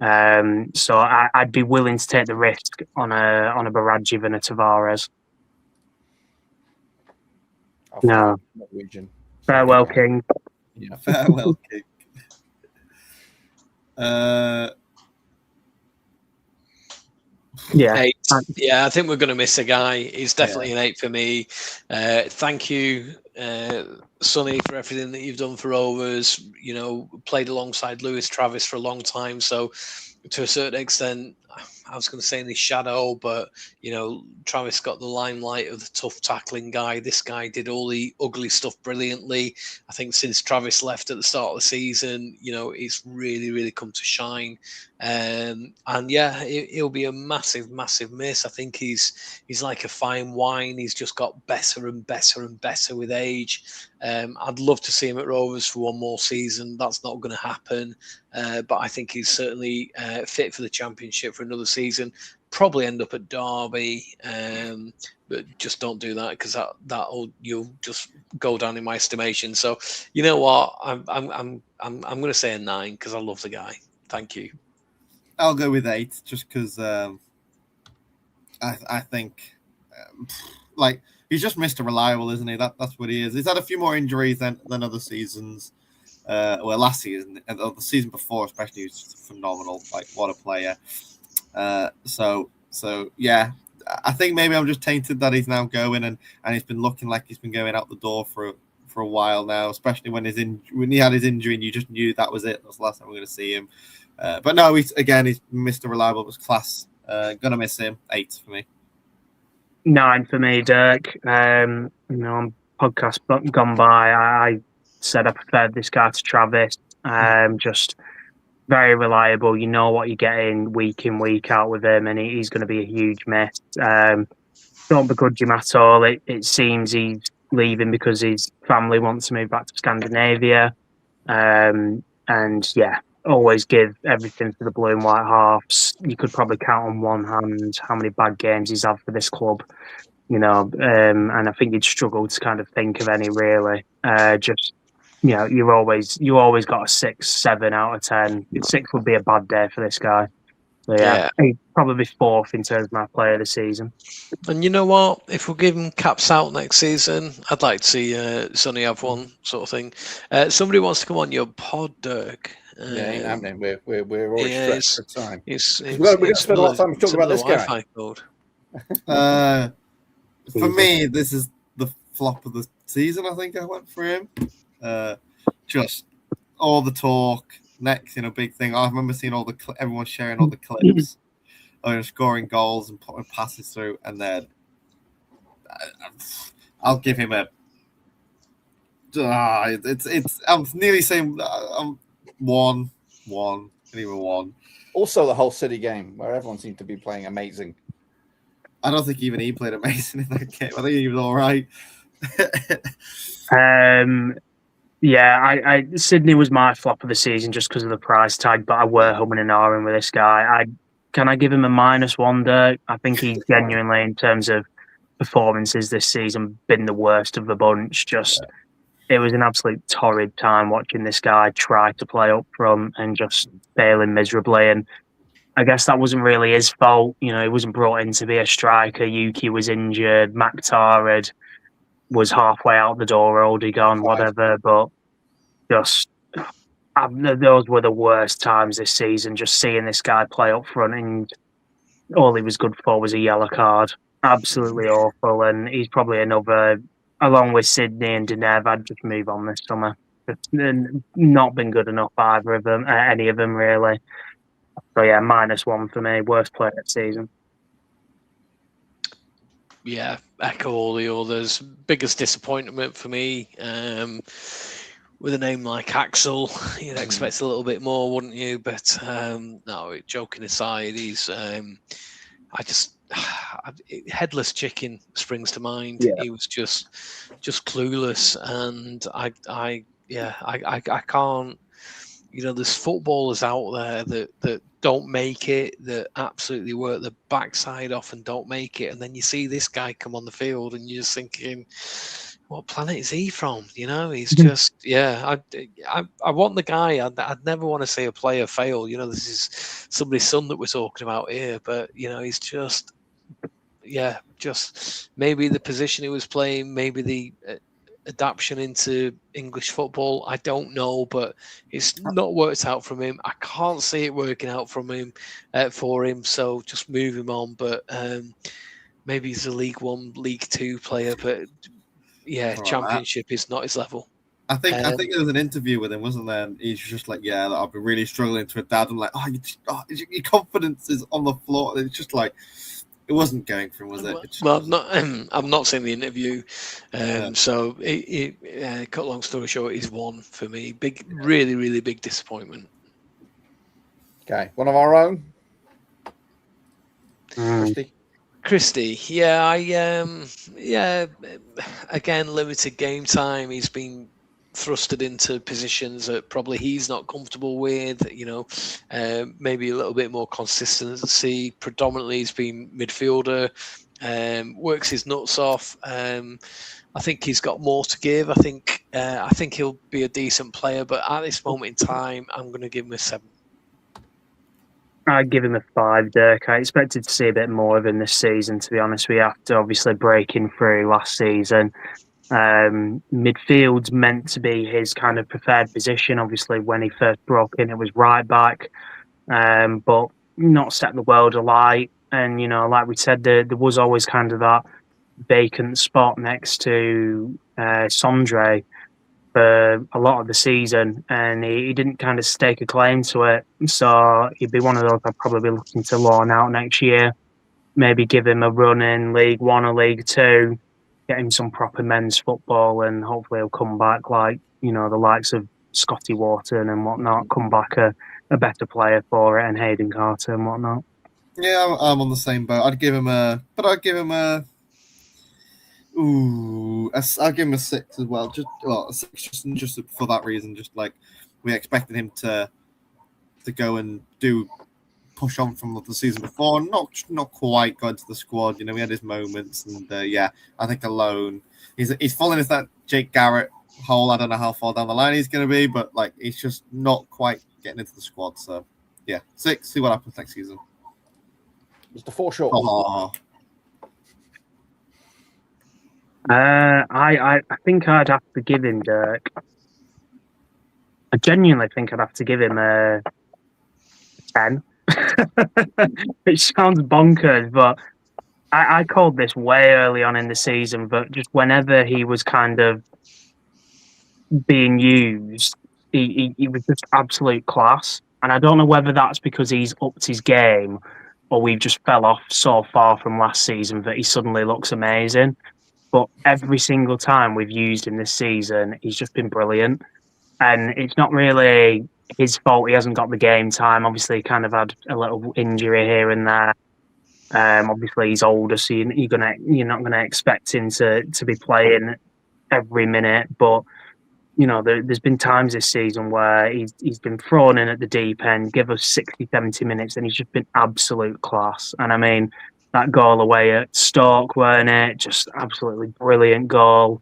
So I'd be willing to take the risk on a Baraji than a Tavares. No. Farewell, King. Yeah, farewell, King. Yeah. 8. Yeah, I think we're going to miss a guy. He's definitely an 8 for me. Thank you, Sonny, for everything that you've done for Rovers. Played alongside Lewis Travis for a long time. So to a certain extent, I was going to say in his shadow, but, Travis got the limelight of the tough tackling guy. This guy did all the ugly stuff brilliantly. I think since Travis left at the start of the season, it's really, really come to shine. And yeah, he'll be a massive, massive miss. I think he's like a fine wine. He's just got better and better and better with age. I'd love to see him at Rovers for one more season. That's not going to happen. But I think he's certainly fit for the Championship for another season. Probably end up at Derby, but just don't do that, because you'll just go down in my estimation. So you know what, I'm going to say a 9 because I love the guy. Thank you. I'll go with 8 just because I think like he's just Mr. Reliable, isn't he? That's what he is. He's had a few more injuries than other seasons. Last season and the season before, especially, he was just phenomenal. Like, what a player. So yeah, I think maybe I'm just tainted that he's now going and he's been looking like he's been going out the door for for a while now, especially when he had his injury and you just knew that was it. That was the last time we're going to see him. But no, he's Mr. Reliable. It was class. Gonna miss him. 8 for me. 9 for me, Dirk. On podcast gone by, I said I preferred this guy to Travis. Just very reliable. You know what you're getting week in, week out with him, and he's going to be a huge miss. Don't begrudge him at all. It seems he's leaving because his family wants to move back to Scandinavia. And yeah, always give everything to the blue and white halves. You could probably count on one hand how many bad games he's had for this club, and I think you'd struggle to kind of think of any really. You always got a 6, 7 out of 10. 6 would be a bad day for this guy. So yeah, he'd probably be 4th in terms of my player of the season. And you know what? If we're giving caps out next season, I'd like to see Sonny have one sort of thing. Somebody wants to come on your pod, Dirk. Ain't happening. We're already stretched for time. We're going to spend a lot of time talking about this guy. For me, this is the flop of the season. I think I went for him. Just all the talk. Next, big thing. I remember seeing everyone sharing all the clips of scoring goals and putting passes through, and then I'll give him a. I'm nearly saying I'm 1, and even 1. Also, the whole City game where everyone seemed to be playing amazing. I don't think even he played amazing in that game. I think he was all right. Yeah, Sydney was my flop of the season just because of the price tag, but I were humming and ahhing with this guy. Can I give him a -1, Dirk? I think he genuinely, in terms of performances this season, been the worst of the bunch. It was an absolute torrid time watching this guy try to play up front and just failing miserably. And I guess that wasn't really his fault. He wasn't brought in to be a striker. Yuki was injured. Maktar was halfway out the door, already gone, whatever. But those were the worst times this season. Just seeing this guy play up front, and all he was good for was a yellow card. Absolutely awful. And he's probably another, along with Sydney and Deneuve, I'd just move on this summer. It's not been good enough, either of them, any of them really. So yeah, -1 for me. Worst player of the season. Yeah, echo all the others. Biggest disappointment for me, with a name like Axel, you'd expect a little bit more, wouldn't you? But no, joking aside, he's Headless Chicken springs to mind. Yeah. He was just clueless, and I can't. There's footballers out there that don't make it, that absolutely work the backside off and don't make it, and then you see this guy come on the field, and you're just thinking, what planet is he from? He's just I want the guy. I'd never want to see a player fail. This is somebody's son that we're talking about here, but he's just maybe the position he was playing, maybe the adaptation into English football, I don't know, but it's not worked out from him. I can't see it working out for him, so just move him on. But maybe he's a League 1, League 2 player, but Championship is not his level. I think there was an interview with him, wasn't there? And he's just like, I've been really struggling to adapt. I'm like, your confidence is on the floor. It's just like, it wasn't going for him, was it? Well, I've not seen the interview, so cut long story short, he's 1 for me. Really, really big disappointment. Okay, one of our own. Christie, again, limited game time. He's been thrusted into positions that probably he's not comfortable with, maybe a little bit more consistency. Predominantly he's been midfielder, works his nuts off. I think he's got more to give. I think he'll be a decent player, but at this moment in time, I'm going to give him a 7. I'd give him a 5, Dirk. I expected to see a bit more of him this season, to be honest. We have to obviously breaking through last season. Midfield's meant to be his kind of preferred position. Obviously, when he first broke in, it was right back, but not set the world alight. And like we said, there was always kind of that vacant spot next to Sondre. for a lot of the season, and he didn't kind of stake a claim to it. So he'd be one of those I'd probably be looking to loan out next year. Maybe give him a run in League One or League Two, get him some proper men's football, and hopefully he'll come back like, the likes of Scotty Wharton and whatnot, come back a better player for it, and Hayden Carter and whatnot. Yeah, I'm on the same boat. I'd give him a 6 as well. A 6 just for that reason. Just like we expected him to go and push on from the season before, not quite got into the squad. We had his moments, and I think alone he's falling into that Jake Garrett hole. I don't know how far down the line he's going to be, but like he's just not quite getting into the squad. So 6. See what happens next season. Mr. Forshaw. Oh. I think I'd have to give him Dirk. I genuinely think I'd have to give him a 10. It sounds bonkers, but I called this way early on in the season, but just whenever he was kind of being used, he was just absolute class. And I don't know whether that's because he's upped his game or we've just fell off so far from last season that he suddenly looks amazing. But every single time we've used him this season, he's just been brilliant. And it's not really his fault he hasn't got the game time. Obviously, he kind of had a little injury here and there. Obviously, he's older, so you're not gonna expect him to be playing every minute. But there's been times this season where he's been thrown in at the deep end, give us 60, 70 minutes, and he's just been absolute class. And I mean, that goal away at Stoke, weren't it? Just absolutely brilliant goal.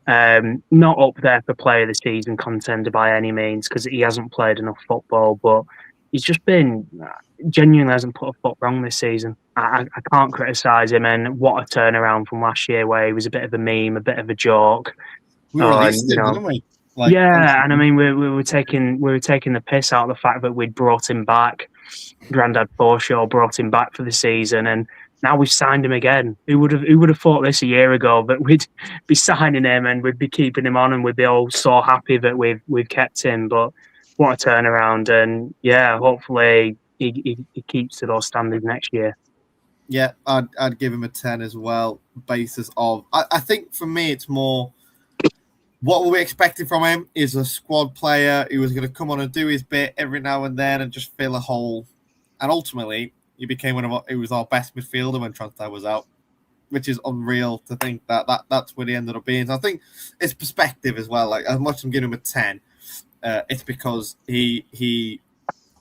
Not up there for player of the season contender by any means, because he hasn't played enough football, but he's just been genuinely hasn't put a foot wrong this season. I can't criticise him, and what a turnaround from last year where he was a bit of a meme, a bit of a joke. We released him, didn't we? And I mean, we were taking the piss out of the fact that we'd brought him back. Grandad Forshaw brought him back for the season, and now we've signed him again. Who would have thought this a year ago that we'd be signing him and we'd be keeping him on, and we'd be all so happy that we've kept him. But what a turnaround! And hopefully he keeps to those standards next year. Yeah, I'd give him a 10 as well. Basis of I think for me it's more what were we expecting from him is a squad player who was going to come on and do his bit every now and then and just fill a hole. And ultimately, he became he was our best midfielder when Transtad was out, which is unreal to think that's what he ended up being. So I think it's perspective as well. Like, as much as I'm giving him a 10, it's because he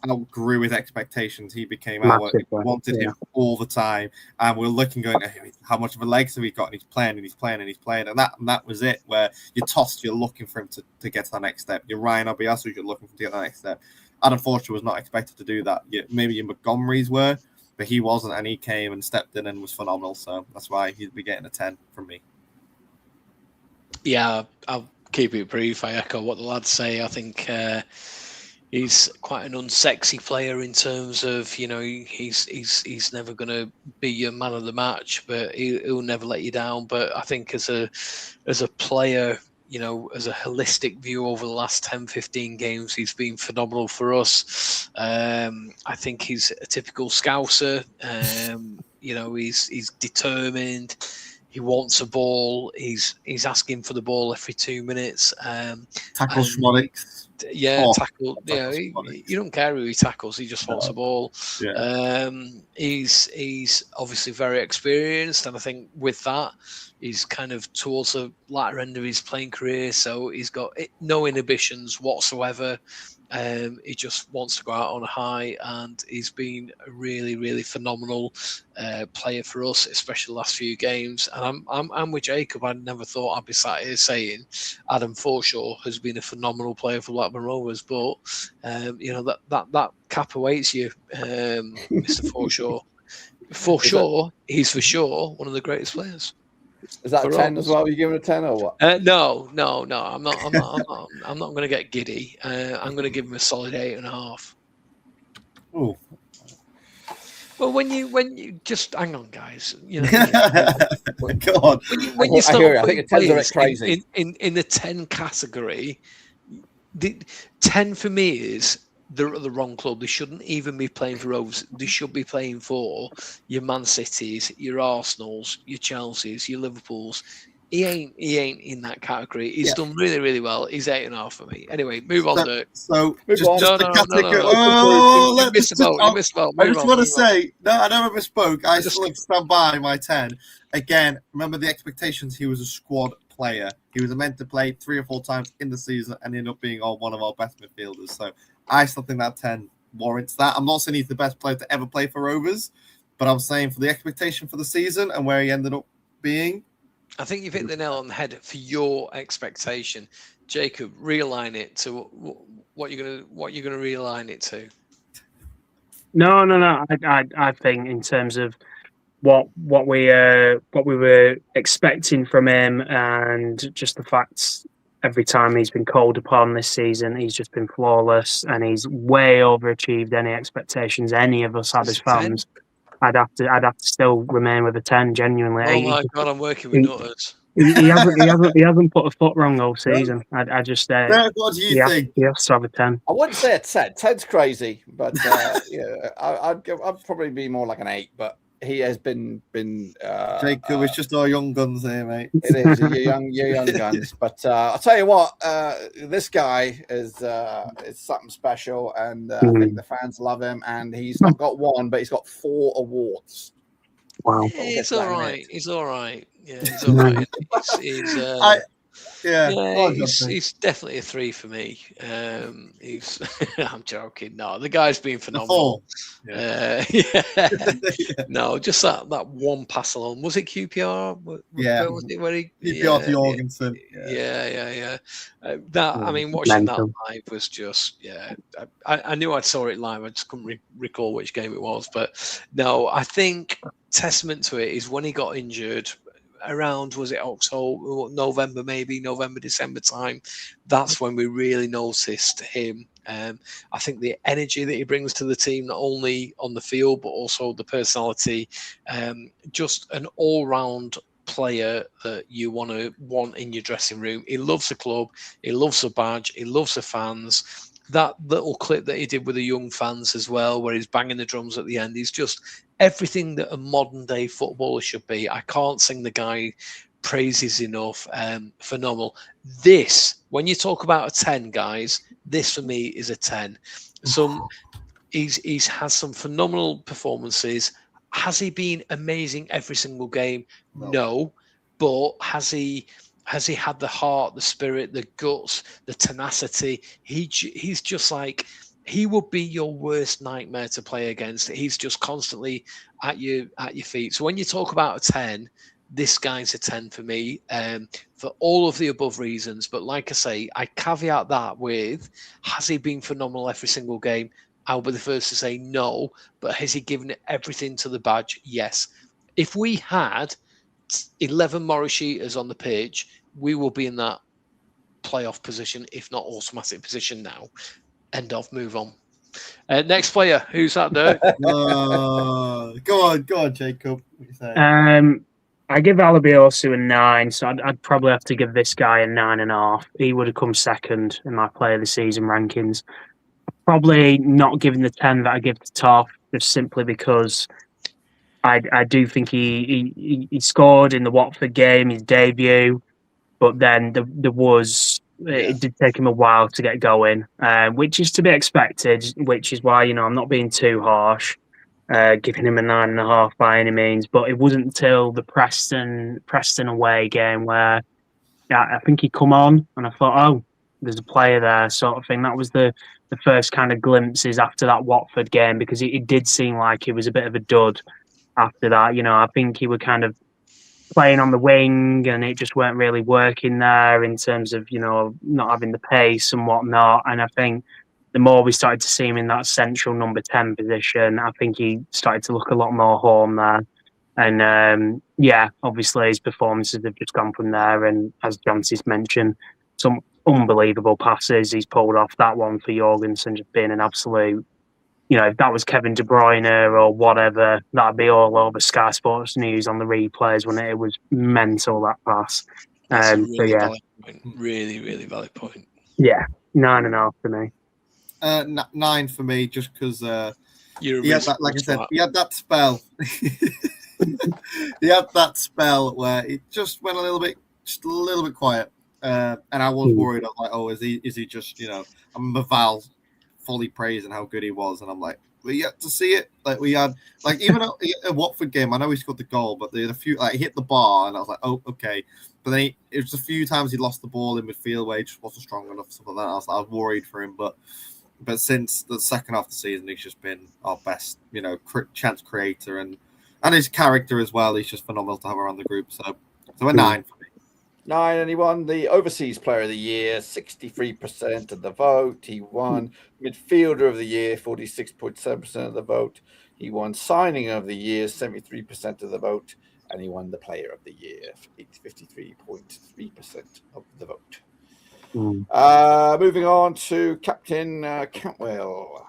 outgrew his expectations. He became wanted him all the time, and we're looking going, how much of a legs have he got? And he's playing, and that was it. Where you're looking for him to get to the next step. You're Ryan Obiasu, you're looking for him to get to the next step. Adam Forshaw was not expected to do that. Maybe your Montgomerys were, but he wasn't, and he came and stepped in and was phenomenal. So that's why he'd be getting a 10 from me. Yeah, I'll keep it brief. I echo what the lads say. I think he's quite an unsexy player in terms of, he's never going to be your man of the match, but he'll never let you down. But I think as a player, as a holistic view over the last 10, 15 games, he's been phenomenal for us. I think he's a typical Scouser. He's determined. He wants a ball. He's asking for the ball every 2 minutes. Tackle Schmodics. Tackle. You don't care who he tackles. He just wants a ball. Yeah. He's obviously very experienced, and I think with that, he's kind of towards the latter end of his playing career. So he's got no inhibitions whatsoever. He just wants to go out on a high, and he's been a really, really phenomenal player for us, especially the last few games. And I'm with Jacob. I never thought I'd be sat here saying Adam Forshaw has been a phenomenal player for Blackburn Rovers, but that cap awaits you, Mr. Forshaw. For sure, he's for sure one of the greatest players. Is that a 10 as well? You giving a 10 or what? No. I'm not going to get giddy. I'm going to give him a solid 8.5. Oh, Well, when you just hang on, guys, you know, Go on. when you start I think putting it's players crazy. in the 10 category, the 10 for me is they're at the wrong club. They shouldn't even be playing for Rovers. They should be playing for your Man Cities, your Arsenals, your Chelseas, your Liverpools. He ain't in that category. He's done really, really well. He's 8.5 for me. Anyway, move on, Dirk. So Move just on. the category. You missed the boat. You missed the boat. I just want to say, no, I never misspoke. I Just- still stand by my 10. Again, remember the expectations. He was a squad player. He was meant to play 3 or 4 times in the season and ended up being one of our best midfielders. So I still think that 10 warrants that. I'm not saying he's the best player to ever play for Rovers, but I'm saying for the expectation for the season and where he ended up being. I think you've hit the nail on the head for your expectation, Jacob. Realign it to what you're gonna realign it to. No. I think in terms of what we were expecting from him, and just the fact every time he's been called upon this season, he's just been flawless, and he's way overachieved any expectations any of us had as fans. I'd have to still remain with a 10. Genuinely. Oh my God, I'm working with nutters. He hasn't put a foot wrong all season. I just What do you think? He has to have a 10. I wouldn't say a 10. 10's crazy, but I'd probably be more like an 8. But he has been. Jacob, it's just our young guns here, mate. It is your young guns. But I'll tell you what, this guy is something special, and I think the fans love him. And he's not got 1, but he's got 4 awards. Wow, he's all right. He's all right. Yeah, he's all right. He's definitely a 3 for me. He's I'm joking. No, the guy's been phenomenal. No, just that one pass along. Was it QPR? Where was it? Where he QPR to Jorgensen. I mean, watching that live was just I knew I saw it live. I just couldn't recall which game it was. But no, I think testament to it is when he got injured around, was it October, November, December time? That's when we really noticed him. I think the energy that he brings to the team, not only on the field but also the personality, just an all-round player that you want in your dressing room. He loves the club, he loves the badge, he loves the fans. That little clip that he did with the young fans as well, where he's banging the drums at the end, he's just everything that a modern day footballer should be. I can't sing the guy praises enough. Phenomenal. This, when you talk about a 10, guys, this for me is a 10. He's has some phenomenal performances. Has he been amazing every single game? No. But has he had the heart, the spirit, the guts, the tenacity? He's just like, he would be your worst nightmare to play against. He's just constantly at your feet. So when you talk about a 10, this guy's a 10 for me, for all of the above reasons. But like I say, I caveat that with, has he been phenomenal every single game? I'll be the first to say no. But has he given it everything to the badge? Yes. If we had 11 Morris Sheeters on the pitch, we will be in that playoff position, if not automatic position now. End of, move on. Next player, who's that, Dirk? Go on, Jacob. What you say? I give Alabiosu a 9, so I'd probably have to give this guy a 9.5. He would have come second in my player of the season rankings. Probably not giving the 10 that I give to Toff, just simply because I do think he scored in the Watford game, his debut, but then it did take him a while to get going, which is to be expected, which is why, I'm not being too harsh, giving him a 9.5 by any means. But it wasn't until the Preston away game where I think he come on and I thought, oh, there's a player there, sort of thing. That was the first kind of glimpses after that Watford game, because it did seem like he was a bit of a dud after that. I think he was kind of playing on the wing and it just weren't really working there in terms of, not having the pace and whatnot. And I think the more we started to see him in that central number 10 position, I think he started to look a lot more home there. And obviously his performances have just gone from there. And as Jancis mentioned, some unbelievable passes he's pulled off. That one for Jorgensen just being an absolute if that was Kevin De Bruyne or whatever, that'd be all over Sky Sports News on the replays when it was mental, that pass. That's a really valid point. Really, really valid point. Yeah, 9.5 for me. 9 for me, just because he had that, like I said, he had that spell. He had that spell where it just went a little bit quiet, and I was worried. I was like, "Oh, is he just I remember Val fully praising how good he was, and I'm like, we yet to see it. Like we had, like even a Watford game, I know he scored the goal, but there had a few he hit the bar, and I was like, oh, okay. But then it was a few times he lost the ball in midfield where he just wasn't strong enough, stuff like that. I was worried for him, but since the second half of the season, he's just been our best, chance creator and his character as well. He's just phenomenal to have around the group. So a 9 for me. 9, and he won the Overseas Player of the Year, 63% of the vote. He won Midfielder of the Year, 46.7% of the vote. He won Signing of the Year, 73% of the vote. And he won the Player of the Year, 53.3% of the vote. Moving on to Captain Cantwell.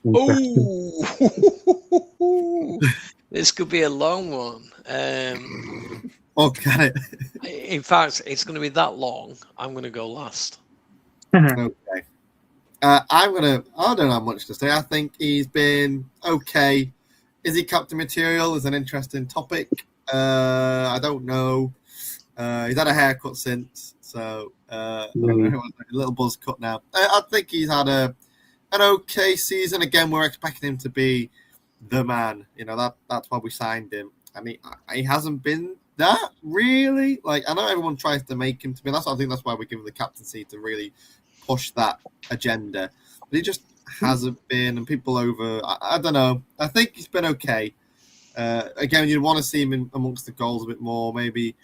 Oh, this could be a long one. Can it? In fact, it's going to be that long. I'm going to go last. Okay. I don't know much to say. I think he's been okay. Is he captain material? Is an interesting topic. I don't know. He's had a haircut since, so a little buzz cut now. I think he's had an okay season. Again, we're expecting him to be the man. That's why we signed him. I mean, he hasn't been that really. Like, I know everyone tries to make him to be. I think that's why we give him the captaincy to really push that agenda. But he just hasn't been, and people over. I don't know. I think he's been okay. Again, you'd want to see him amongst the goals a bit more, maybe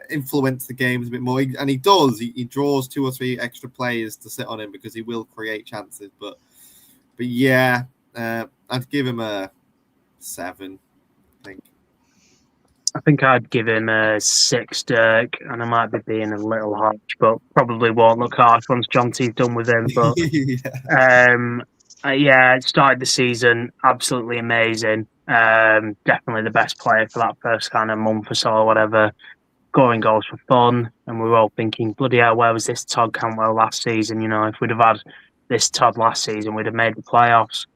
influence the games a bit more, and he does. He draws 2 or 3 extra players to sit on him because he will create chances. But yeah, I'd give him a 7. I think I'd give him a 6, Dirk, and I might be being a little harsh, but probably won't look harsh once John T's done with him. But started the season absolutely amazing. Definitely the best player for that first kind of month or so or whatever. Scoring goals for fun, and we were all thinking, bloody hell, where was this Todd Cantwell last season? If we'd have had this Todd last season, we'd have made the playoffs.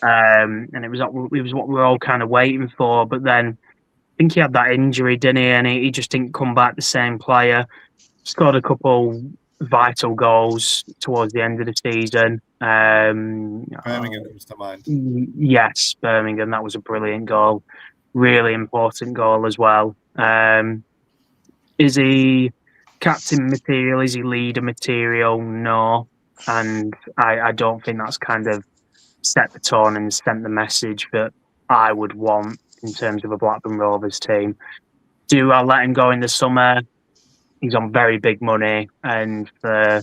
And it was what we were all kind of waiting for. But then I think he had that injury, didn't he? And he just didn't come back the same player. Scored a couple vital goals towards the end of the season. Birmingham comes to mind. Yes, Birmingham. That was a brilliant goal. Really important goal as well. Is he captain material? Is he leader material? No. And I don't think that's kind of set the tone and sent the message that I would want in terms of a Blackburn Rovers team. Do I let him go in the summer? He's on very big money, and for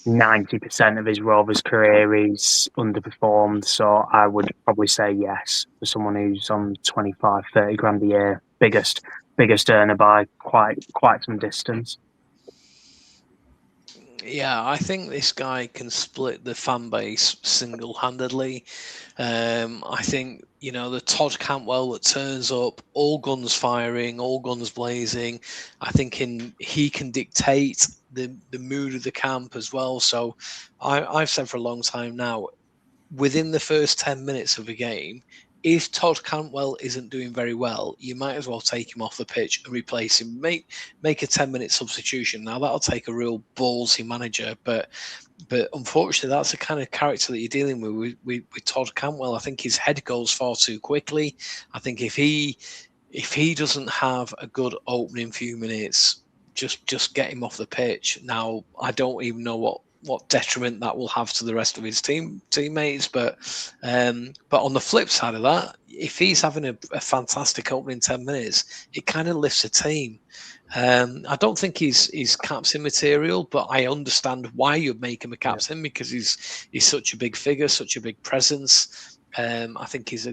90% of his Rovers career, he's underperformed. So I would probably say yes for someone who's on 25, 30 grand a year, biggest earner by quite some distance. Yeah, I think this guy can split the fan base single-handedly. I think, the Todd Cantwell that turns up, all guns firing, all guns blazing. I think he can dictate the mood of the camp as well. So I've said for a long time now, within the first 10 minutes of a game, if Todd Cantwell isn't doing very well, you might as well take him off the pitch and replace him. Make a 10-minute substitution. Now that'll take a real ballsy manager, but unfortunately, that's the kind of character that you're dealing with Todd Cantwell. I think his head goes far too quickly. I think if he doesn't have a good opening few minutes, just get him off the pitch. Now I don't even know what detriment that will have to the rest of his teammates. But on the flip side of that, if he's having a fantastic opening 10 minutes, it kind of lifts a team. I don't think he's captain material, but I understand why you'd make him a captain because he's such a big figure, such a big presence. I think he's a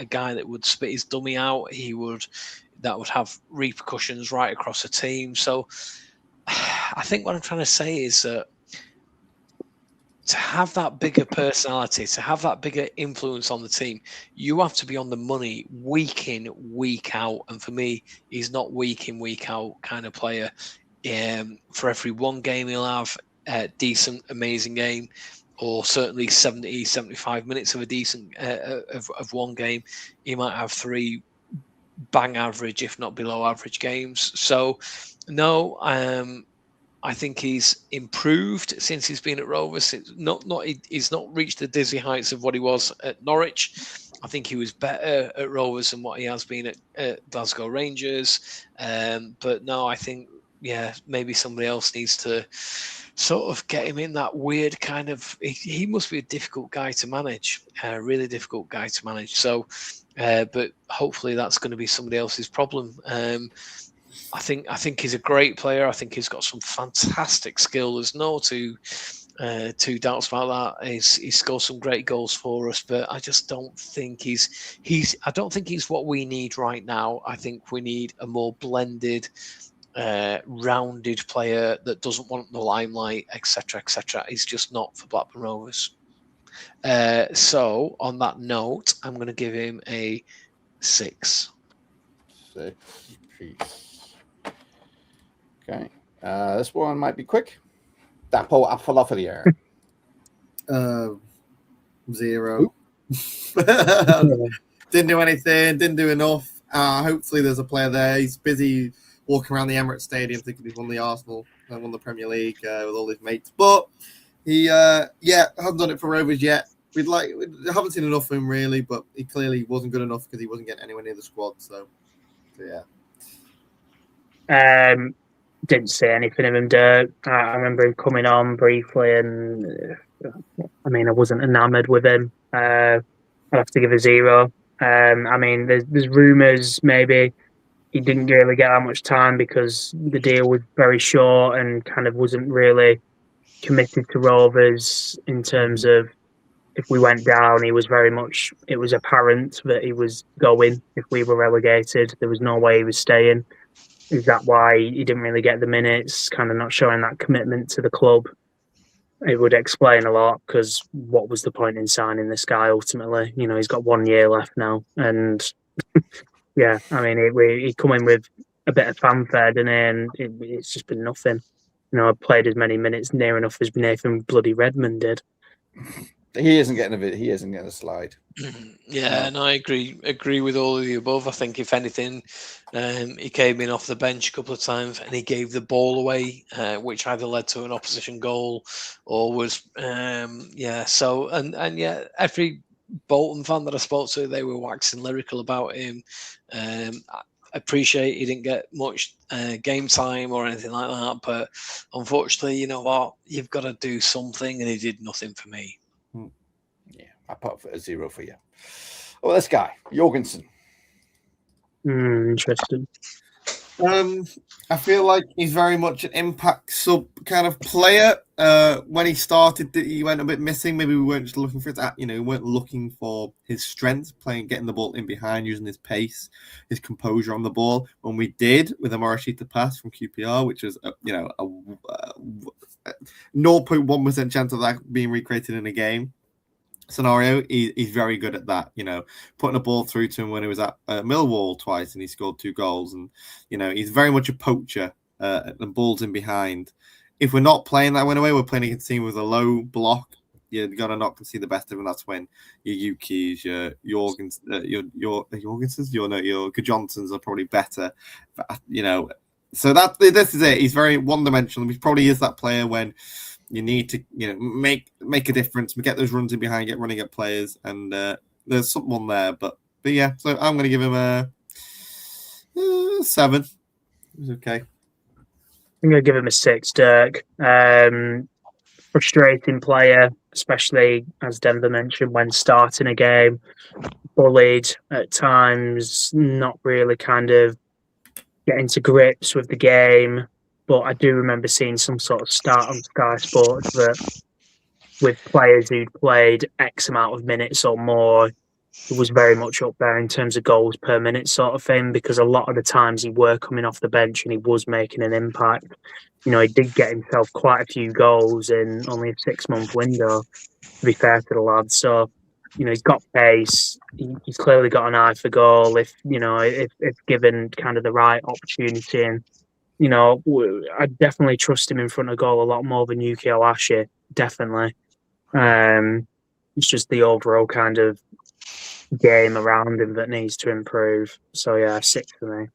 guy that would spit his dummy out. That would have repercussions right across the team. So I think what I'm trying to say is that to have that bigger personality, to have that bigger influence on the team, you have to be on the money week in, week out. And for me, he's not week in, week out kind of player. For every one game he'll have a decent, amazing game, or certainly 70, 75 minutes of a decent of one game, he might have 3 bang average, if not below average games. So, no, I think he's improved since he's been at Rovers. He's not reached the dizzy heights of what he was at Norwich. I think he was better at Rovers than what he has been at Glasgow Rangers. But no, I think, maybe somebody else needs to sort of get him in that weird kind of. He must be a difficult guy to manage, a really difficult guy to manage. So, but hopefully that's going to be somebody else's problem. I think he's a great player. I think he's got some fantastic skill. There's no two doubts about that. He scored some great goals for us, but I just don't think I don't think he's what we need right now. I think we need a more blended, rounded player that doesn't want the limelight, etc., etc. He's just not for Blackburn Rovers. So on that note, I'm going to give him a 6. 6 piece. Okay. This one might be quick. Dapo Afalafalier. 0. Didn't do anything. Didn't do enough. Hopefully there's a player there. He's busy walking around the Emirates Stadium thinking he's won the Arsenal and won the Premier League with all his mates. But he, hasn't done it for Rovers yet. We haven't seen enough of him really, but he clearly wasn't good enough because he wasn't getting anywhere near the squad. So yeah. Didn't see anything of him, Dirk. I remember him coming on briefly, and I wasn't enamoured with him. I'd have to give a 0. There's rumours maybe he didn't really get that much time because the deal was very short and kind of wasn't really committed to Rovers in terms of if we went down, it was apparent that he was going if we were relegated. There was no way he was staying. Is that why he didn't really get the minutes, kind of not showing that commitment to the club? It would explain a lot, because what was the point in signing this guy ultimately? He's got 1 year left now. And he come in with a bit of fanfare, didn't he? And it's just been nothing. I played as many minutes near enough as Nathan bloody Redmond did. He isn't getting a slide. Yeah, and I agree with all of the above. I think if anything, he came in off the bench a couple of times and he gave the ball away, which either led to an opposition goal or was So every Bolton fan that I spoke to, they were waxing lyrical about him. I appreciate he didn't get much game time or anything like that, but unfortunately, you know what, you've got to do something, and he did nothing for me. Yeah, I put a 0 for you. Oh, this guy, Jorgensen. Interesting. I feel like he's very much an impact sub kind of player. When he started, he went a bit missing. Maybe we weren't just looking for it. We weren't looking for his strength, getting the ball in behind, using his pace, his composure on the ball. When we did with a Morishita pass from QPR, which was a 0.1% chance of that being recreated in a game scenario, he's very good at that. Putting a ball through to him when he was at Millwall twice and he scored 2 goals, and he's very much a poacher and balls in behind. If we're not playing that way, we're playing against a team with a low block. You're gonna not concede the best of them. That's when your Yukis, your Jorgensens, your Johnsons are probably better. So this is it. He's very one-dimensional. He probably is that player when you need to, make a difference. We get those runs in behind, get running at players, and there's someone there. But yeah, so I'm going to give him a 7. It's okay. I'm going to give him a 6, Dirk. Frustrating player, especially as Denver mentioned, when starting a game. Bullied at times, not really kind of getting to grips with the game. But I do remember seeing some sort of start on Sky Sports that with players who'd played X amount of minutes or more, was very much up there in terms of goals per minute sort of thing, because a lot of the times he were coming off the bench and he was making an impact. You know, he did get himself quite a few goals in only a 6-month window, to be fair to the lad. So, you know, he's got pace. He's clearly got an eye for goal if given kind of the right opportunity. And, you know, I definitely trust him in front of goal a lot more than Yuki Owashi, definitely. It's just the overall kind of game around him that needs to improve. So, yeah, 6 for me.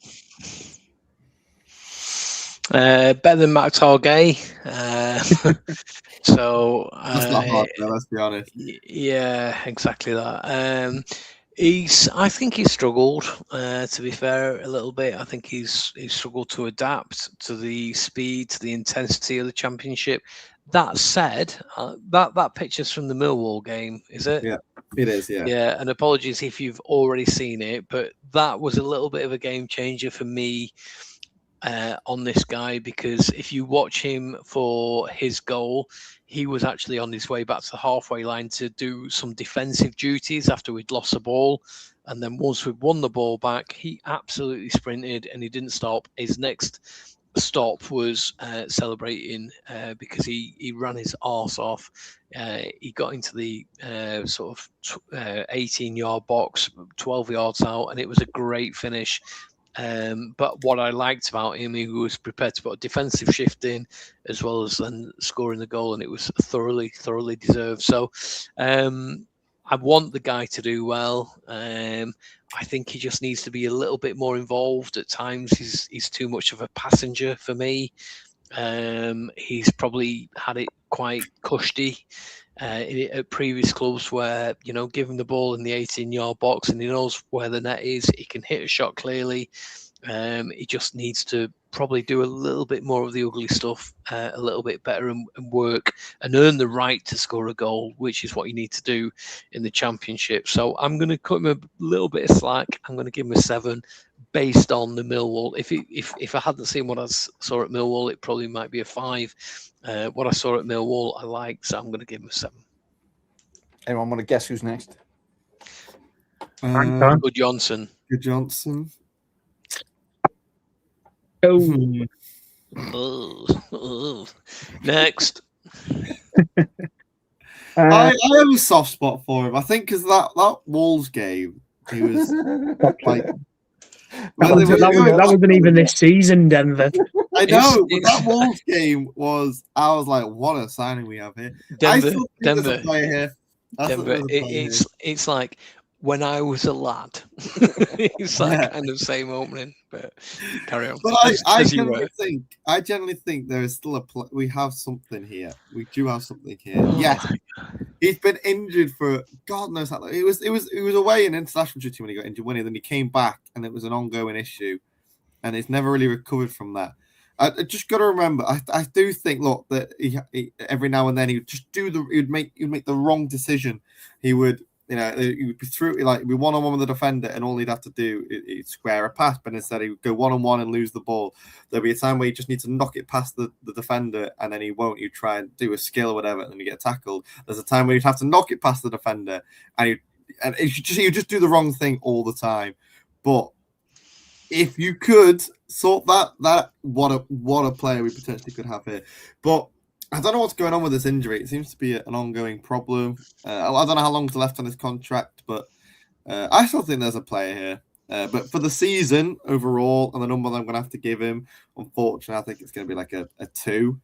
Better than Matt Targay. So that's not hard, though, let's be honest. Yeah, exactly that. I think he's struggled. To be fair, a little bit. I think he's struggled to adapt to the speed, to the intensity of the Championship. That said, that picture's from the Millwall game, is it? Yeah, it is. Yeah. Yeah, and apologies if you've already seen it, but that was a little bit of a game changer for me. On this guy, because if you watch him for his goal, he was actually on his way back to the halfway line to do some defensive duties after we'd lost the ball, and then once we'd won the ball back, he absolutely sprinted and he didn't stop. His next stop was celebrating because he ran his arse off. He got into the sort of 18-yard box, 12 yards out, and it was a great finish. But what I liked about him, he was prepared to put a defensive shift in as well as then scoring the goal, and it was thoroughly deserved. So I want the guy to do well. I think he just needs to be a little bit more involved. At times he's too much of a passenger for me. He's probably had it quite cushy at previous clubs where, you know, give him the ball in the 18-yard box and he knows where the net is. He can hit a shot clearly. He just needs to probably do a little bit more of the ugly stuff, a little bit better and work and earn the right to score a goal, which is what you need to do in the Championship. So I'm going to cut him a little bit of slack. I'm going to give him a 7 based on the Millwall. If I hadn't seen what I saw at Millwall, it probably might be a 5. What I saw at Millwall, I liked, so I'm going to give him a 7. Anyone want to guess who's next? Good Johnson. Good Johnson. Next. I have a soft spot for him. I think because that Wolves game, he was like. That wasn't even this season, Denver. I know, but that Wolves game was. I was like, what a signing we have here. Denver. It's like when I was a lad. It's like kind of same opening, but carry on. But I generally think there is still we have something here. We do have something here. Oh, yes, he's been injured for God knows how long. It was away in international duty when he got injured, then he came back and it was an ongoing issue, and he's never really recovered from that. I just got to remember. I do think, look, that he every now and then he would just he'd make the wrong decision. He would. You know, he would be through, like, he'd be one-on-one with the defender, and all he'd have to do is square a pass, but instead he would go one-on-one and lose the ball. There'll be a time where he just needs to knock it past the defender, and then he won't. You try and do a skill or whatever, and then you get tackled. There's a time where you'd have to knock it past the defender, and you just do the wrong thing all the time. But if you could sort that what a player we potentially could have here. But I don't know what's going on with this injury. It seems to be an ongoing problem. I don't know how long's left on his contract, but I still think there's a player here. But for the season overall, and the number that I'm going to have to give him, unfortunately, I think it's going to be like a 2,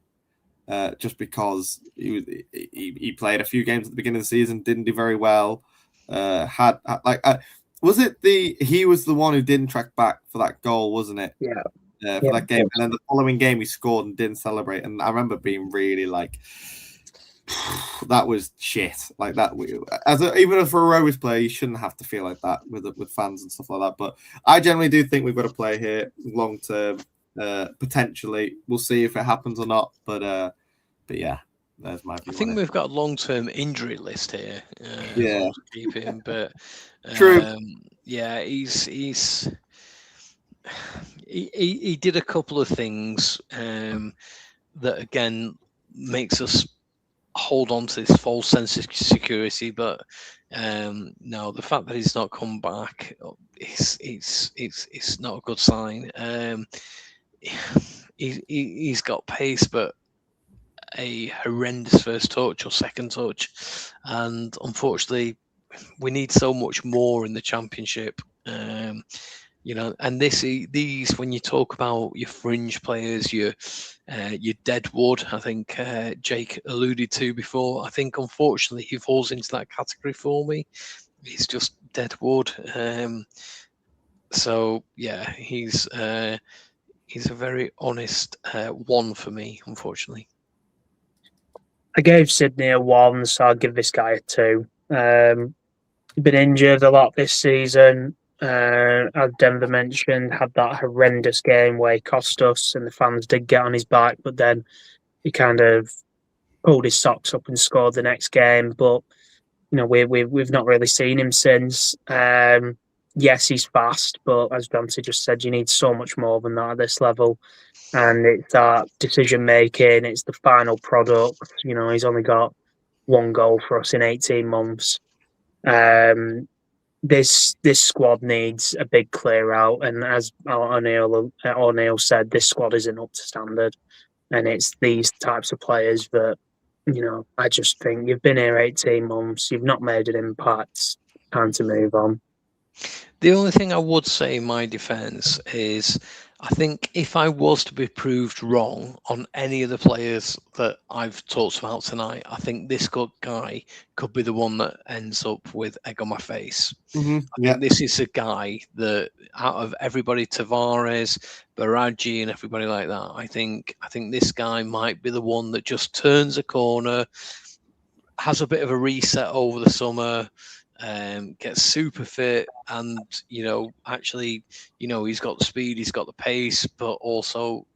just because he played a few games at the beginning of the season, didn't do very well. Was it he was the one who didn't track back for that goal, wasn't it? Yeah. For that game, and then the following game he scored and didn't celebrate, and I remember being really like, that was shit. Like that, even for a Rovers player, you shouldn't have to feel like that with fans and stuff like that. But I generally do think we've got a player here long term, potentially. We'll see if it happens or not. But yeah, there's my view. I think we've got a long term injury list here. Yeah, to keep him, but true. Yeah, He did a couple of things that again makes us hold on to this false sense of security. But no, the fact that he's not come back, it's not a good sign. He's got pace, but a horrendous first touch or second touch, and unfortunately, we need so much more in the Championship. And these when you talk about your fringe players, your deadwood, I think Jake alluded to before. I think unfortunately he falls into that category for me. He's just deadwood. So yeah, he's a very honest one for me, unfortunately. I gave Sydney a 1, so I'll give this guy a 2. He's been injured a lot this season. As Denver mentioned, had that horrendous game where he cost us and the fans did get on his back, but then he kind of pulled his socks up and scored the next game. But we've not really seen him since. Yes, he's fast, but as Dante just said, you need so much more than that at this level. And it's that decision making, it's the final product. He's only got 1 goal for us in 18 months. This squad needs a big clear out, and as O'Neill said, this squad isn't up to standard, and it's these types of players that I just think you've been here 18 months, you've not made an impact, time to move on. The only thing I would say in my defence is I think if I was to be proved wrong on any of the players that I've talked about tonight, I think this guy could be the one that ends up with egg on my face. Mm-hmm. I think this is a guy that out of everybody, Tavares, Baraji and everybody like that, I think this guy might be the one that just turns a corner, has a bit of a reset over the summer, gets super fit, and actually, he's got the speed, he's got the pace, but also,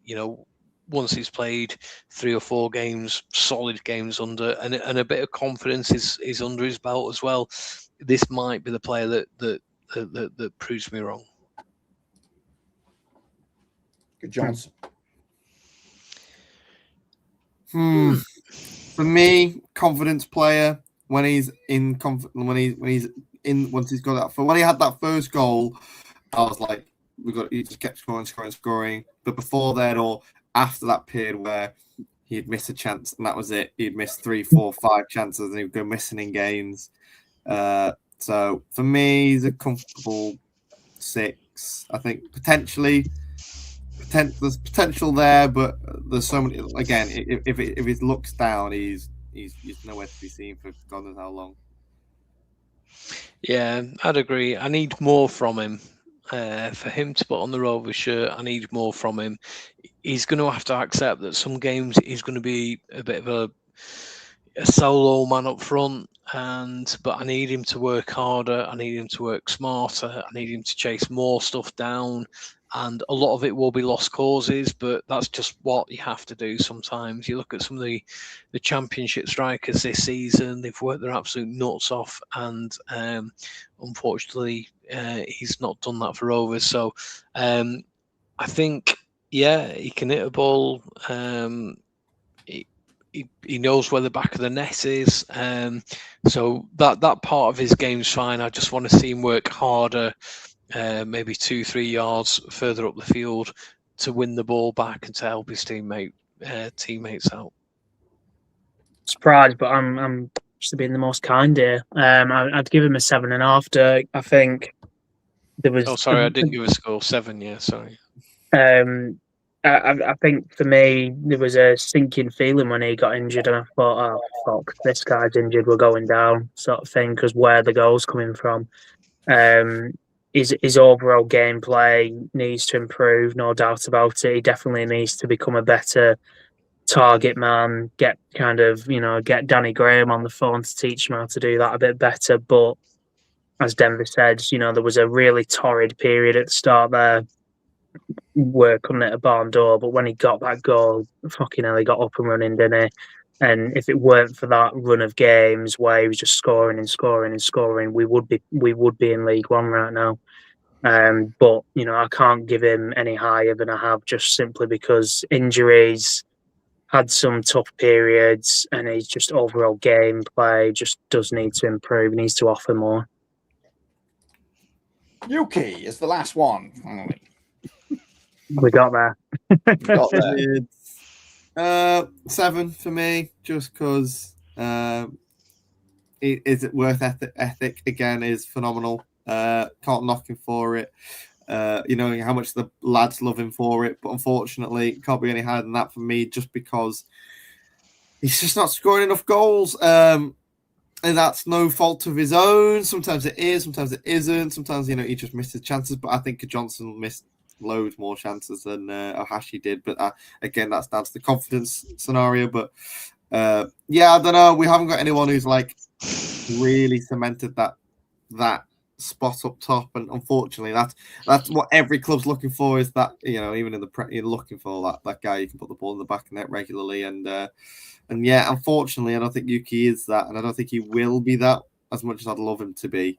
once he's played 3 or 4 games, solid games under, and a bit of confidence is under his belt as well, this might be the player that proves me wrong. Good Johnson. For me, confidence player. When he's in when he's in, once he's got that, when he had that first goal, I was like, he just kept scoring. But before then, or after that period where he'd miss a chance and that was it, he'd miss 3, 4, 5 chances and he'd go missing in games. So for me, he's a comfortable 6. I think there's potential there, but there's so many. Again, if his looks down, he's nowhere to be seen for God knows how long. Yeah, I'd agree. I need more from him. For him to put on the Rovers shirt, I need more from him. He's going to have to accept that some games he's going to be a bit of a solo man up front, but I need him to work harder. I need him to work smarter. I need him to chase more stuff down. And a lot of it will be lost causes, but that's just what you have to do sometimes. You look at some of the Championship strikers this season, they've worked their absolute nuts off, and unfortunately, he's not done that for Rovers. So I think, he can hit a ball. He knows where the back of the net is. So that part of his game's fine. I just want to see him work harder. Maybe 2-3 yards further up the field to win the ball back and to help his teammates out. Surprised, but I'm just being the most kind here. I'd give him a 7.5. Dirk. I think there was. Oh, sorry, I didn't give a score. 7, yeah, sorry. I think for me there was a sinking feeling when he got injured, and I thought, oh fuck, this guy's injured, we're going down, sort of thing, because where the goal's coming from. His overall gameplay needs to improve, no doubt about it. He definitely needs to become a better target man, get Danny Graham on the phone to teach him how to do that a bit better. But as Denver said, there was a really torrid period at the start there where couldn't hit a barn door, but when he got that goal, fucking hell, he got up and running, didn't he? And if it weren't for that run of games where he was just scoring and scoring and scoring, we would be in League One right now. But I can't give him any higher than I have, just simply because injuries had some tough periods, and his just overall gameplay just does need to improve. He needs to offer more. Yuki is the last one, finally. We got there. Got there. 7 for me, just because is it worth ethic again is phenomenal. Can't knock him for it. You know how much the lads love him for it, but unfortunately, it can't be any higher than that for me, just because he's just not scoring enough goals. And that's no fault of his own. Sometimes it is, sometimes it isn't. Sometimes, you know, he just misses chances. But I think Johnson missed loads more chances than Ohashi did. But again, that's down to the confidence scenario. But yeah, I don't know. We haven't got anyone who's like really cemented that spot up top, and unfortunately, that's what every club's looking for. Is that, you know, even in the you're looking for that guy you can put the ball in the back of the net regularly, and yeah, unfortunately, I don't think Yuki is that, and I don't think he will be that as much as I'd love him to be.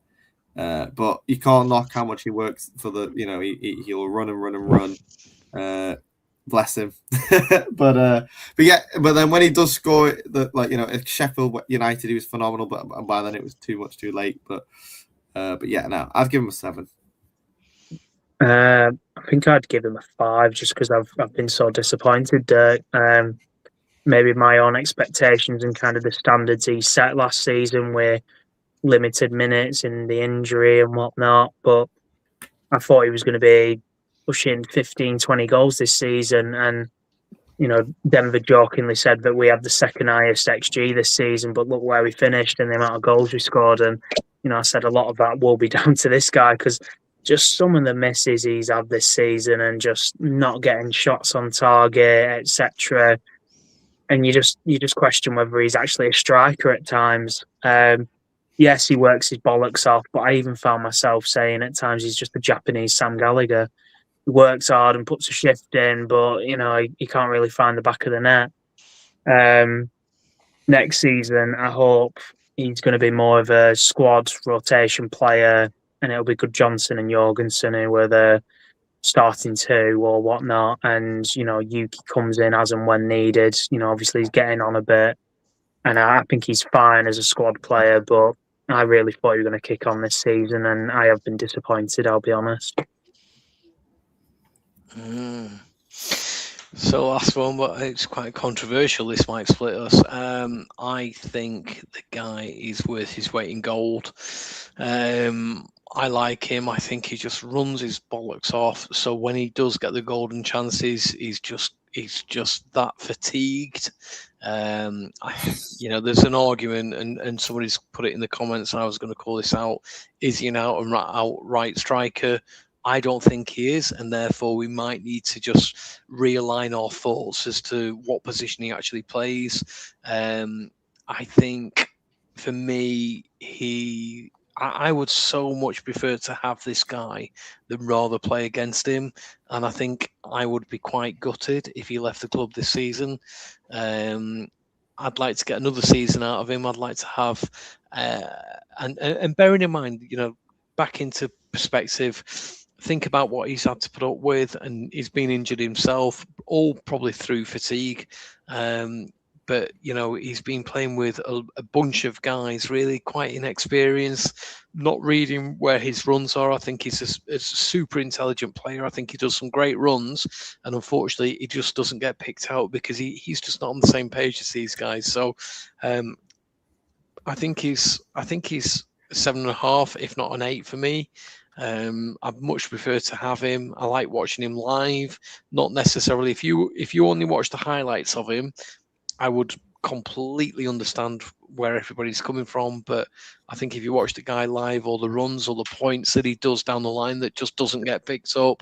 But you can't knock how much he works for the, you know, he'll run and run and run. Bless him. but yeah, but then when he does score, like, you know, at Sheffield United, he was phenomenal, but by then it was too much too late. But yeah, no, I'd give him a 7. I think I'd give him a 5, just because I've been so disappointed. Maybe my own expectations and kind of the standards he set last season with limited minutes and the injury and whatnot. But I thought he was going to be pushing 15, 20 goals this season. And, you know, Denver jokingly said that we have the second highest XG this season, but look where we finished and the amount of goals we scored. And, you know, I said a lot of that will be down to this guy, because just some of the misses he's had this season and just not getting shots on target, etc. And you just question whether he's actually a striker at times. Yes, he works his bollocks off, but I even found myself saying at times he's just a Japanese Sam Gallagher. He works hard and puts a shift in, but, you know, he can't really find the back of the net. Next season, I hope he's going to be more of a squad rotation player, and it'll be good Johnson and Jorgensen who were the starting 2 or whatnot. And, you know, Yuki comes in as and when needed. You know, obviously he's getting on a bit, and I think he's fine as a squad player, but I really thought he was going to kick on this season, and I have been disappointed, I'll be honest. So last one, but it's quite controversial. This might split us. I think the guy is worth his weight in gold. I like him. I think he just runs his bollocks off. So when he does get the golden chances, he's just that fatigued. You know, there's an argument, and somebody's put it in the comments, and I was going to call this out. Is he an outright striker? I don't think he is, and therefore we might need to just realign our thoughts as to what position he actually plays. I think for me, I would so much prefer to have this guy than rather play against him. And I think I would be quite gutted if he left the club this season. I'd like to get another season out of him. I'd like to have, and bearing in mind, you know, back into perspective, think about what he's had to put up with, and he's been injured himself, all probably through fatigue. But, you know, he's been playing with a bunch of guys, really quite inexperienced, not reading where his runs are. I think he's a super intelligent player. I think he does some great runs. And unfortunately, he just doesn't get picked out because he's just not on the same page as these guys. So I think he's 7.5, if not an 8 for me. I'd much prefer to have him. I like watching him live, not necessarily. If you only watch the highlights of him, I would completely understand where everybody's coming from. But I think if you watch the guy live, or the runs or the points that he does down the line that just doesn't get picked up,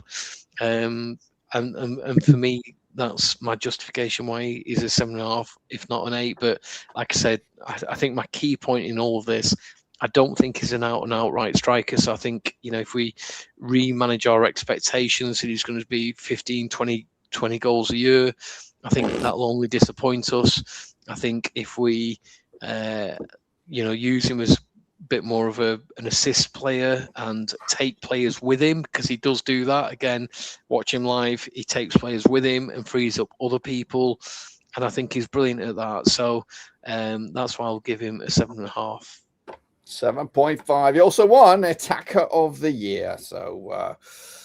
and for me, that's my justification why he's a 7.5, if not an 8. But like I said, I think my key point in all of this, I don't think he's an outright striker. So I think, you know, if we remanage our expectations that he's going to be 15, 20 goals a year, I think that'll only disappoint us. I think if we, use him as a bit more of an assist player and take players with him, because he does do that. Again, watch him live. He takes players with him and frees up other people. and I think he's brilliant at that. So that's why I'll give him a 7.5. 7.5. He also won Attacker of the Year. So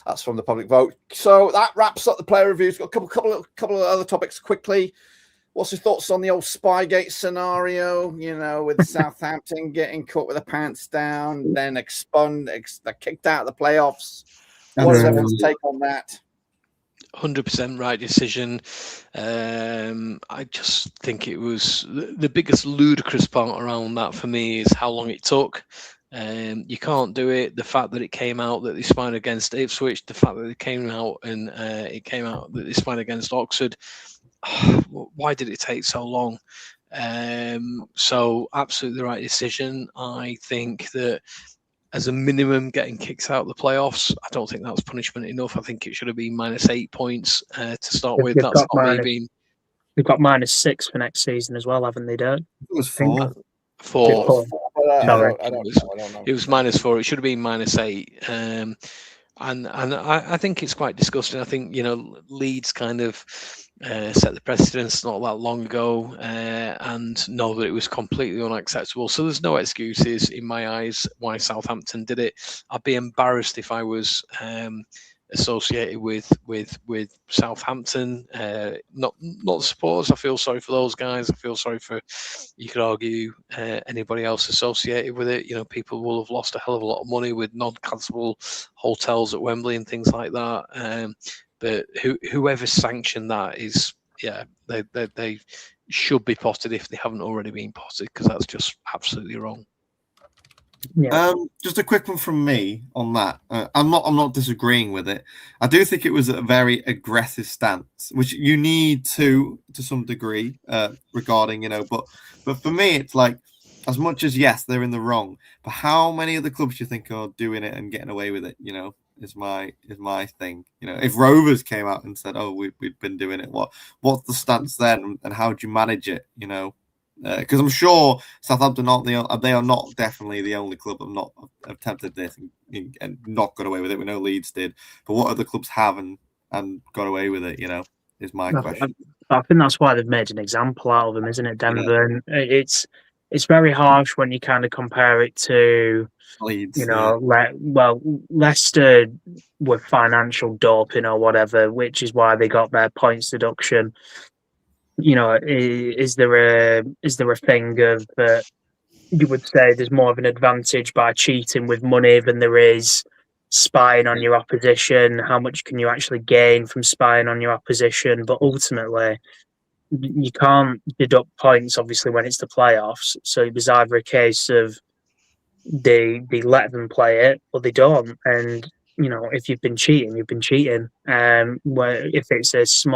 that's from the public vote. So that wraps up the player reviews. Got a couple of other topics quickly. What's your thoughts on the old Spygate scenario? With Southampton getting caught with their pants down, then they're kicked out of the playoffs. What is everyone's take on that? 100% right decision. I just think it was the biggest ludicrous part around that for me is how long it took. You can't do it. The fact that it came out that they spun against Ipswich, the fact that it came out that they spun against Oxford. Why did it take so long? So absolutely the right decision. I think that as a minimum, getting kicked out of the playoffs, I don't think that was punishment enough. I think it should have been -8 points to start with. That's not me being. They've got -6 for next season as well, haven't they, Dirk? It was 4. 4. I don't know. It was -4. It should have been -8. And I think it's quite disgusting. I think Leeds kind of set the precedence not that long ago, and know that it was completely unacceptable. So there's no excuses in my eyes why Southampton did it. I'd be embarrassed if I was associated with Southampton. Not the supporters. I feel sorry for those guys. I feel sorry for, you could argue, anybody else associated with it. People will have lost a hell of a lot of money with non-cancelable hotels at Wembley and things like that. But whoever sanctioned that is, they should be potted if they haven't already been potted, because that's just absolutely wrong. Yeah. Just a quick one from me on that. I'm not disagreeing with it. I do think it was a very aggressive stance, which you need to some degree, regarding, but for me, it's like, as much as yes, they're in the wrong, but how many of the clubs do you think are doing it and getting away with it? Is my thing. If Rovers came out and said, "Oh, we've been doing it," what's the stance then, and how do you manage it? Because I'm sure Southampton they are not definitely the only club have not attempted this and not got away with it. We know Leeds did, but what other clubs have and got away with it? Is my question. I think that's why they've made an example out of them, isn't it, Denver? Yeah. And it's very harsh when you kind of compare it to Leeds. Leicester with financial doping or whatever, which is why they got their points deduction. Is there a thing of you would say there's more of an advantage by cheating with money than there is spying on your opposition? How much can you actually gain from spying on your opposition? But ultimately, you can't deduct points, obviously, when it's the playoffs. So it was either a case of they let them play it or they don't. And, if you've been cheating, you've been cheating. If it's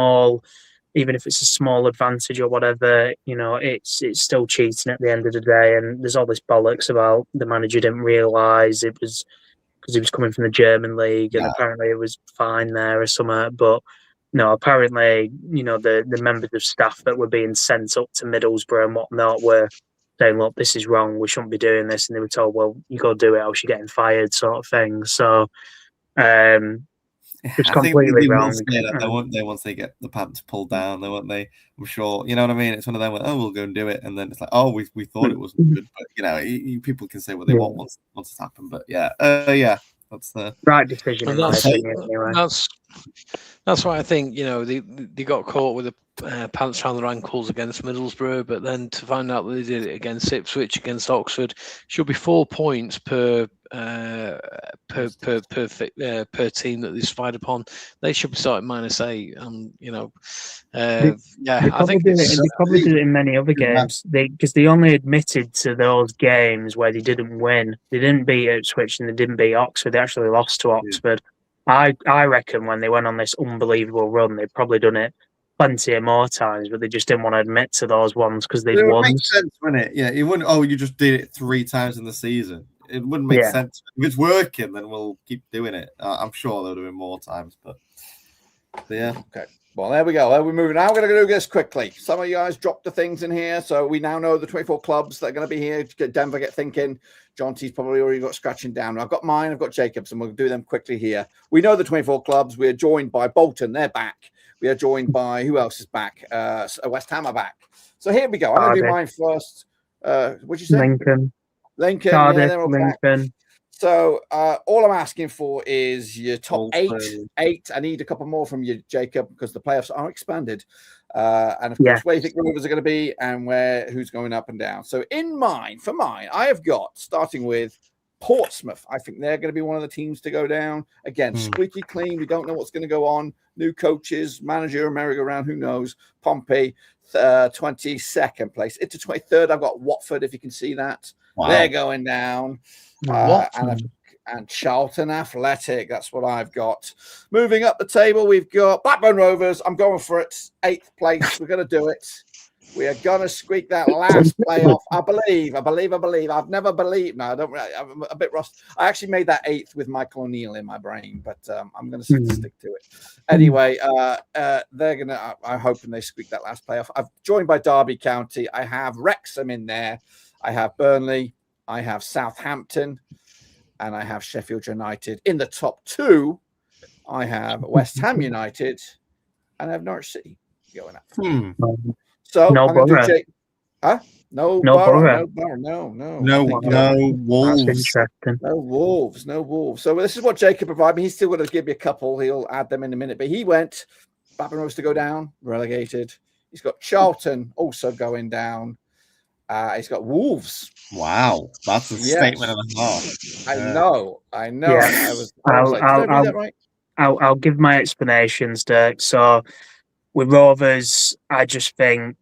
even if it's a small advantage or whatever, it's still cheating at the end of the day. And there's all this bollocks about the manager didn't realise it was because he was coming from the German league, and apparently it was fine there or something. But no, apparently, the members of staff that were being sent up to Middlesbrough and whatnot were saying, "Look, this is wrong. We shouldn't be doing this." And they were told, "Well, you got to do it, else you're getting fired," sort of thing. So, it's completely wrong. Once they get the pants pulled down, they won't they? I'm sure. You know what I mean? It's one of them. We'll go and do it, and then it's like, oh, we thought it wasn't good, but people can say what they want once it's happened. But that's the right decision. In my opinion, anyway. That's why I think they got caught with the pants around their ankles against Middlesbrough, but then to find out that they did it against Ipswich, against Oxford, should be 4 points per team that they spied upon. They should be starting -8. I think they probably did it in many other games. Because they only admitted to those games where they didn't win. They didn't beat Ipswich and they didn't beat Oxford. They actually lost to Oxford. I reckon when they went on this unbelievable run, they'd probably done it plenty of more times, but they just didn't want to admit to those ones because they'd won. It makes sense, wouldn't it? Yeah, it wouldn't. Oh, you just did it 3 times in the season. It wouldn't make sense. If it's working, then we'll keep doing it. I'm sure there would have been more times, but yeah. Okay. Well, there we go. We're moving. Now we're going to do this quickly. Some of you guys dropped the things in here, so we now know the 24 clubs that are going to be here. Denver get thinking. John T's probably already got scratching down. I've got mine. I've got Jacobs, and we'll do them quickly here. We know the 24 clubs. We're joined by Bolton. They're back. we are joined by, who else is back? West Ham are back. So here we go. I'm going to do mine first. What'd you say? Lincoln. Cardiff, yeah, they're all Lincoln. back. So all I'm asking for is your top eight. I need a couple more from you, Jacob, because the playoffs are expanded. And of course, where you think the Rovers are going to be and who's going up and down. So for mine, I have got, starting with Portsmouth. I think they're going to be one of the teams to go down. Again, squeaky clean. We don't know what's going to go on. New coaches, manager, merry-go-round, who knows? Pompey, 22nd place. Into 23rd, I've got Watford, if you can see that. Wow. They're going down. And Charlton Athletic. That's what I've got. Moving up the table, we've got Blackburn Rovers. I'm going for it. 8th place. We're going to do it. We are going to squeak that last playoff. I believe. I've never believed. No, I don't. I'm a bit rusty. I actually made that 8th with Michael O'Neill in my brain, but I'm going to stick to it. Anyway, they're going to. I'm hoping they squeak that last playoff. I've joined by Derby County. I have Wrexham in there. I have Burnley. I have Southampton. And I have Sheffield United. In the top 2, I have West Ham United. And I have Norwich City going up. So no I'm going to do Borough. Huh? No Borough. No Wolves. No Wolves. So this is what Jacob provided me. He's still going to give me a couple. He'll add them in a minute. But he went Blackburn Rovers to go down, relegated. He's got Charlton also going down. He's got Wolves. Wow, that's a statement and a half. I know. Yeah. I'll give my explanations, Dirk. So with Rovers, I just think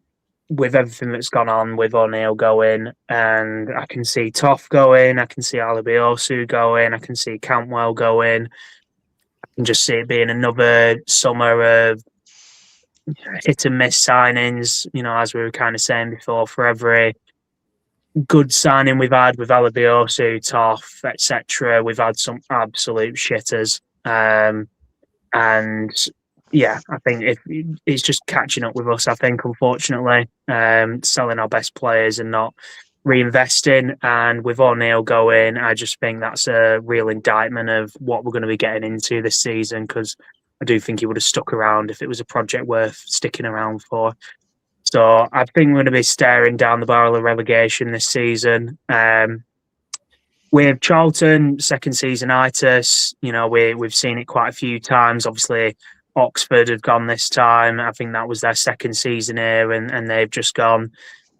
with everything that's gone on with O'Neill going, and I can see Toff going, I can see Alabiosu going, I can see Cantwell going. I can just see it being another summer of hit and miss signings, as we were kind of saying before, for every good signing we've had with Alabiosu, Toff, etc., we've had some absolute shitters. And I think if it's just catching up with us, I think, unfortunately, selling our best players and not reinvesting. And with O'Neill going, I just think that's a real indictment of what we're going to be getting into this season, because I do think he would have stuck around if it was a project worth sticking around for. So I think we're going to be staring down the barrel of relegation this season. With Charlton, second season-itis, we've seen it quite a few times. Obviously, Oxford have gone this time. I think that was their second season here, and they've just gone.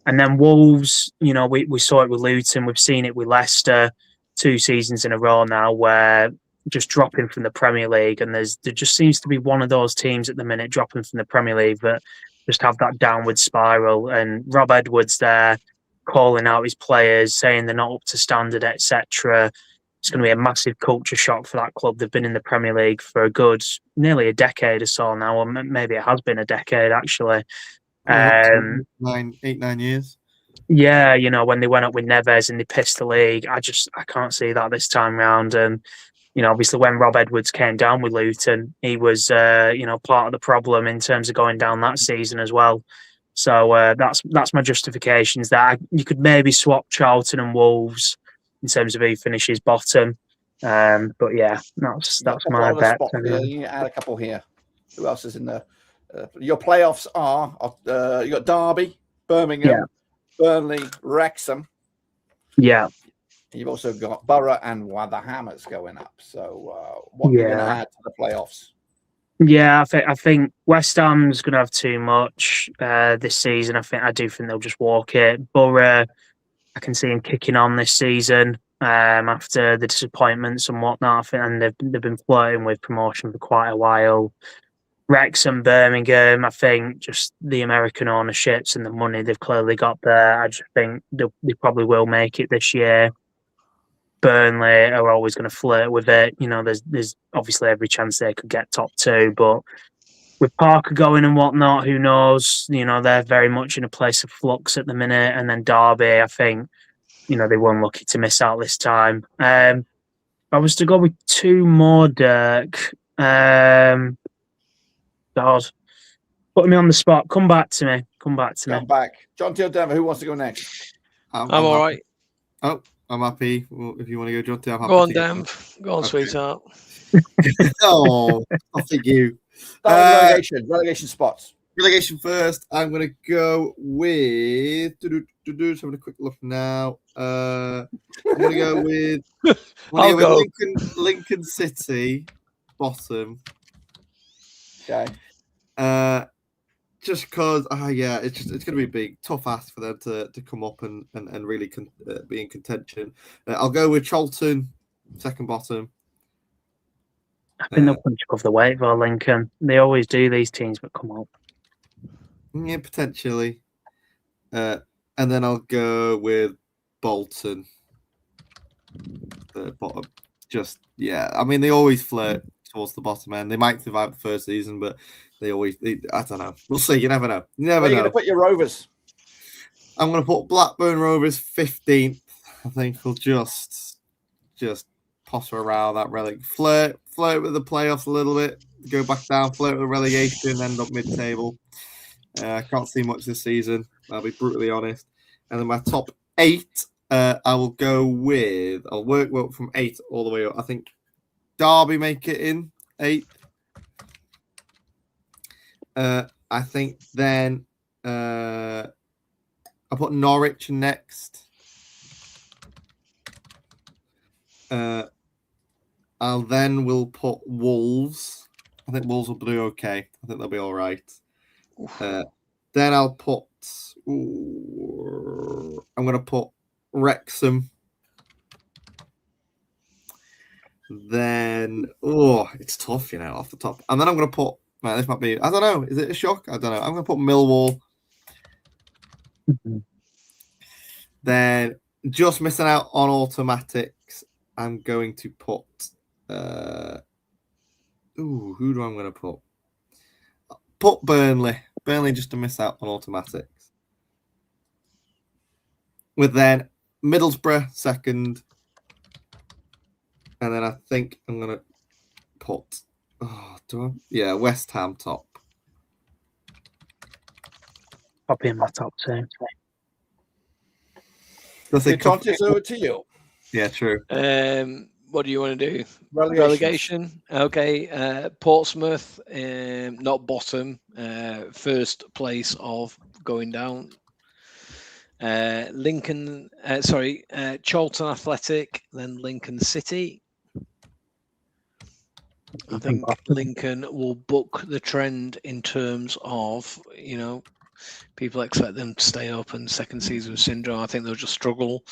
And then Wolves, we saw it with Luton. We've seen it with Leicester 2 seasons in a row now, where just dropping from the Premier League, and there just seems to be one of those teams at the minute dropping from the Premier League that just have that downward spiral. And Rob Edwards there calling out his players, saying they're not up to standard, etc. It's going to be a massive culture shock for that club. They've been in the Premier League for nearly a decade or so now, or maybe it has been a decade actually. 8-9 years. Yeah, when they went up with Neves and they pissed the league, I can't see that this time round. And obviously when Rob Edwards came down with Luton, he was part of the problem in terms of going down that season as well. So that's my justifications. That you could maybe swap Charlton and Wolves in terms of who finishes bottom. But yeah, that's my bet. You add a couple here. Who else is in there? Your playoffs are you got Derby, Birmingham, Burnley, Wrexham. Yeah. You've also got Borough and the Hammers going up. So what are you going to add to the playoffs? Yeah, I think West Ham's going to have too much this season. I do think they'll just walk it. Borough, I can see him kicking on this season after the disappointments and whatnot. And they've been flirting with promotion for quite a while. Wrexham, Birmingham, I think just the American ownerships and the money they've clearly got there. I just think they probably will make it this year. Burnley are always going to flirt with it. There's obviously every chance they could get top 2, but with Parker going and whatnot, who knows? They're very much in a place of flux at the minute. And then Derby, I think, they were unlucky to miss out this time. If I was to go with 2 more, Dirk, God, putting me on the spot. Come back to me. Come back. John Teal Denver, who wants to go next? I'm all right. Oh, I'm happy. Well, if you want to go, John, I'm happy. Go on, Dev. Go on, sweetheart. Oh, I think you. Relegation spots. Relegation first. I'm going to go with. Just having a quick look now. I'm going to go with. Lincoln City, bottom. Okay. Just because, it's going to be a big, tough ask for them to come up and really be in contention. I'll go with Charlton, second bottom. I think they'll punch above the weight for Lincoln. They always do, these teams that come up. Yeah, potentially. And then I'll go with Bolton. Bottom. I mean, they always flirt towards the bottom end. They might survive the first season, but I don't know. We'll see. You never know. Where are you going to put your Rovers? I'm going to put Blackburn Rovers 15th. I think we'll just potter around that flirt with the playoffs a little bit, go back down, flirt with the relegation, end up mid-table. I can't see much this season. I'll be brutally honest. And then my top 8, I will go with. I'll work from 8 all the way up. I think Derby make it in 8th. I think then I'll put Norwich next. We'll put Wolves. I think Wolves will do okay. I think they'll be all right. Then I'll put. I'm going to put Wrexham. Then, it's tough, off the top. And then I'm going to put. Man, this might be. I don't know. Is it a shock? I don't know. I'm going to put Millwall. Mm-hmm. Then, just missing out on automatics, I'm going to put. Who do I'm going to put? Put Burnley. Burnley just to miss out on automatics. With then Middlesbrough second. And then I think I'm going to put. West Ham top. I'll be in my top 2. It's over to you. Yeah, true. What do you want to do? Relegation. Okay. Portsmouth, not bottom. First place of going down. Charlton Athletic, then Lincoln City. I think Lincoln will buck the trend in terms of, people expect them to stay up and second season syndrome. I think they'll just struggle.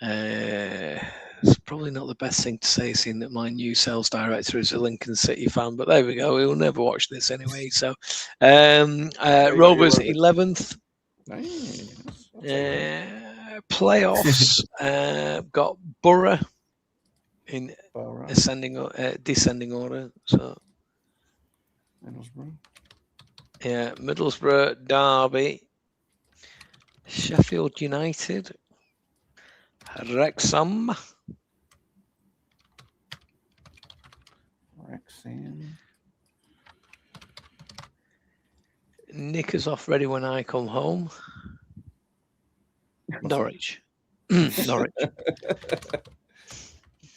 It's probably not the best thing to say, seeing that my new sales director is a Lincoln City fan, but there we go. He'll never watch this anyway. So, Rovers 11th. Playoffs. Got Borough in descending order. So, Middlesbrough, Derby, Sheffield United, Wrexham. Knickers off ready when I come home. Norwich. Norwich.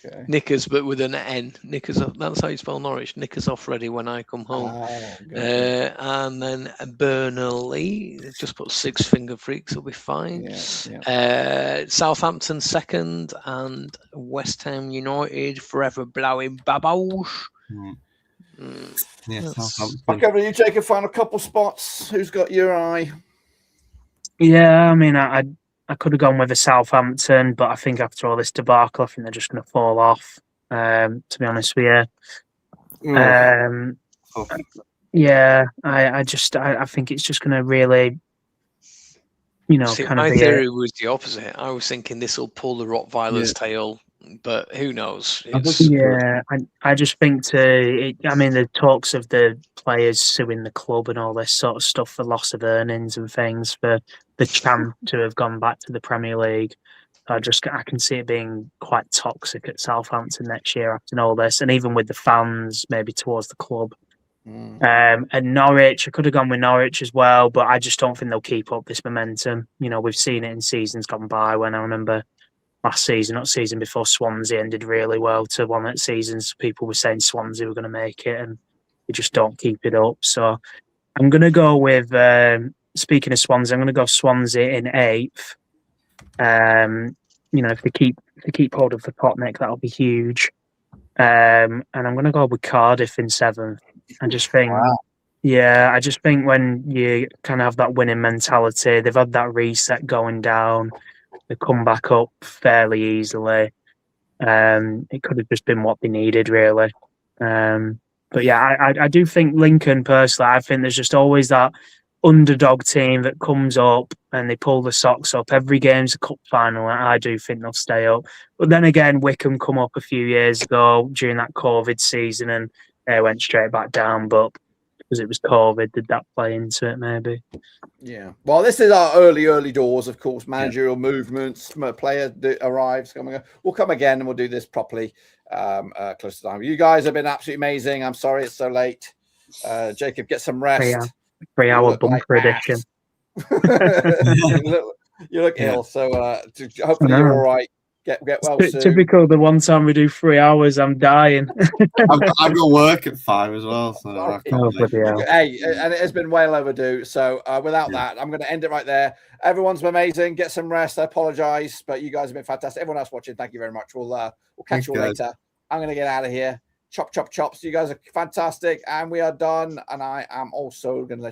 Okay. Knickers, but with an N. Knickers. That's how you spell Norwich. Knickers off ready when I come home. And then Burnley. Just put 6 finger freaks. Will be fine. Southampton second, and West Ham United forever blowing bubbles. Southampton. Back over to you, Jacob. Final couple spots. Who's got your eye? Yeah, I mean, I could have gone with a Southampton, but I think after all this debacle, I think they're just going to fall off. To be honest with you, I think it's just going to really, my theory was the opposite. I was thinking this will pull the Rottweiler's tail, but who knows? I just think the talks of the players suing the club and all this sort of stuff for loss of earnings and things for the chance to have gone back to the Premier League. I can see it being quite toxic at Southampton next year after all this, and even with the fans maybe towards the club. And Norwich, I could have gone with Norwich as well, but I just don't think they'll keep up this momentum. We've seen it in seasons gone by. When I remember last season, not season before, Swansea ended really well to one of the seasons. People were saying Swansea were going to make it, and they just don't keep it up. So I'm going to go with, speaking of Swansea, I'm going to go Swansea in 8th. If they keep hold of the pot neck, that'll be huge. And I'm going to go with Cardiff in 7th. I just think, I just think when you kind of have that winning mentality, they've had that reset going down, they come back up fairly easily. It could have just been what they needed, really. But yeah, I do think Lincoln, personally, I think there's just always that underdog team that comes up and they pull the socks up. Every game's a cup final, and I do think they'll stay up. But then again, Wickham come up a few years ago during that COVID season and they went straight back down. But because it was COVID, did that play into it, maybe? Yeah. Well, this is our early doors, of course. Managerial movements, player arrives. We'll come again and we'll do this properly close to time. You guys have been absolutely amazing. I'm sorry it's so late. Jacob, get some rest. 3-hour bumper edition. you look ill, so hopefully you're all right. Get well soon. Typical. The one time we do 3 hours, I'm dying. I've got work at 5 as well. So hey, and it has been well overdue. So without that, I'm going to end it right there. Everyone's been amazing. Get some rest. I apologize, but you guys have been fantastic. Everyone else watching, thank you very much. We'll catch you all later. I'm going to get out of here. Chop, chop, chops. You guys are fantastic, and we are done. And I am also going to let